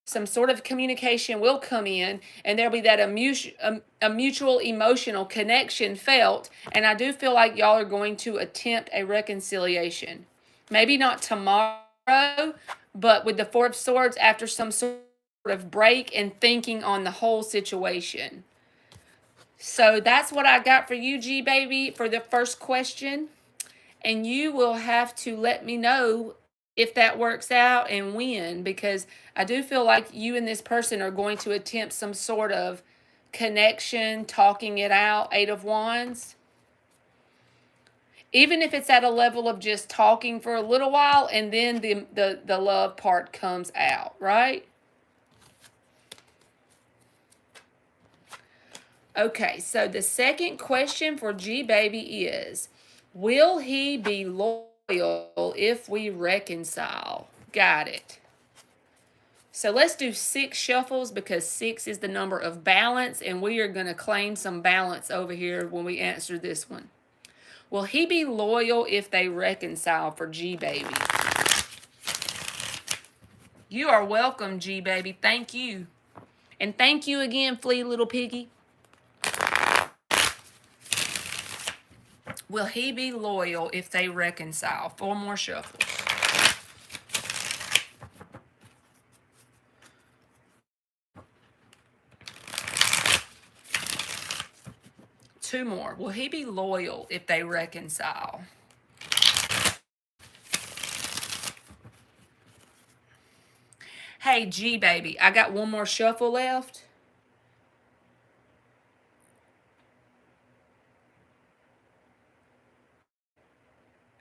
some sort of communication will come in, and there'll be that a mutual emotional connection felt. And I do feel like y'all are going to attempt a reconciliation. Maybe not tomorrow, but with the Four of Swords, after some sort of break and thinking on the whole situation. So that's what I got for you, G baby, for the first question. And you will have to let me know if that works out and when, because I do feel like you and this person are going to attempt some sort of connection, talking it out. Eight of Wands. Even if it's at a level of just talking for a little while, and then the love part comes out, right? Okay, so the second question for G baby is, will he be loyal if we reconcile? Got it. So let's do 6 shuffles, because 6 is the number of balance, and we are going to claim some balance over here when we answer this one. Will he be loyal if they reconcile for G baby? You are welcome, G baby. Thank you. And thank you again, Flea Little Piggy. Will he be loyal if they reconcile? 4 more shuffles. Two more. Will he be loyal if they reconcile? Hey, G baby, I got 1 more shuffle left.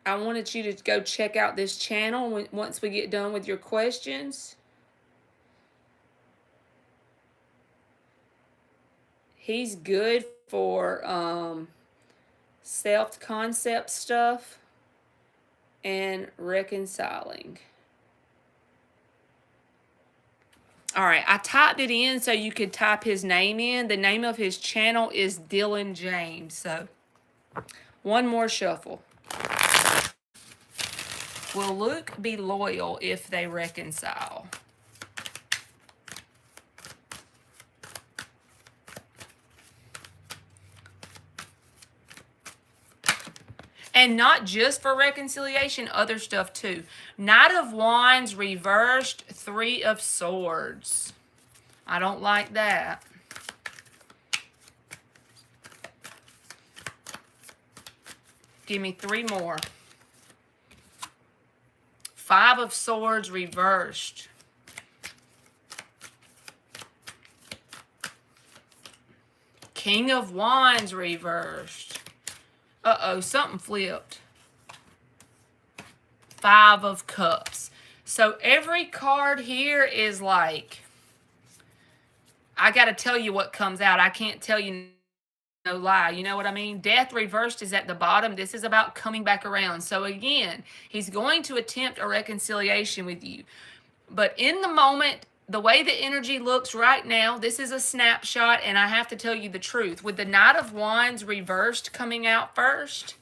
I wanted you to go check out this channel once we get done with your questions. He's good for self-concept stuff and reconciling. All right, I typed it in so you could type his name in. The name of his channel is Dylan James. So 1 more shuffle. Will Luke be loyal if they reconcile? And not just for reconciliation, other stuff too. Knight of Wands reversed, 3 of Swords. I don't like that. Give me 3 more. 5 of Swords reversed. King of Wands reversed. Uh-oh, something flipped. 5 of Cups. So every card here is like, I got to tell you what comes out. I can't tell you no lie. You know what I mean? Death reversed is at the bottom. This is about coming back around. So again, he's going to attempt a reconciliation with you. But in the moment, the way the energy looks right now, this is a snapshot, and I have to tell you the truth. With the Knight of Wands reversed coming out first,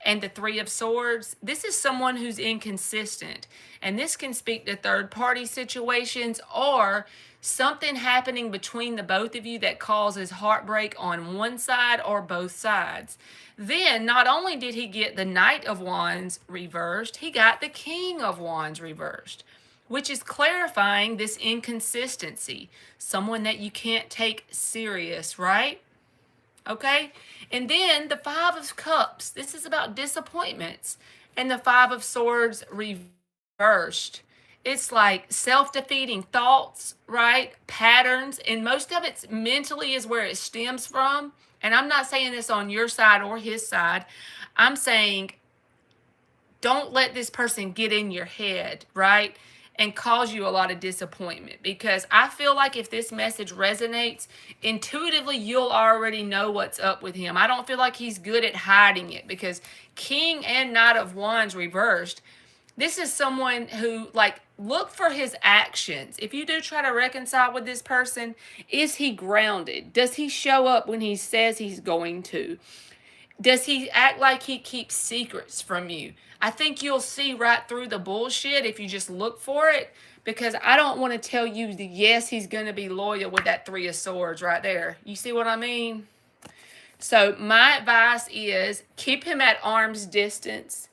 and the 3 of Swords, this is someone who's inconsistent. And this can speak to third-party situations or something happening between the both of you that causes heartbreak on one side or both sides. Then, not only did he get the Knight of Wands reversed, he got the King of Wands reversed, which is clarifying this inconsistency. Someone that you can't take serious, right? Okay? And then the 5 of Cups. This is about disappointments. And the 5 of Swords reversed. It's like self-defeating thoughts, right? Patterns. And most of it's mentally is where it stems from. And I'm not saying this on your side or his side. I'm saying don't let this person get in your head, right? And cause you a lot of disappointment, because I feel like if this message resonates, intuitively you'll already know what's up with him. I don't feel like he's good at hiding it, because King and Knight of Wands reversed, this is someone who, like, look for his actions. If you do try to reconcile with this person, is he grounded? Does he show up when he says he's going to? Does he act like he keeps secrets from you? I think you'll see right through the bullshit if you just look for it, because I don't want to tell you that yes, he's going to be loyal with that Three of Swords right there. You see what I mean? So my advice is keep him at arm's distance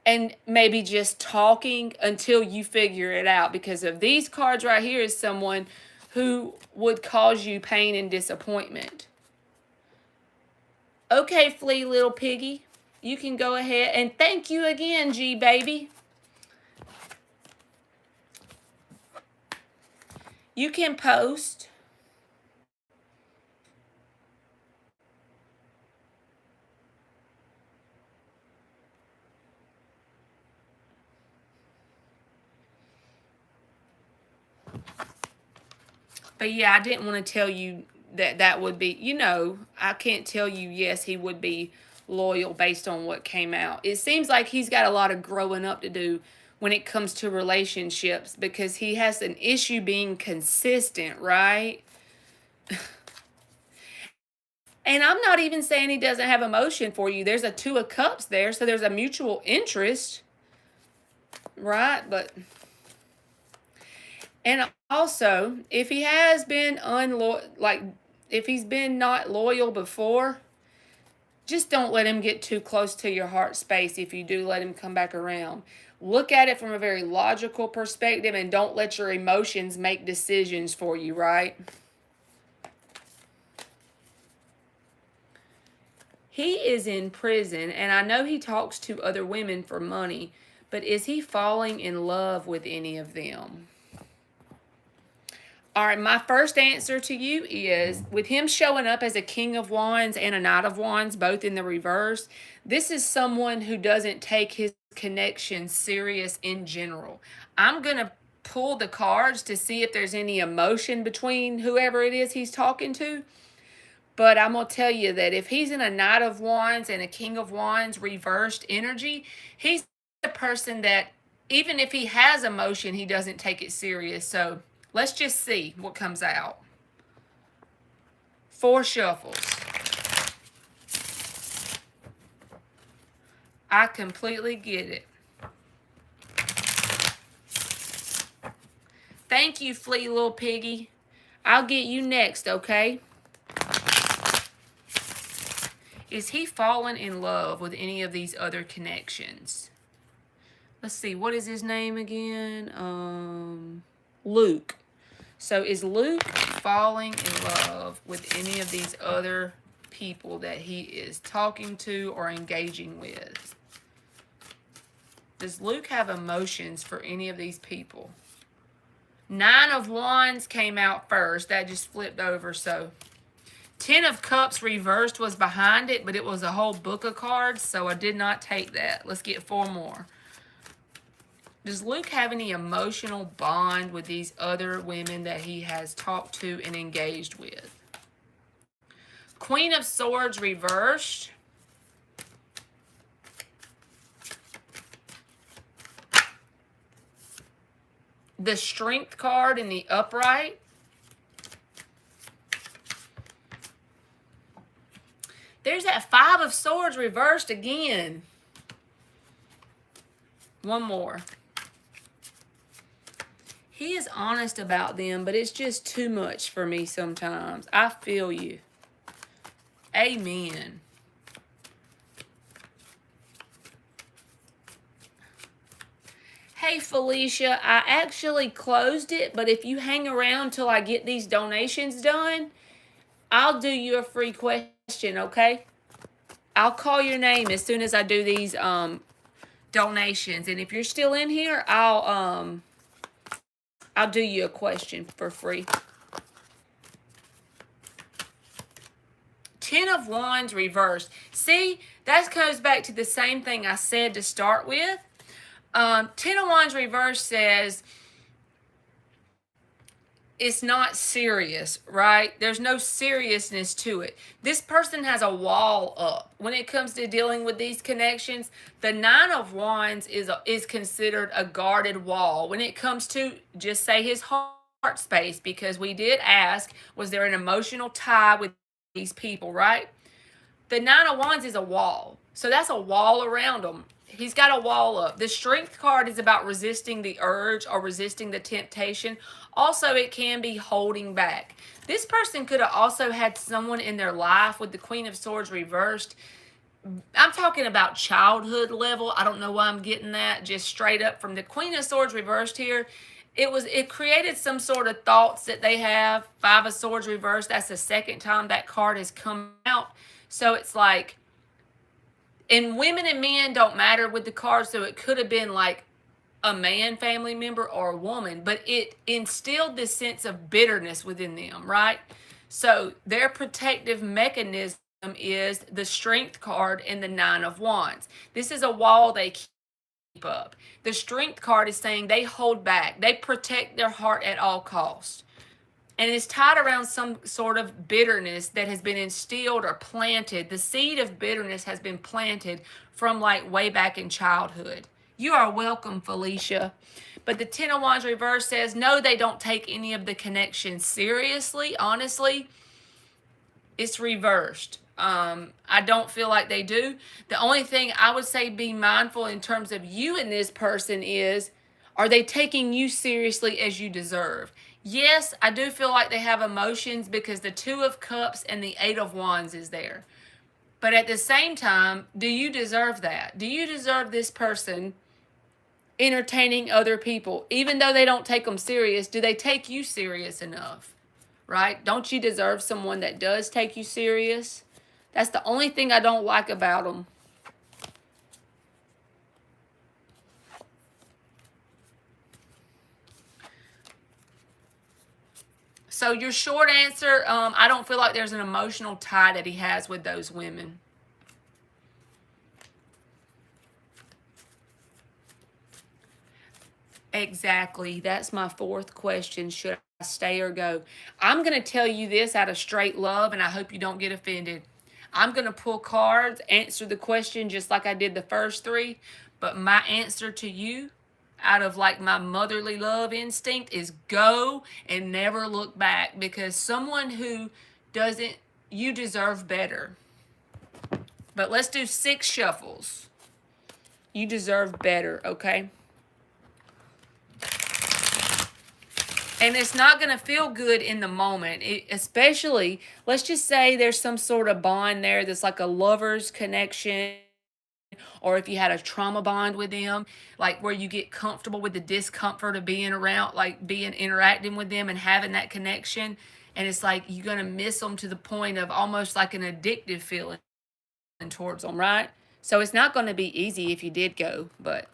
and maybe just talking until you figure it out, because of these cards right here is someone who would cause you pain and disappointment. Okay, Flea little piggy, you can go ahead, and thank you again, G baby. You can post. But yeah, I didn't want to tell you that would be, you know, I can't tell you, yes, he would be loyal based on what came out. It seems like he's got a lot of growing up to do when it comes to relationships, because he has an issue being consistent, right? And I'm not even saying he doesn't have emotion for you. There's a Two of Cups there, so there's a mutual interest, right? But, and also, if he has been if he's been not loyal before, just don't let him get too close to your heart space if you do let him come back around. Look at it from a very logical perspective and don't let your emotions make decisions for you, right? He is in prison, and I know he talks to other women for money, but is he falling in love with any of them? All right, my first answer to you is, with him showing up as a King of Wands and a Knight of Wands, both in the reverse, this is someone who doesn't take his connection serious in general. I'm going to pull the cards to see if there's any emotion between whoever it is he's talking to. But I'm going to tell you that if he's in a Knight of Wands and a King of Wands reversed energy, he's the person that, even if he has emotion, he doesn't take it serious. So let's just see what comes out. 4 shuffles. I completely get it. Thank you, Flea little piggy. I'll get you next, okay? Is he falling in love with any of these other connections? Let's see, what is his name again? Luke. So is Luke falling in love with any of these other people that he is talking to or engaging with? Does Luke have emotions for any of these people? 9 of Wands came out first. That just flipped over, so 10 of Cups reversed was behind it, but it was a whole book of cards, so I did not take that. Let's get 4 more. Does Luke have any emotional bond with these other women that he has talked to and engaged with? Queen of Swords reversed. The Strength card in the upright. There's that 5 of Swords reversed again. One more. He is honest about them, but it's just too much for me sometimes. I feel you. Amen. Hey, Felicia, I actually closed it, but if you hang around till I get these donations done, I'll do you a free question, okay? I'll call your name as soon as I do these donations, and if you're still in here, I'll do you a question for free. 10 of Wands reversed. See, that goes back to the same thing I said to start with. Ten of Wands reverse says it's not serious, right? There's no seriousness to it. This person has a wall up. When it comes to dealing with these connections, the Nine of Wands is considered a guarded wall. When it comes to, just say, his heart space, because we did ask, was there an emotional tie with these people, right? The Nine of Wands is a wall. So that's a wall around him. He's got a wall up. The Strength card is about resisting the urge or resisting the temptation. Also, it can be holding back. This person could have also had someone in their life with the Queen of Swords reversed. I'm talking about childhood level. I don't know why I'm getting that. Just straight up from the Queen of Swords reversed here. It created some sort of thoughts that they have. Five of Swords reversed. That's the second time that card has come out. So it's like, and women and men don't matter with the card, so it could have been like a man family member or a woman, but it instilled this sense of bitterness within them, right? So their protective mechanism is the Strength card and the Nine of Wands. This is a wall they keep up. The Strength card is saying they hold back. They protect their heart at all costs. And it's tied around some sort of bitterness that has been instilled or planted. The seed of bitterness has been planted from like way back in childhood. You are welcome, Felicia. But the Ten of Wands reverse says, no, they don't take any of the connections seriously. Honestly, it's reversed. I don't feel like they do. The only thing I would say be mindful in terms of you and this person is, are they taking you seriously as you deserve? Yes, I do feel like they have emotions because the Two of Cups and the Eight of Wands is there. But at the same time, do you deserve that? Do you deserve this person entertaining other people? Even though they don't take them serious, do they take you serious enough? Right? Don't you deserve someone that does take you serious? That's the only thing I don't like about them. So your short answer, I don't feel like there's an emotional tie that he has with those women. Exactly. That's my fourth question. Should I stay or go? I'm going to tell you this out of straight love, and I hope you don't get offended. I'm going to pull cards, answer the question just like I did the first three, but my answer to you out of like my motherly love instinct is go and never look back, because someone who doesn't, you deserve better. But let's do 6 shuffles. You deserve better, okay? And it's not going to feel good in the moment, especially, let's just say there's some sort of bond there that's like a lover's connection, or if you had a trauma bond with them, like where you get comfortable with the discomfort of being around, like interacting with them and having that connection. And it's like you're going to miss them to the point of almost like an addictive feeling towards them, right? So it's not going to be easy if you did go, but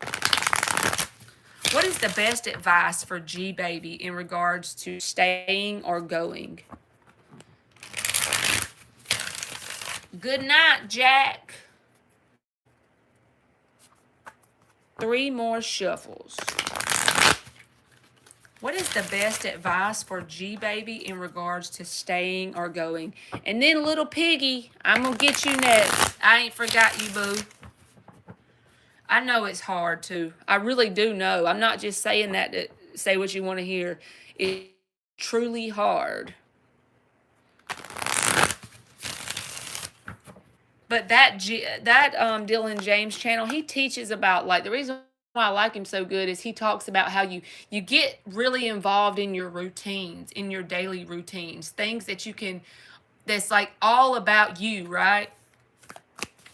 what is the best advice for G Baby in regards to staying or going? Good night, Jack. 3 more shuffles. What is the best advice for G Baby in regards to staying or going? And then little piggy, I'm going to get you next. I ain't forgot you, boo. I know it's hard too. I really do know. I'm not just saying that to say what you want to hear. It's truly hard. But that Dylan James channel, he teaches about, like, the reason why I like him so good is he talks about how you get really involved in your routines, in your daily routines, things that you can, that's like all about you, right?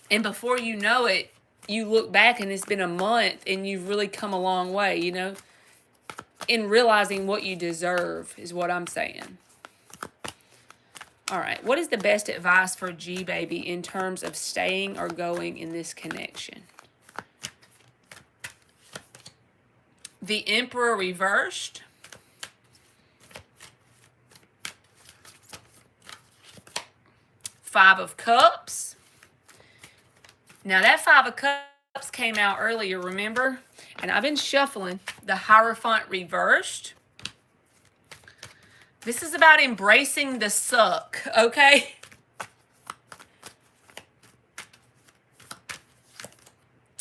And before you know it, you look back and it's been a month and you've really come a long way, you know, in realizing what you deserve is what I'm saying. All right, what is the best advice for G Baby in terms of staying or going in this connection? The Emperor reversed. Five of Cups. Now that Five of Cups came out earlier, remember? And I've been shuffling the Hierophant reversed. This is about embracing the suck, okay?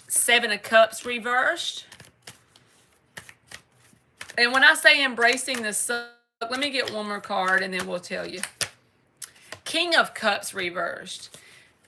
Seven of Cups reversed. And when I say embracing the suck, let me get one more card and then we'll tell you. King of Cups reversed.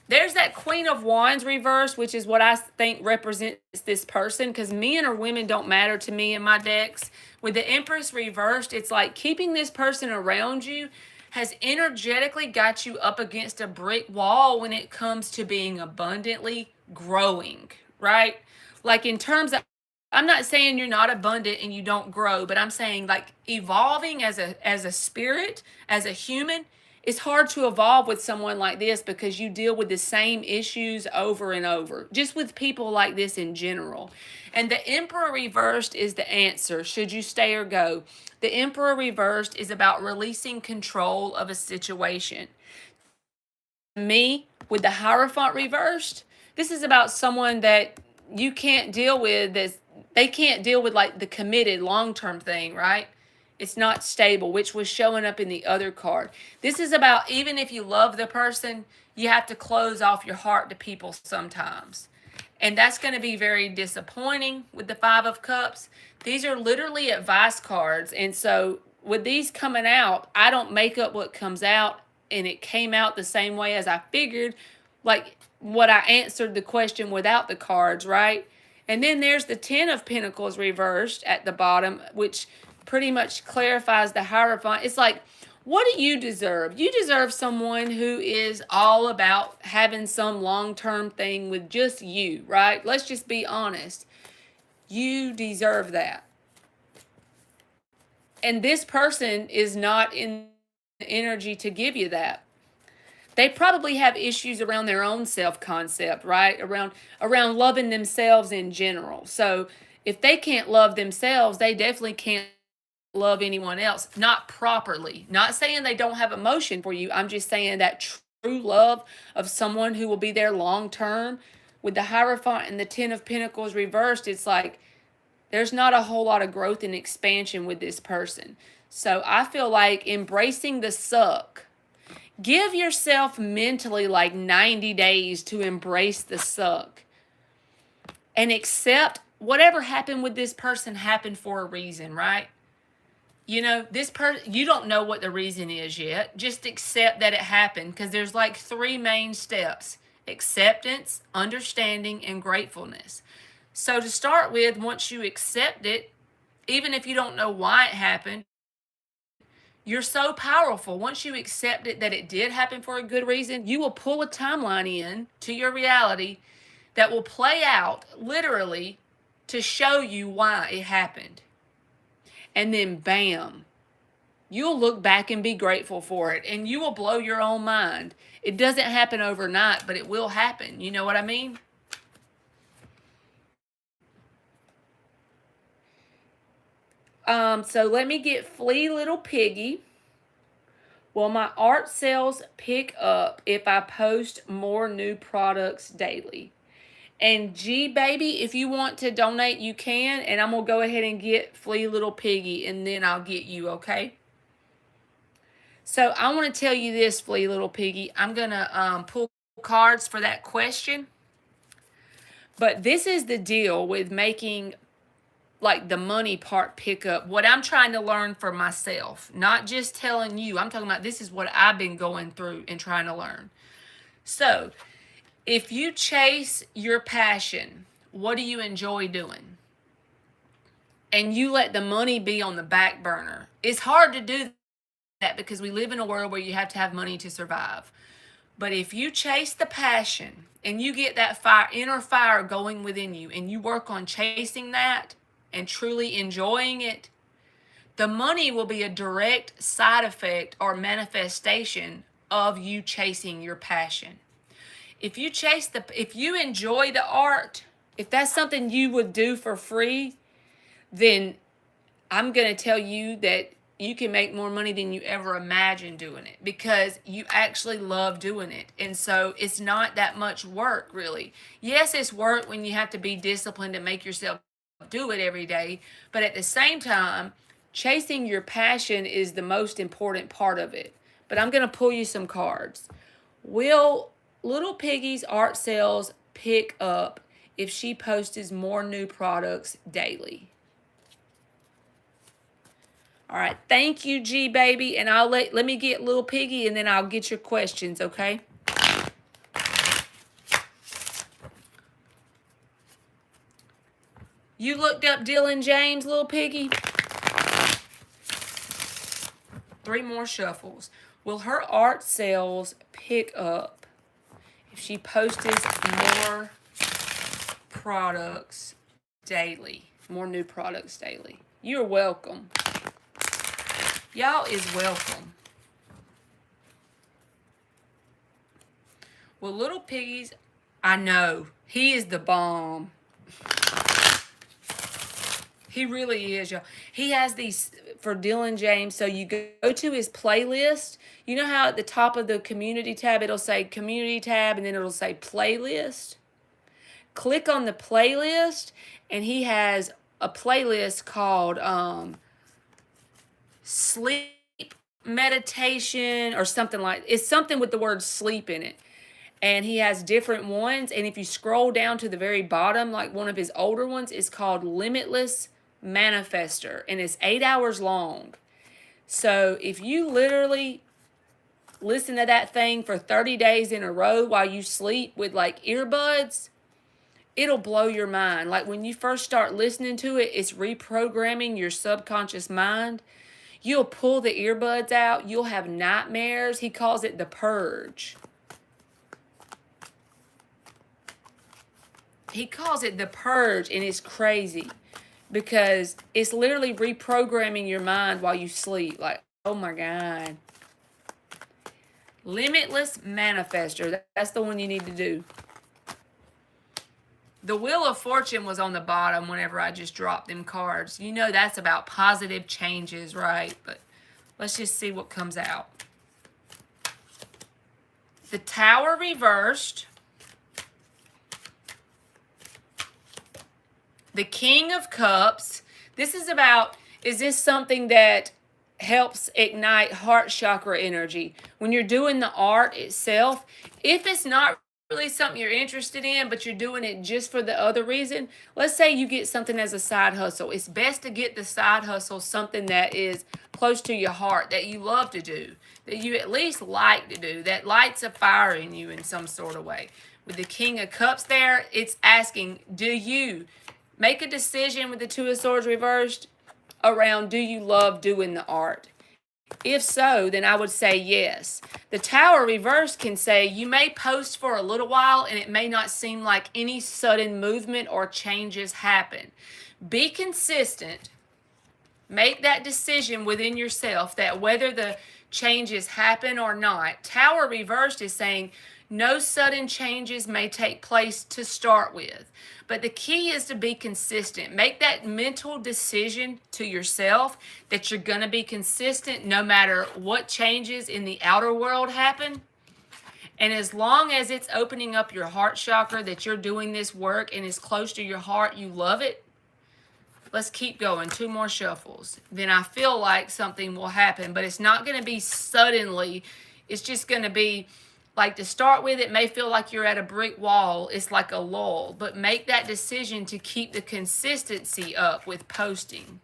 There's that Queen of Wands reversed, which is what I think represents this person, because men or women don't matter to me in my decks. With the Empress reversed, it's like keeping this person around you has energetically got you up against a brick wall when it comes to being abundantly growing, right? Like in terms of, I'm not saying you're not abundant and you don't grow, but I'm saying like evolving as a spirit, as a human, it's hard to evolve with someone like this because you deal with the same issues over and over, just with people like this in general. And the Emperor reversed is the answer. Should you stay or go? The Emperor reversed is about releasing control of a situation. Me, with the Hierophant reversed, this is about someone that you can't deal with. They can't deal with like the committed long-term thing, right? It's not stable, which was showing up in the other card. This is about even if you love the person, you have to close off your heart to people sometimes. And that's going to be very disappointing with the Five of Cups. These are literally advice cards. And so with these coming out, I don't make up what comes out. And it came out the same way as I figured, like what I answered the question without the cards, right? And then there's the Ten of Pentacles reversed at the bottom, which pretty much clarifies the Hierophant. It's like, what do you deserve? You deserve someone who is all about having some long-term thing with just you, right? Let's just be honest. You deserve that. And this person is not in the energy to give you that. They probably have issues around their own self-concept, right? Around loving themselves in general. So if they can't love themselves, they definitely can't love anyone else, not properly. Not saying they don't have emotion for you. I'm just saying that true love of someone who will be there long term. With the Hierophant and the Ten of Pentacles reversed, it's like there's not a whole lot of growth and expansion with this person. So I feel like embracing the suck. Give yourself mentally like 90 days to embrace the suck and accept whatever happened with this person happened for a reason, right? You know, this person, you don't know what the reason is yet. Just accept that it happened, because there's like three main steps: acceptance, understanding, and gratefulness. So to start with, once you accept it, even if you don't know why it happened, you're so powerful. Once you accept it that it did happen for a good reason, you will pull a timeline in to your reality that will play out literally to show you why it happened. And then bam, you'll look back and be grateful for it, and you will blow your own mind. It doesn't happen overnight, but it will happen. You know what I mean? So let me get Flea Little Piggy. Will my art sales pick up if I post more new products daily? And G Baby, if you want to donate, you can. And I'm going to go ahead and get Flea Little Piggy, and then I'll get you, okay? So I want to tell you this, Flea Little Piggy. I'm going to pull cards for that question. But this is the deal with making like the money part pick up. What I'm trying to learn for myself, not just telling you. I'm talking about this is what I've been going through and trying to learn. So if you chase your passion, what do you enjoy doing? And you let the money be on the back burner. It's hard to do that because we live in a world where you have to have money to survive. But if you chase the passion and you get that fire, inner fire going within you, and you work on chasing that and truly enjoying it, the money will be a direct side effect or manifestation of you chasing your passion. If you enjoy the art, if that's something you would do for free, then I'm going to tell you that you can make more money than you ever imagined doing it because you actually love doing it. And so it's not that much work, really. Yes, it's work when you have to be disciplined and make yourself do it every day, but at the same time, chasing your passion is the most important part of it. But I'm going to pull you some cards. Will Little Piggy's art sales pick up if she posts more new products daily? All right, thank you, G baby, and I'll let me get Little Piggy, and then I'll get your questions, okay? You looked up Dylan James, Little Piggy? 3 more shuffles. Will her art sales pick up if she posts more products daily? More new products daily. You're welcome. Y'all is welcome. Well, Little Piggies, I know. He is the bomb. He really is, y'all. He has these for Dylan James. So you go to his playlist. You know how at the top of the community tab, it'll say community tab and then it'll say playlist? Click on the playlist and he has a playlist called sleep meditation or something like, it's something with the word sleep in it. And he has different ones. And if you scroll down to the very bottom, like one of his older ones is called Limitless Manifester, and it's 8 hours long. So if you literally listen to that thing for 30 days in a row while you sleep with like earbuds, it'll blow your mind. Like when you first start listening to it, it's reprogramming your subconscious mind. You'll pull the earbuds out. You'll have nightmares. He calls it the purge. He calls it the purge, and it's crazy because it's literally reprogramming your mind while you sleep. Like, oh my God. Limitless Manifester. That's the one you need to do. The Wheel of Fortune was on the bottom whenever I just dropped them cards. You know that's about positive changes, right? But let's just see what comes out. The Tower reversed. The King of Cups. This is about, is this something that helps ignite heart chakra energy? When you're doing the art itself, if it's not really something you're interested in, but you're doing it just for the other reason, let's say you get something as a side hustle. It's best to get the side hustle something that is close to your heart, that you love to do, that you at least like to do, that lights a fire in you in some sort of way. With the King of Cups there, it's asking, do you make a decision with the Two of Swords reversed around, do you love doing the art? If so, then I would say yes. The Tower reversed can say you may post for a little while and it may not seem like any sudden movement or changes happen. Be consistent. Make that decision within yourself that whether the changes happen or not. Tower reversed is saying no sudden changes may take place to start with. But the key is to be consistent. Make that mental decision to yourself that you're going to be consistent no matter what changes in the outer world happen. And as long as it's opening up your heart chakra, that you're doing this work and it's close to your heart, you love it. Let's keep going. 2 more shuffles. Then I feel like something will happen, but it's not going to be suddenly. It's just going to be like, to start with, it may feel like you're at a brick wall. It's like a lull. But make that decision to keep the consistency up with posting.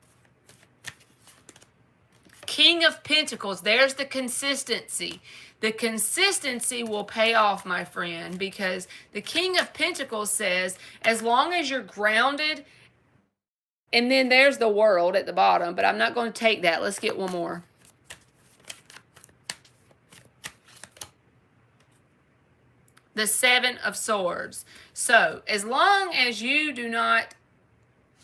King of Pentacles. There's the consistency. The consistency will pay off, my friend, because the King of Pentacles says, as long as you're grounded, and then there's the World at the bottom, but I'm not going to take that. Let's get one more. The Seven of Swords. So, as long as you do not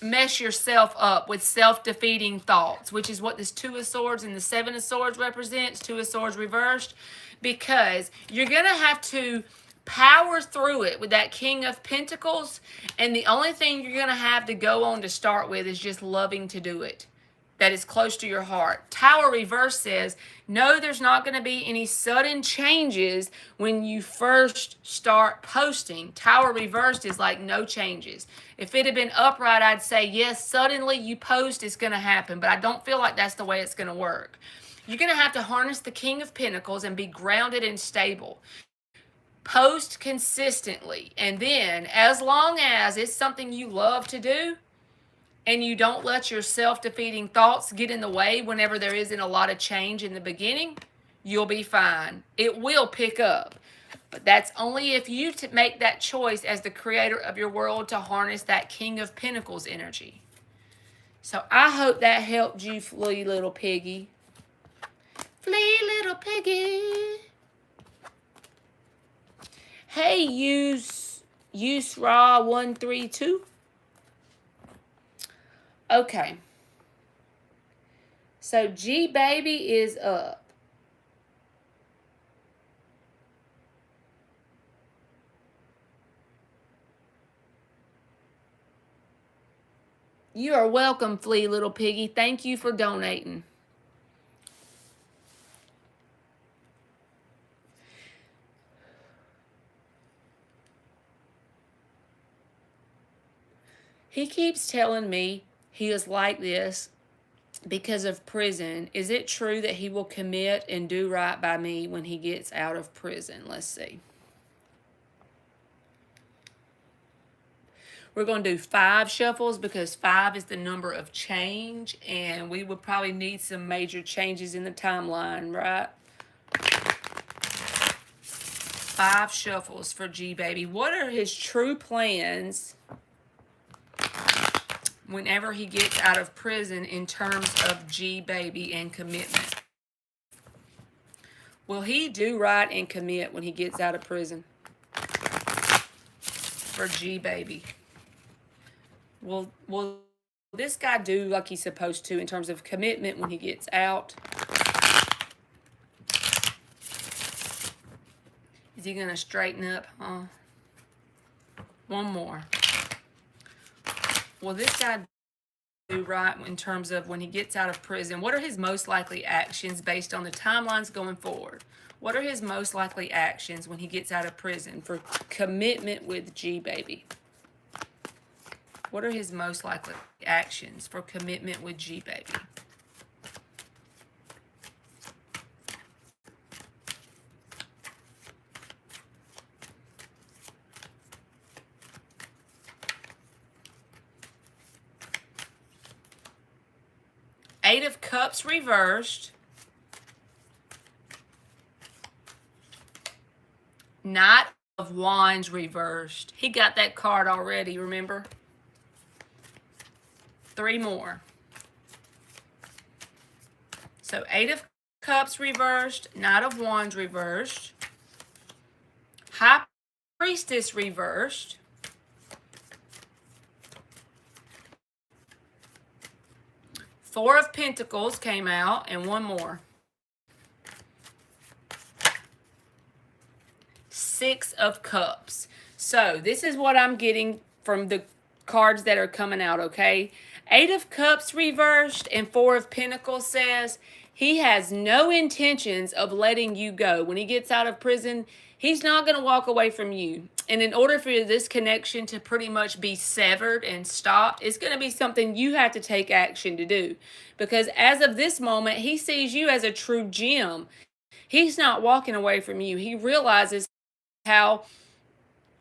mess yourself up with self-defeating thoughts, which is what this Two of Swords and the Seven of Swords represents, Two of Swords reversed, because you're going to have to power through it with that King of Pentacles, and the only thing you're going to have to go on to start with is just loving to do it. that is close to your heart. Tower reverse says, no, there's not going to be any sudden changes when you first start posting. Tower reversed is like no changes. If it had been upright, I'd say, yes, suddenly you post, it's going to happen. But I don't feel like that's the way it's going to work. You're going to have to harness the King of Pentacles and be grounded and stable. Post consistently. And then, as long as it's something you love to do, and you don't let your self-defeating thoughts get in the way whenever there isn't a lot of change in the beginning, you'll be fine. It will pick up. But that's only if you make that choice as the creator of your world to harness that King of Pentacles energy. So I hope that helped you, Flea Little Piggy. Flea Little Piggy. Hey, Yusra132. Okay. So G Baby is up. You are welcome, Flea Little Piggy. Thank you for donating. He keeps telling me he is like this because of prison. Is it true that he will commit and do right by me when he gets out of prison? Let's see. We're going to do 5 shuffles because 5 is the number of change, and we would probably need some major changes in the timeline, right? 5 shuffles for G Baby. What are his true plans whenever he gets out of prison in terms of G Baby and commitment? Will he do right and commit when he gets out of prison? For G Baby. Will this guy do like he's supposed to in terms of commitment when he gets out? Is he going to straighten up, huh? One more. Will this guy do right in terms of when he gets out of prison? What are his most likely actions based on the timelines going forward? What are his most likely actions when he gets out of prison for commitment with G Baby? What are his most likely actions for commitment with G Baby? Eight of Cups reversed. Knight of Wands reversed. He got that card already, remember? 3 more. So 8 of Cups reversed. Knight of Wands reversed. High Priestess reversed. Four of Pentacles came out, and 1 more. 6 of Cups. So this is what I'm getting from the cards that are coming out, okay? 8 of Cups reversed and 4 of Pentacles says he has no intentions of letting you go. When he gets out of prison, he's not going to walk away from you. And in order for this connection to pretty much be severed and stopped, it's going to be something you have to take action to do. Because as of this moment, he sees you as a true gem. He's not walking away from you. He realizes how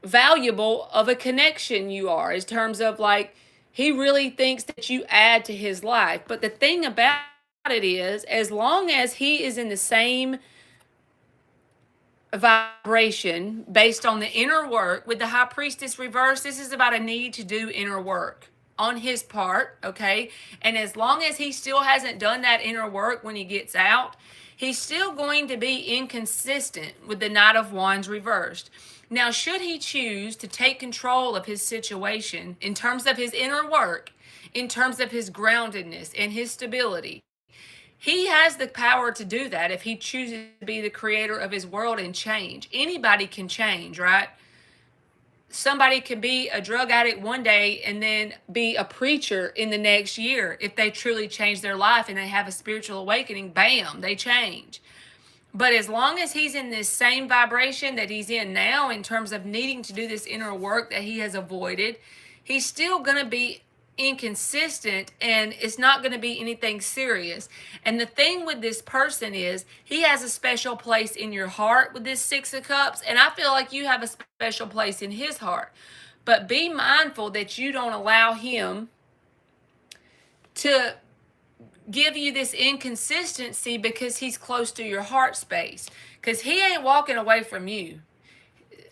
valuable of a connection you are in terms of like, he really thinks that you add to his life. But the thing about it is, as long as he is in the same vibration based on the inner work with the High Priestess reverse, this is about a need to do inner work on his part, okay? And as long as he still hasn't done that inner work when he gets out, he's still going to be inconsistent with the Knight of Wands reversed. Now, should he choose to take control of his situation in terms of his inner work, in terms of his groundedness and his stability, he has the power to do that if he chooses to be the creator of his world and change. Anybody can change, right? somebody can be a drug addict one day and then be a preacher in the next year if they truly change their life and they have a spiritual awakening. Bam, they change. But as long as he's in this same vibration that he's in now, in terms of needing to do this inner work that he has avoided, he's still going to be inconsistent, and it's not going to be anything serious. And the thing with this person is he has a special place in your heart with this Six of Cups, and I feel like you have a special place in his heart. But be mindful that you don't allow him to give you this inconsistency because he's close to your heart space, because he ain't walking away from you.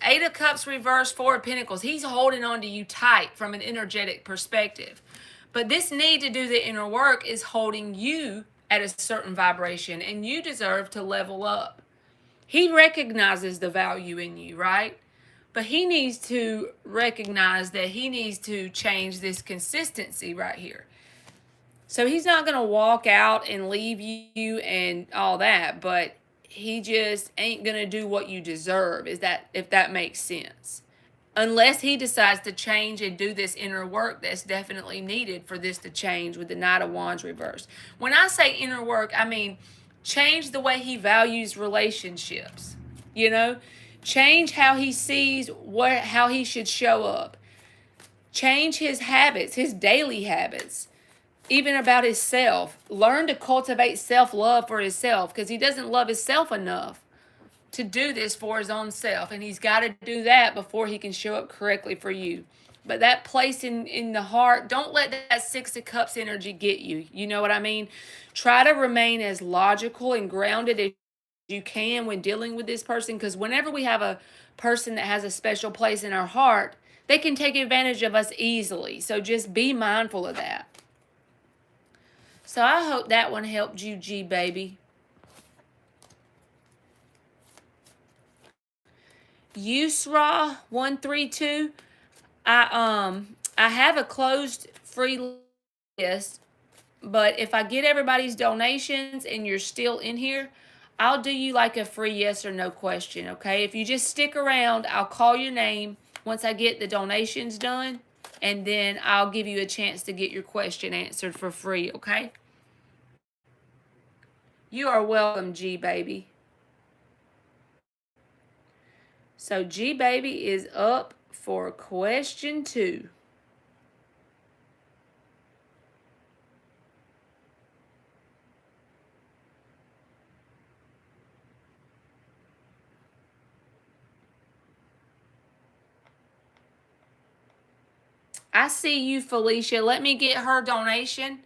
Eight of Cups reversed, Four of Pentacles. He's holding on to you tight from an energetic perspective. But this need to do the inner work is holding you at a certain vibration, and you deserve to level up. He recognizes the value in you, right? But he needs to recognize that he needs to change this consistency right here. So he's not going to walk out and leave you and all that, but he just ain't going to do what you deserve, if that makes sense. Unless he decides to change and do this inner work that's definitely needed for this to change with the Knight of Wands reversed. When I say inner work, I mean change the way he values relationships. You know, change how he sees how he should show up. Change his habits, his daily habits. Even about himself. Learn to cultivate self-love for himself, because he doesn't love himself enough to do this for his own self. And he's got to do that before he can show up correctly for you. But that place in the heart, don't let that Six of Cups energy get you. You know what I mean? Try to remain as logical and grounded as you can when dealing with this person, because whenever we have a person that has a special place in our heart, they can take advantage of us easily. So just be mindful of that. So I hope that one helped you, G baby. Yusra 132. I have a closed free list, but if I get everybody's donations and you're still in here, I'll do you like a free yes or no question, okay? If you just stick around, I'll call your name once I get the donations done, and then I'll give you a chance to get your question answered for free, okay? You are welcome, G baby. So G baby is up for question 2. I see you, Felicia. Let me get her donation.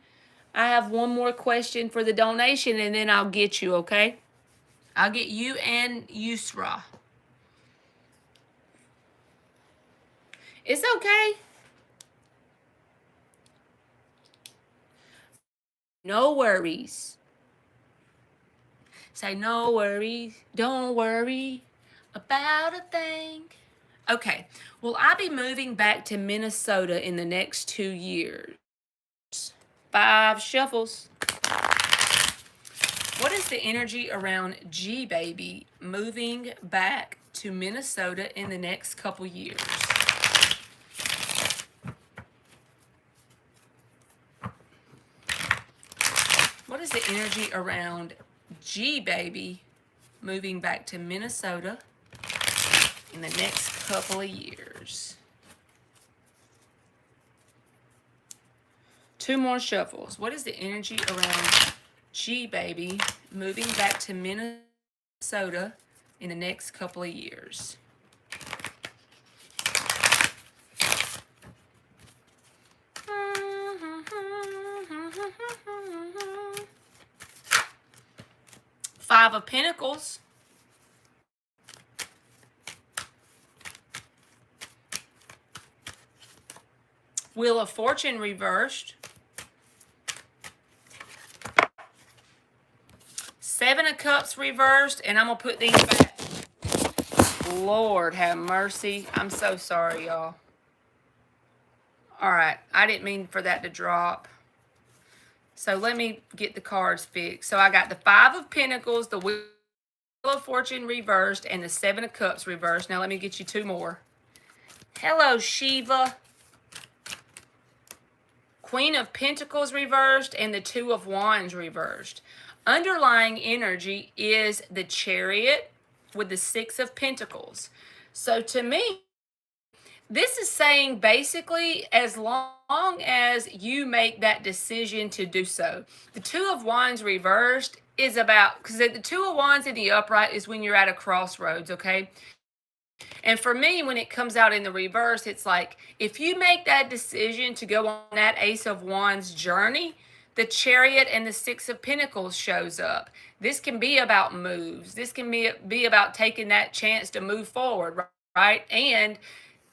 I have one more question for the donation, and then I'll get you, okay? I'll get you and Yusra. It's okay. No worries. Say no worries. Don't worry about a thing. Okay. Will I be moving back to Minnesota in the next 2 years? 5 shuffles. What is the energy around G baby moving back to Minnesota in the next couple years? What is the energy around G baby moving back to Minnesota in the next couple of years? 2 more shuffles. What is the energy around G baby moving back to Minnesota in the next couple of years? Five of Pentacles. Wheel of Fortune reversed. 7 of Cups reversed, and I'm going to put these back. Lord have mercy. I'm so sorry, y'all. All right. I didn't mean for that to drop. So let me get the cards fixed. So I got the 5 of Pentacles, the Wheel of Fortune reversed, and the 7 of Cups reversed. Now let me get you 2 more. Hello, Shiva. Queen of Pentacles reversed and the Two of Wands reversed. Underlying energy is the Chariot with the Six of Pentacles. So to me, this is saying basically as long as you make that decision to do so. The Two of Wands reversed is about, because the Two of Wands in the upright is when you're at a crossroads, okay? And for me, when it comes out in the reverse, it's like if you make that decision to go on that Ace of Wands journey, the Chariot and the Six of Pentacles shows up. This can be about moves. This can be about taking that chance to move forward, right? And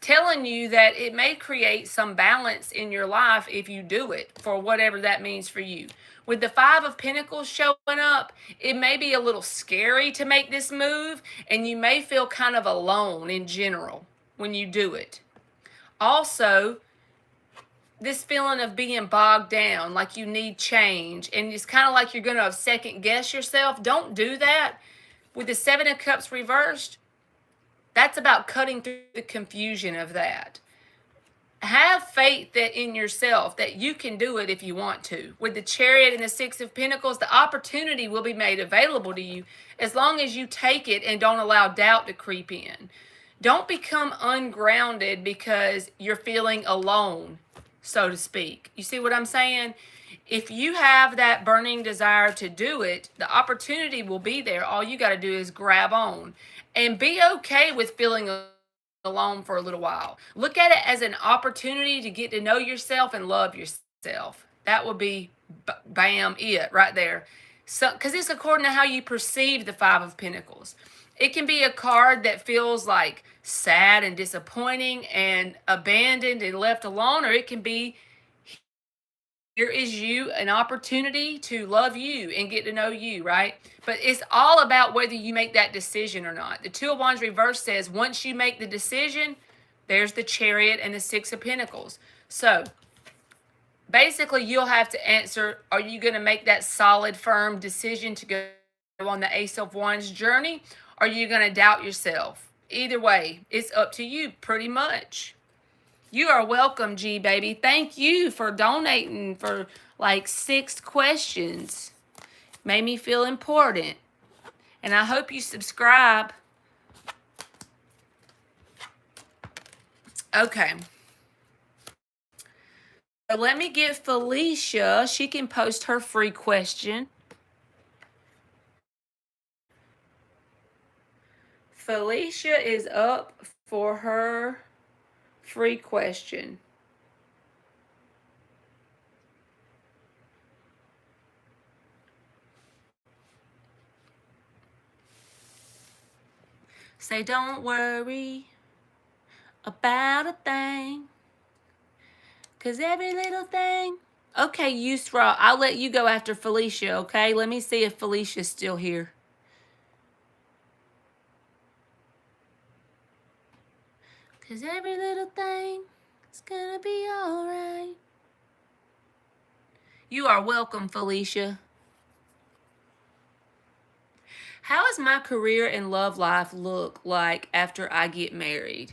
telling you that it may create some balance in your life if you do it, for whatever that means for you. With the Five of Pentacles showing up, it may be a little scary to make this move, and you may feel kind of alone in general when you do it. Also, this feeling of being bogged down, like you need change, and it's kind of like you're going to second guess yourself. Don't do that. With the Seven of Cups reversed, that's about cutting through the confusion of that. Have faith that in yourself that you can do it if you want to. With the Chariot and the Six of Pentacles, the opportunity will be made available to you as long as you take it and don't allow doubt to creep in. Don't become ungrounded because you're feeling alone, so to speak. You see what I'm saying? If you have that burning desire to do it, the opportunity will be there. All you got to do is grab on and be okay with feeling alone for a little while. Look at it as an opportunity to get to know yourself and love yourself. That would be bam it right there. So, because it's according to how you perceive the Five of Pentacles. It can be a card that feels like sad and disappointing and abandoned and left alone, or it can be here is you, an opportunity to love you and get to know you, right? But it's all about whether you make that decision or not. The Two of Wands reverse says once you make the decision, there's the Chariot and the Six of Pentacles. So basically you'll have to answer, are you going to make that solid, firm decision to go on the Ace of Wands journey? Or are you going to doubt yourself? Either way, it's up to you pretty much. You are welcome, G baby. Thank you for donating for like 6 questions. Made me feel important. And I hope you subscribe. Okay. So let me get Felicia. She can post her free question. Felicia is up for her free question. Say don't worry about a thing, 'cause every little thing. Okay, Yusra, I'll let you go after Felicia, okay? Let me see if Felicia's still here. 'Cause every little thing is gonna be alright. You are welcome, Felicia. How does my career and love life look like after I get married?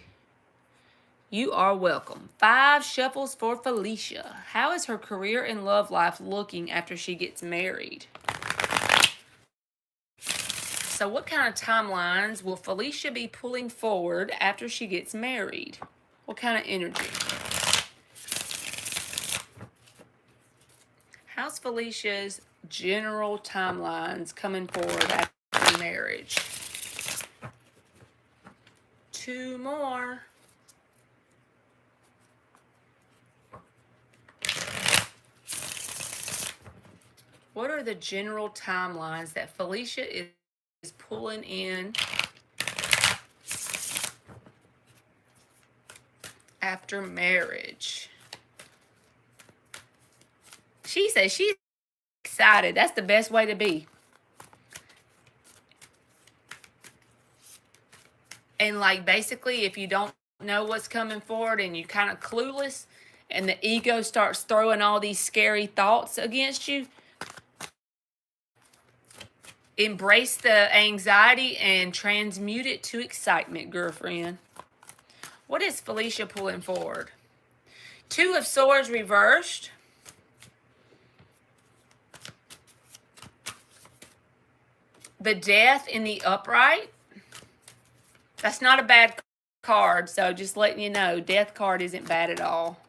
You are welcome. 5 shuffles for Felicia. How is her career and love life looking after she gets married? So what kind of timelines will Felicia be pulling forward after she gets married? What kind of energy? How's Felicia's general timelines coming forward after marriage? 2 more. What are the general timelines that Felicia is pulling in after marriage? She says she's excited. That's the best way to be. And like basically if you don't know what's coming forward and you're kind of clueless and the ego starts throwing all these scary thoughts against you, embrace the anxiety and transmute it to excitement, girlfriend. What is Felicia pulling forward? Two of Swords reversed. The Death in the upright. That's not a bad card, so just letting you know, Death card isn't bad at all.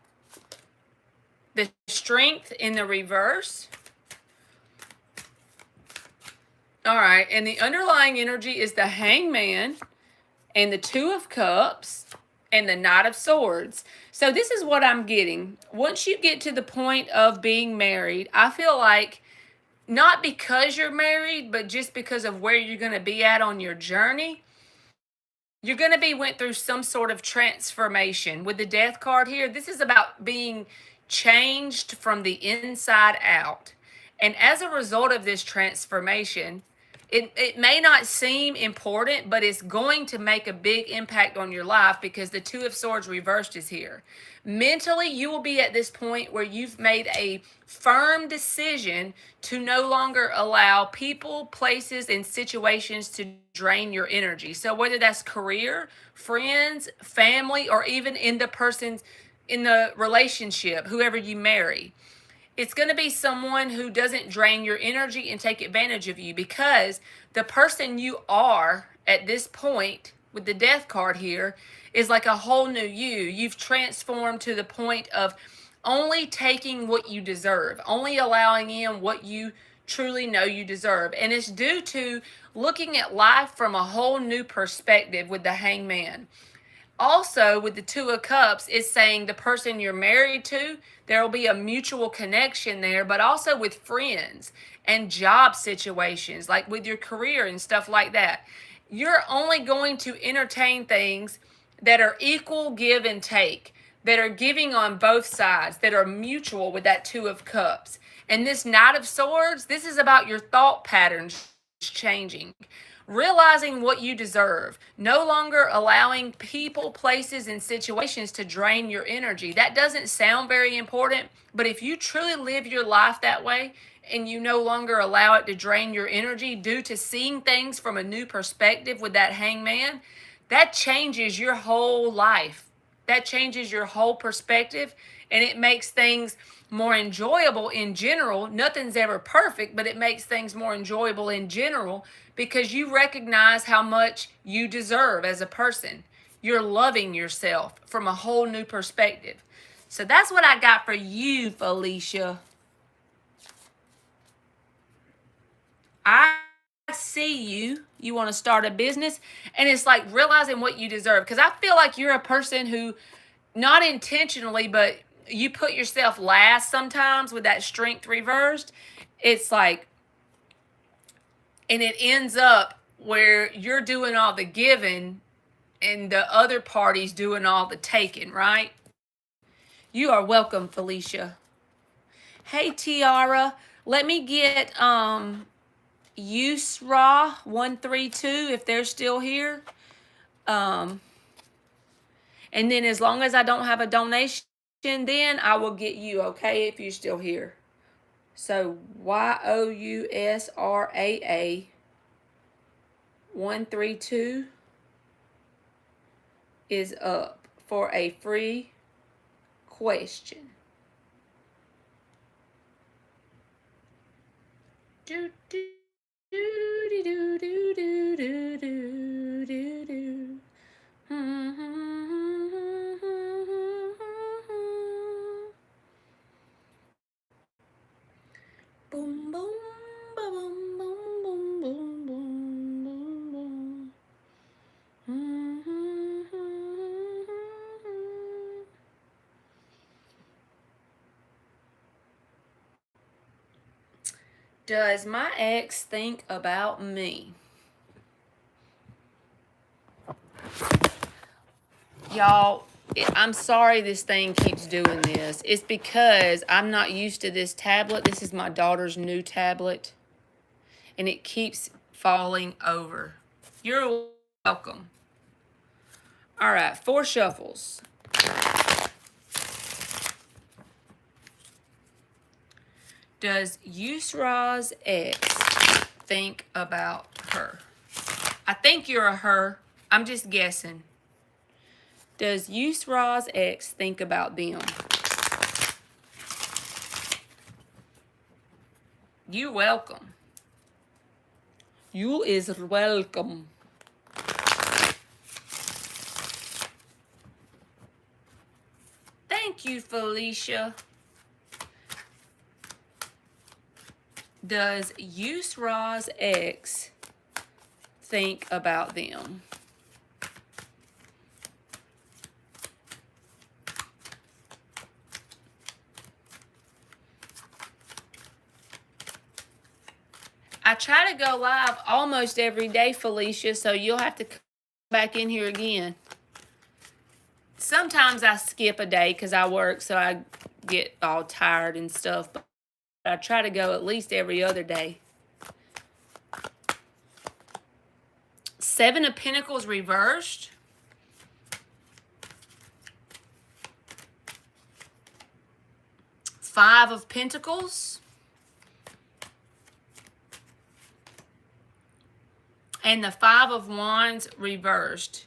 The Strength in the reverse. All right, and the underlying energy is the Hangman and the Two of Cups and the Knight of Swords. So this is what I'm getting. Once you get to the point of being married, I feel like not because you're married, but just because of where you're going to be at on your journey, you're going to be went through some sort of transformation. With the Death card here, this is about being changed from the inside out. And as a result of this transformation, it may not seem important, but it's going to make a big impact on your life because the Two of Swords reversed is here. Mentally, you will be at this point where you've made a firm decision to no longer allow people, places, and situations to drain your energy. So whether that's career, friends, family, or even in the relationship, whoever you marry, it's going to be someone who doesn't drain your energy and take advantage of you, because the person you are at this point with the Death card here is like a whole new you. You've transformed to the point of only taking what you deserve, only allowing in what you truly know you deserve. And it's due to looking at life from a whole new perspective with the Hangman. Also, with the Two of Cups, it's saying the person you're married to, there will be a mutual connection there, but also with friends and job situations, like with your career and stuff like that. You're only going to entertain things that are equal give and take, that are giving on both sides, that are mutual with that Two of Cups. And this Knight of Swords, this is about your thought patterns changing. Realizing what you deserve, no longer allowing people, places, and situations to drain your energy. That doesn't sound very important, but if you truly live your life that way and you no longer allow it to drain your energy due to seeing things from a new perspective with that Hangman, that changes your whole life. That changes your whole perspective, and it makes things more enjoyable in general. Nothing's ever perfect, but it makes things more enjoyable in general because you recognize how much you deserve as a person. You're loving yourself from a whole new perspective. So that's what I got for you, Felicia. I see you. You want to start a business, and it's like realizing what you deserve. Because I feel like you're a person who, not intentionally, but you put yourself last sometimes with that Strength reversed. It's like, and it ends up where you're doing all the giving and the other party's doing all the taking, right? You are welcome, Felicia. Hey, Tiara. Let me get Yusra 132 if they're still here. And then as long as I don't have a donation, then I will get you, okay, if you're still here. So YOUSRAA 132 is up for a free question. Do do do do do do do do do do. Boom, boom, boom, boom, boom, boom, boom, boom, boom. Does my ex think about me? Y'all, I'm sorry this thing keeps doing this. It's because I'm not used to this tablet. This is my daughter's new tablet, and it keeps falling over. You're welcome. All right, 4 shuffles. Does Yusra's ex think about her? I think you're a her. I'm just guessing. does Yusra's ex think about them? You welcome. You is welcome. Thank you, Felicia. Does Yusra's ex think about them? I try to go live almost every day, Felicia, so you'll have to come back in here again. Sometimes I skip a day because I work, so I get all tired and stuff, but I try to go at least every other day. 7 of Pentacles reversed. Five of Pentacles. And the 5 of Wands reversed.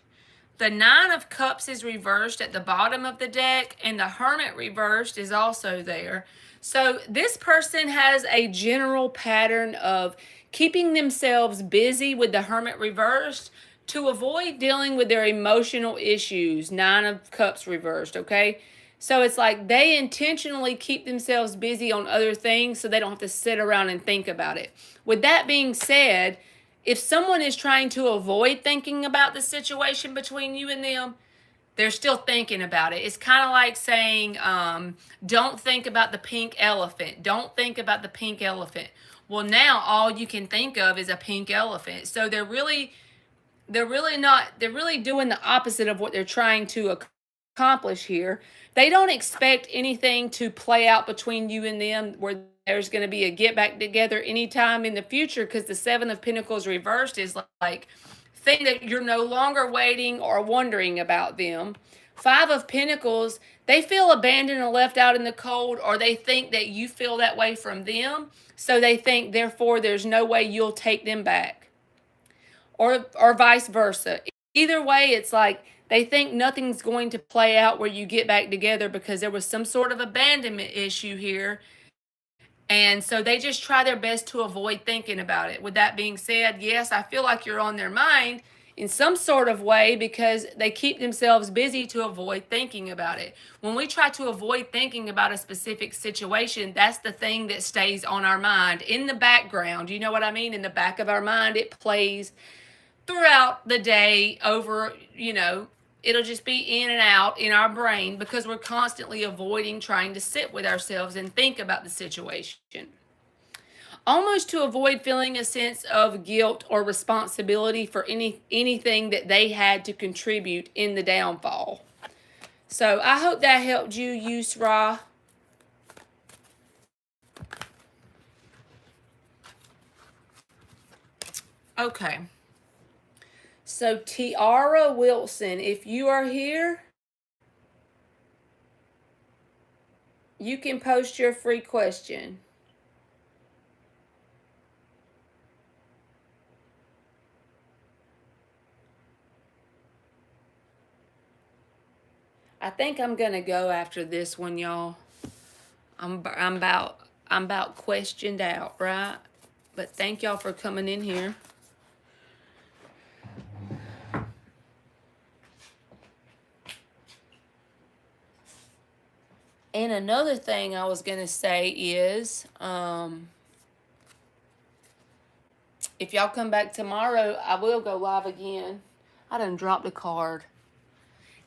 The 9 of Cups is reversed at the bottom of the deck, and the Hermit reversed is also there. So this person has a general pattern of keeping themselves busy with the Hermit reversed to avoid dealing with their emotional issues. 9 of Cups reversed, okay? So it's like they intentionally keep themselves busy on other things so they don't have to sit around and think about it. With that being said, if someone is trying to avoid thinking about the situation between you and them, they're still thinking about it. It's kind of like saying, don't think about the pink elephant. Don't think about the pink elephant. Well, now all you can think of is a pink elephant. So they're really doing the opposite of what they're trying to accomplish here. They don't expect anything to play out between you and them where there's going to be a get back together anytime in the future, because the 7 of Pentacles reversed is like thing that you're no longer waiting or wondering about them. 5 of Pentacles, they feel abandoned and left out in the cold, or they think that you feel that way from them. So they think, therefore, there's no way you'll take them back. Or vice versa. Either way, it's like they think nothing's going to play out where you get back together because there was some sort of abandonment issue here. And so they just try their best to avoid thinking about it. With that being said, yes, I feel like you're on their mind in some sort of way because they keep themselves busy to avoid thinking about it. When we try to avoid thinking about a specific situation, that's the thing that stays on our mind in the background. You know what I mean? In the back of our mind, it plays throughout the day over, it'll just be in and out in our brain because we're constantly avoiding trying to sit with ourselves and think about the situation. Almost to avoid feeling a sense of guilt or responsibility for anything that they had to contribute in the downfall. So I hope that helped you, Yusra. Okay. So Tiara Wilson, if you are here, you can post your free question. I think I'm gonna go after this one, y'all. I'm about questioned out, right? But thank y'all for coming in here. And another thing I was going to say is, if y'all come back tomorrow, I will go live again. I done dropped a card.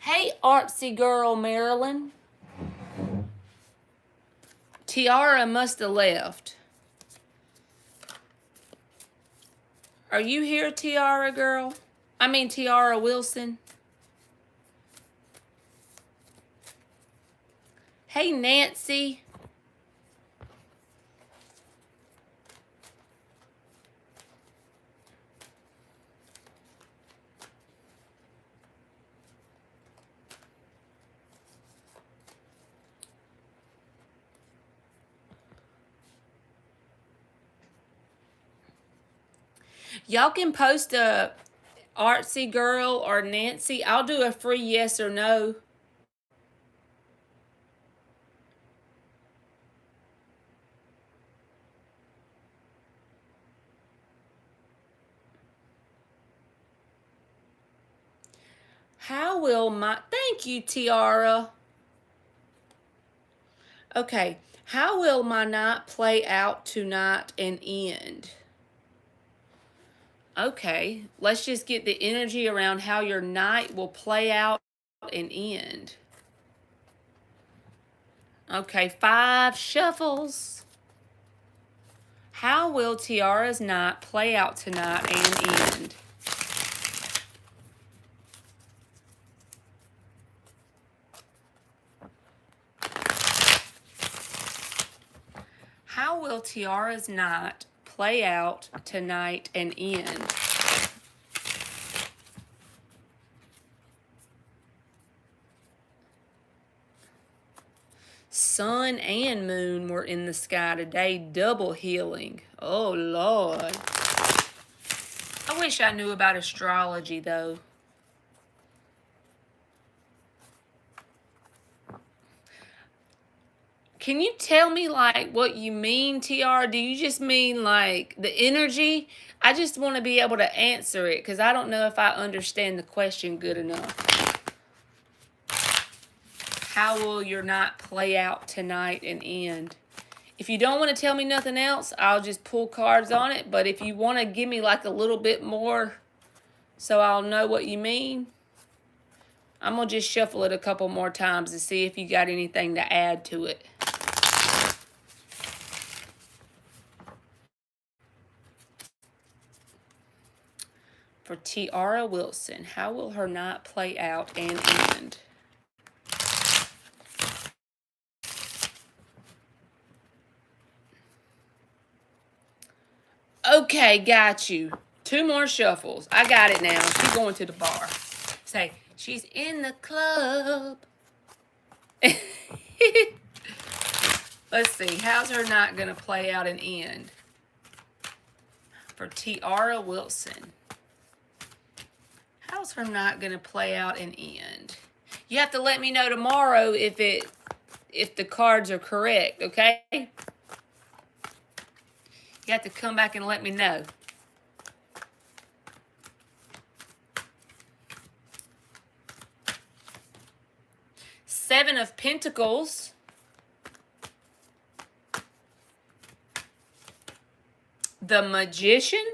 Hey, artsy girl, Marilyn. Tiara must have left. Are you here, Tiara girl? Tiara Wilson. Hey, Nancy. Y'all can post Artsy Girl or Nancy. I'll do a free yes or no. How will my, thank you, Tiara. Okay, how will my night play out tonight and end? Okay, let's just get the energy around how your night will play out and end. Okay, 5 shuffles. How will Tiara's night play out tonight and end? How will Tiara's night play out tonight and end? Sun and moon were in the sky today, double healing. Oh, Lord. I wish I knew about astrology, though. Can you tell me, like, what you mean, TR? Do you just mean, like, the energy? I just want to be able to answer it because I don't know if I understand the question good enough. How will your night play out tonight and end? If you don't want to tell me nothing else, I'll just pull cards on it. But if you want to give me, like, a little bit more so I'll know what you mean, I'm going to just shuffle it a couple more times to see if you got anything to add to it. For Tiara Wilson, how will her night play out and end? Okay, got you. 2 more shuffles. I got it now. She's going to the bar. Say, she's in the club. Let's see. How's her night going to play out and end? For Tiara Wilson. How's her night going to play out and end? You have to let me know tomorrow if the cards are correct, okay? You have to come back and let me know. Seven of Pentacles. The Magician.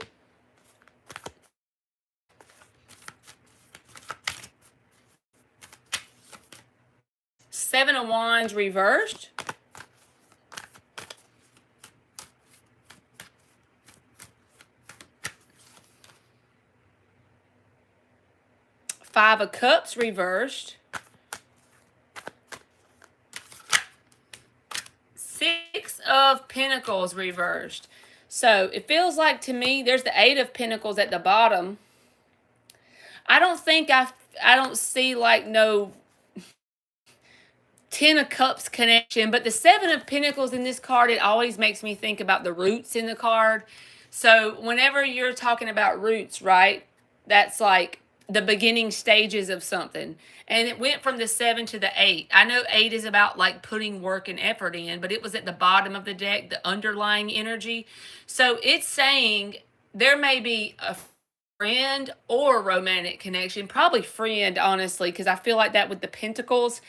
Seven of Wands reversed. Five of Cups reversed. Six of Pentacles reversed. So it feels like to me there's the Eight of Pentacles at the bottom. I don't see like no 10 of Cups connection, but the Seven of Pentacles in this card, it always makes me think about the roots in the card. So whenever you're talking about roots, right, that's like the beginning stages of something. And it went from the 7 to the 8. I know 8 is about like putting work and effort in, but it was at the bottom of the deck, the underlying energy. So it's saying there may be a friend or romantic connection, probably friend, honestly, because I feel like that with the Pentacles,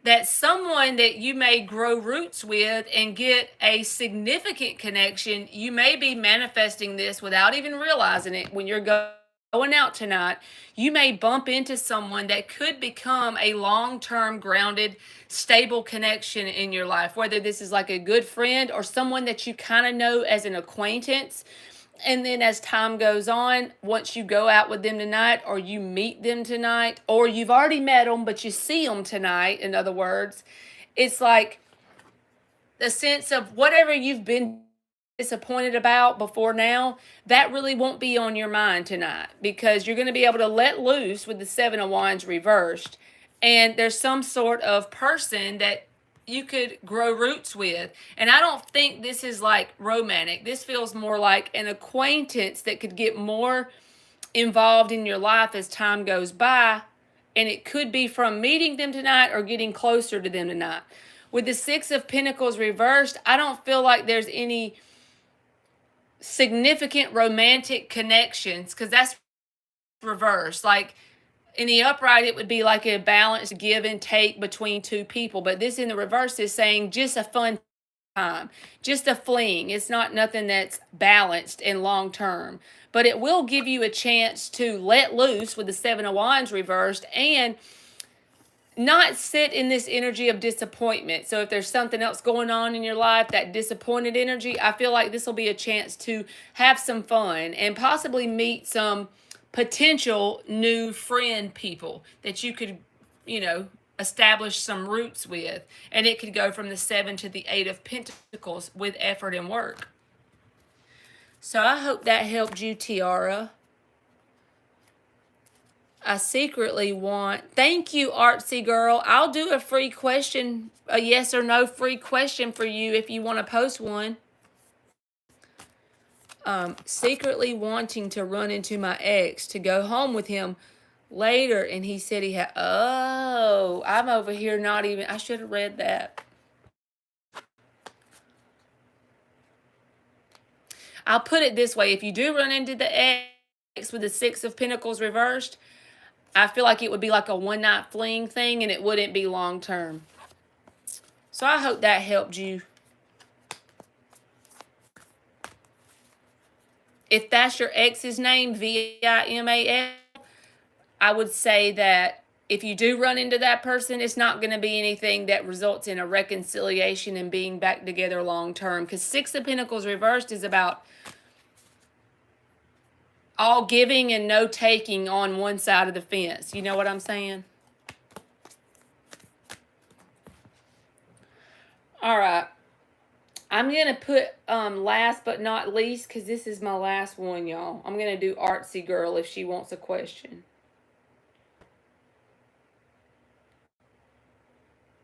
that someone that you may grow roots with and get a significant connection, you may be manifesting this without even realizing it. When you're going out tonight, you may bump into someone that could become a long-term, grounded, stable connection in your life, whether this is like a good friend or someone that you kind of know as an acquaintance. And then as time goes on, once you go out with them tonight or you meet them tonight or you've already met them but you see them tonight, in other words, it's like the sense of whatever you've been disappointed about before now, that really won't be on your mind tonight because you're going to be able to let loose with the Seven of Wands reversed. And there's some sort of person that you could grow roots with. And I don't think this is like romantic. This feels more like an acquaintance that could get more involved in your life as time goes by. And it could be from meeting them tonight or getting closer to them tonight. With the Six of Pentacles reversed, I don't feel like there's any significant romantic connections, because that's reversed. Like in the upright, it would be like a balanced give and take between two people. But this in the reverse is saying just a fun time, just a fling. It's not nothing that's balanced and long term. But it will give you a chance to let loose with the Seven of Wands reversed and not sit in this energy of disappointment. So if there's something else going on in your life, that disappointed energy, I feel like this will be a chance to have some fun and possibly meet some potential new friend people that you could, establish some roots with. And it could go from the 7 to the 8 of Pentacles with effort and work. So I hope that helped you, Tiara. I secretly want, thank you, Artsy Girl. I'll do a free question, a yes or no free question for you if you want to post one. Secretly wanting to run into my ex to go home with him later. And he said he had, oh, I'm over here not even, I should have read that. I'll put it this way. If you do run into the ex with the Six of Pentacles reversed, I feel like it would be like a one-night fling thing and it wouldn't be long-term. So I hope that helped you. If that's your ex's name, Vimal, I would say that if you do run into that person, it's not going to be anything that results in a reconciliation and being back together long-term. Because Six of Pentacles reversed is about all giving and no taking on one side of the fence. You know what I'm saying? All right. I'm going to put last but not least, because this is my last one, y'all. I'm going to do Artsy Girl if she wants a question.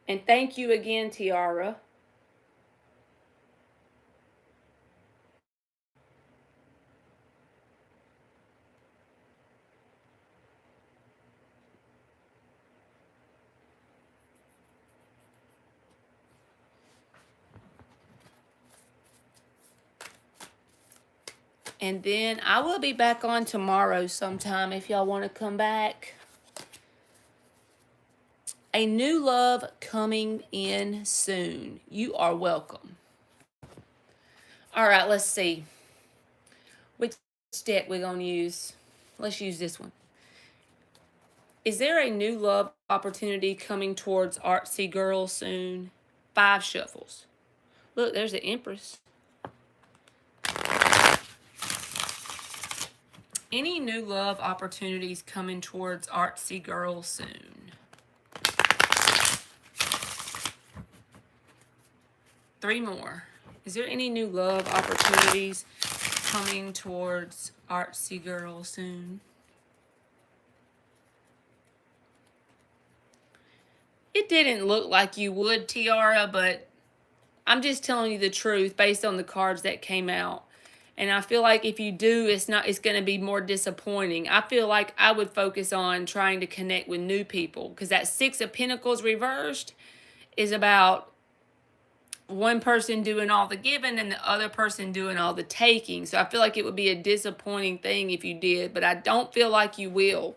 And thank you again, Tiara. And then I will be back on tomorrow sometime if y'all want to come back. A new love coming in soon. You are welcome. All right, let's see. Which deck we're going to use? Let's use this one. Is there a new love opportunity coming towards Artsy Girl soon? 5 shuffles. Look, there's the Empress. Any new love opportunities coming towards Artsy Girl soon? 3 more. Is there any new love opportunities coming towards Artsy Girl soon? It didn't look like you would, Tiara, but I'm just telling you the truth based on the cards that came out. And I feel like if you do, it's going to be more disappointing. I feel like I would focus on trying to connect with new people, because that Six of Pentacles reversed is about one person doing all the giving and the other person doing all the taking. So I feel like it would be a disappointing thing if you did, but I don't feel like you will.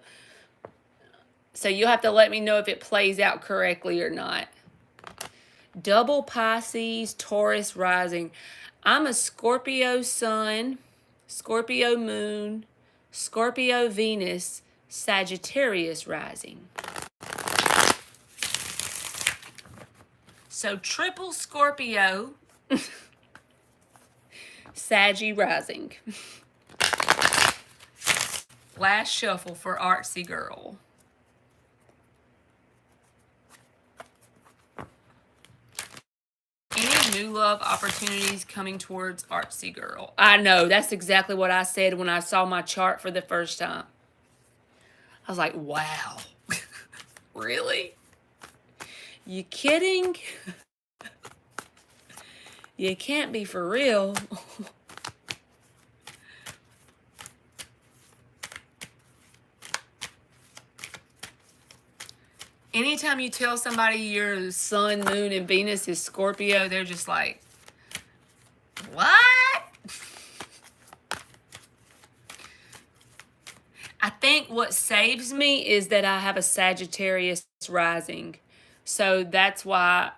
So you'll have to let me know if it plays out correctly or not. Double Pisces, Taurus rising. I'm a Scorpio sun, Scorpio moon, Scorpio Venus, Sagittarius rising. So triple Scorpio, Saggy rising. Last shuffle for Artsy Girl. Any new love opportunities coming towards Artsy Girl? I know, that's exactly what I said when I saw my chart for the first time. I was like, wow. Really? You kidding? You can't be for real. Anytime you tell somebody your sun, moon, and Venus is Scorpio, they're just like, what? I think what saves me is that I have a Sagittarius rising. So that's why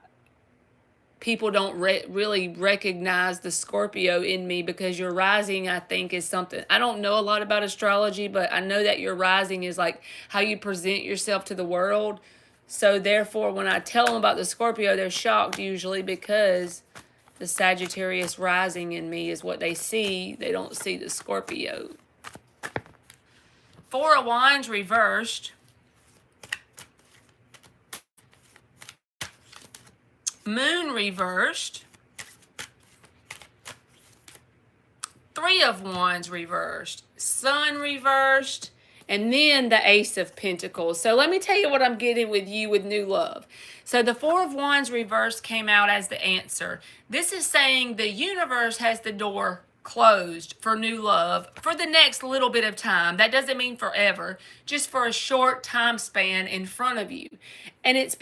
people don't really recognize the Scorpio in me, because your rising, I think, is something. I don't know a lot about astrology, but I know that your rising is like how you present yourself to the world. So therefore, when I tell them about the Scorpio, they're shocked usually, because the Sagittarius rising in me is what they see. They don't see the Scorpio. Four of Wands reversed. Moon reversed. Three of Wands reversed. Sun reversed. And then the Ace of Pentacles. So let me tell you what I'm getting with you with new love. So the Four of Wands reversed came out as the answer. This is saying the universe has the door closed for new love for the next little bit of time. That doesn't mean forever, just for a short time span in front of you. And it's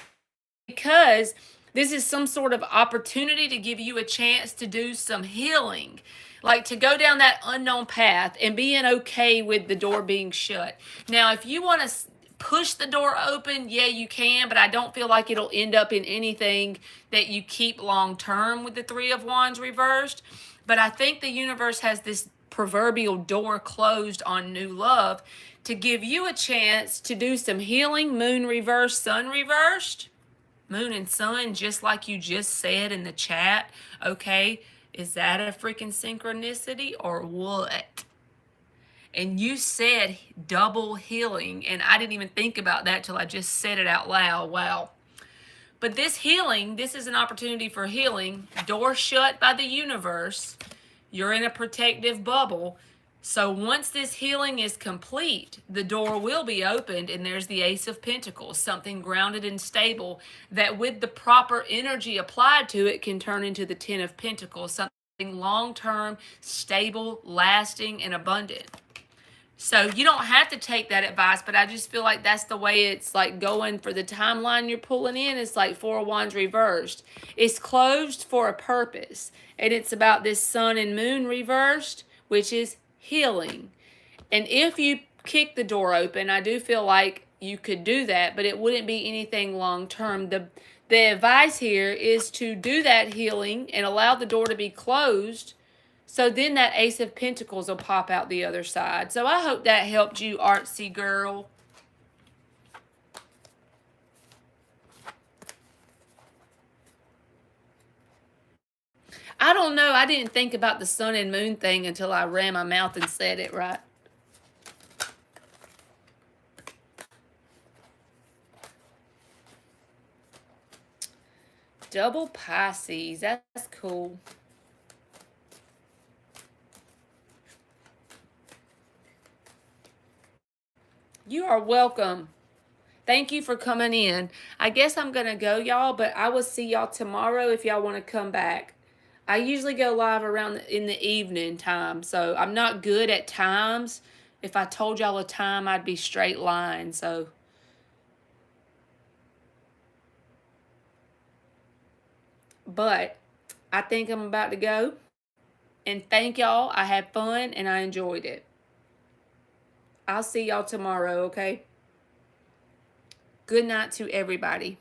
because this is some sort of opportunity to give you a chance to do some healing, like to go down that unknown path and being okay with the door being shut. Now, if you want to push the door open, yeah, you can, but I don't feel like it'll end up in anything that you keep long term with the Three of Wands reversed. But I think the universe has this proverbial door closed on new love to give you a chance to do some healing. Moon reversed, sun reversed. Moon and sun, just like you just said in the chat. Okay, is that a freaking synchronicity or what? And you said double healing, and I didn't even think about that till I just said it out loud. Wow. But this healing, this is an opportunity for healing. Door shut by the universe. You're in a protective bubble. So once this healing is complete, the door will be opened, and there's the Ace of Pentacles, something grounded and stable that with the proper energy applied to it can turn into the Ten of Pentacles, something long-term, stable, lasting, and abundant. So you don't have to take that advice, but I just feel like that's the way it's like going for the timeline you're pulling in. It's like Four of Wands reversed. It's closed for a purpose, and it's about this sun and moon reversed, which is healing. And if you kick the door open, I do feel like you could do that, but it wouldn't be anything long term. The advice here is to do that healing and allow the door to be closed, so then that Ace of Pentacles will pop out the other side. So I hope that helped you, artsy girl. I don't know. I didn't think about the sun and moon thing until I ran my mouth and said it right. Double Pisces. That's cool. You are welcome. Thank you for coming in. I guess I'm going to go, y'all, but I will see y'all tomorrow if y'all want to come back. I usually go live around in the evening time, so I'm not good at times. If I told y'all a time, I'd be straight line, so. But I think I'm about to go. And thank y'all. I had fun and I enjoyed it. I'll see y'all tomorrow, okay? Good night to everybody.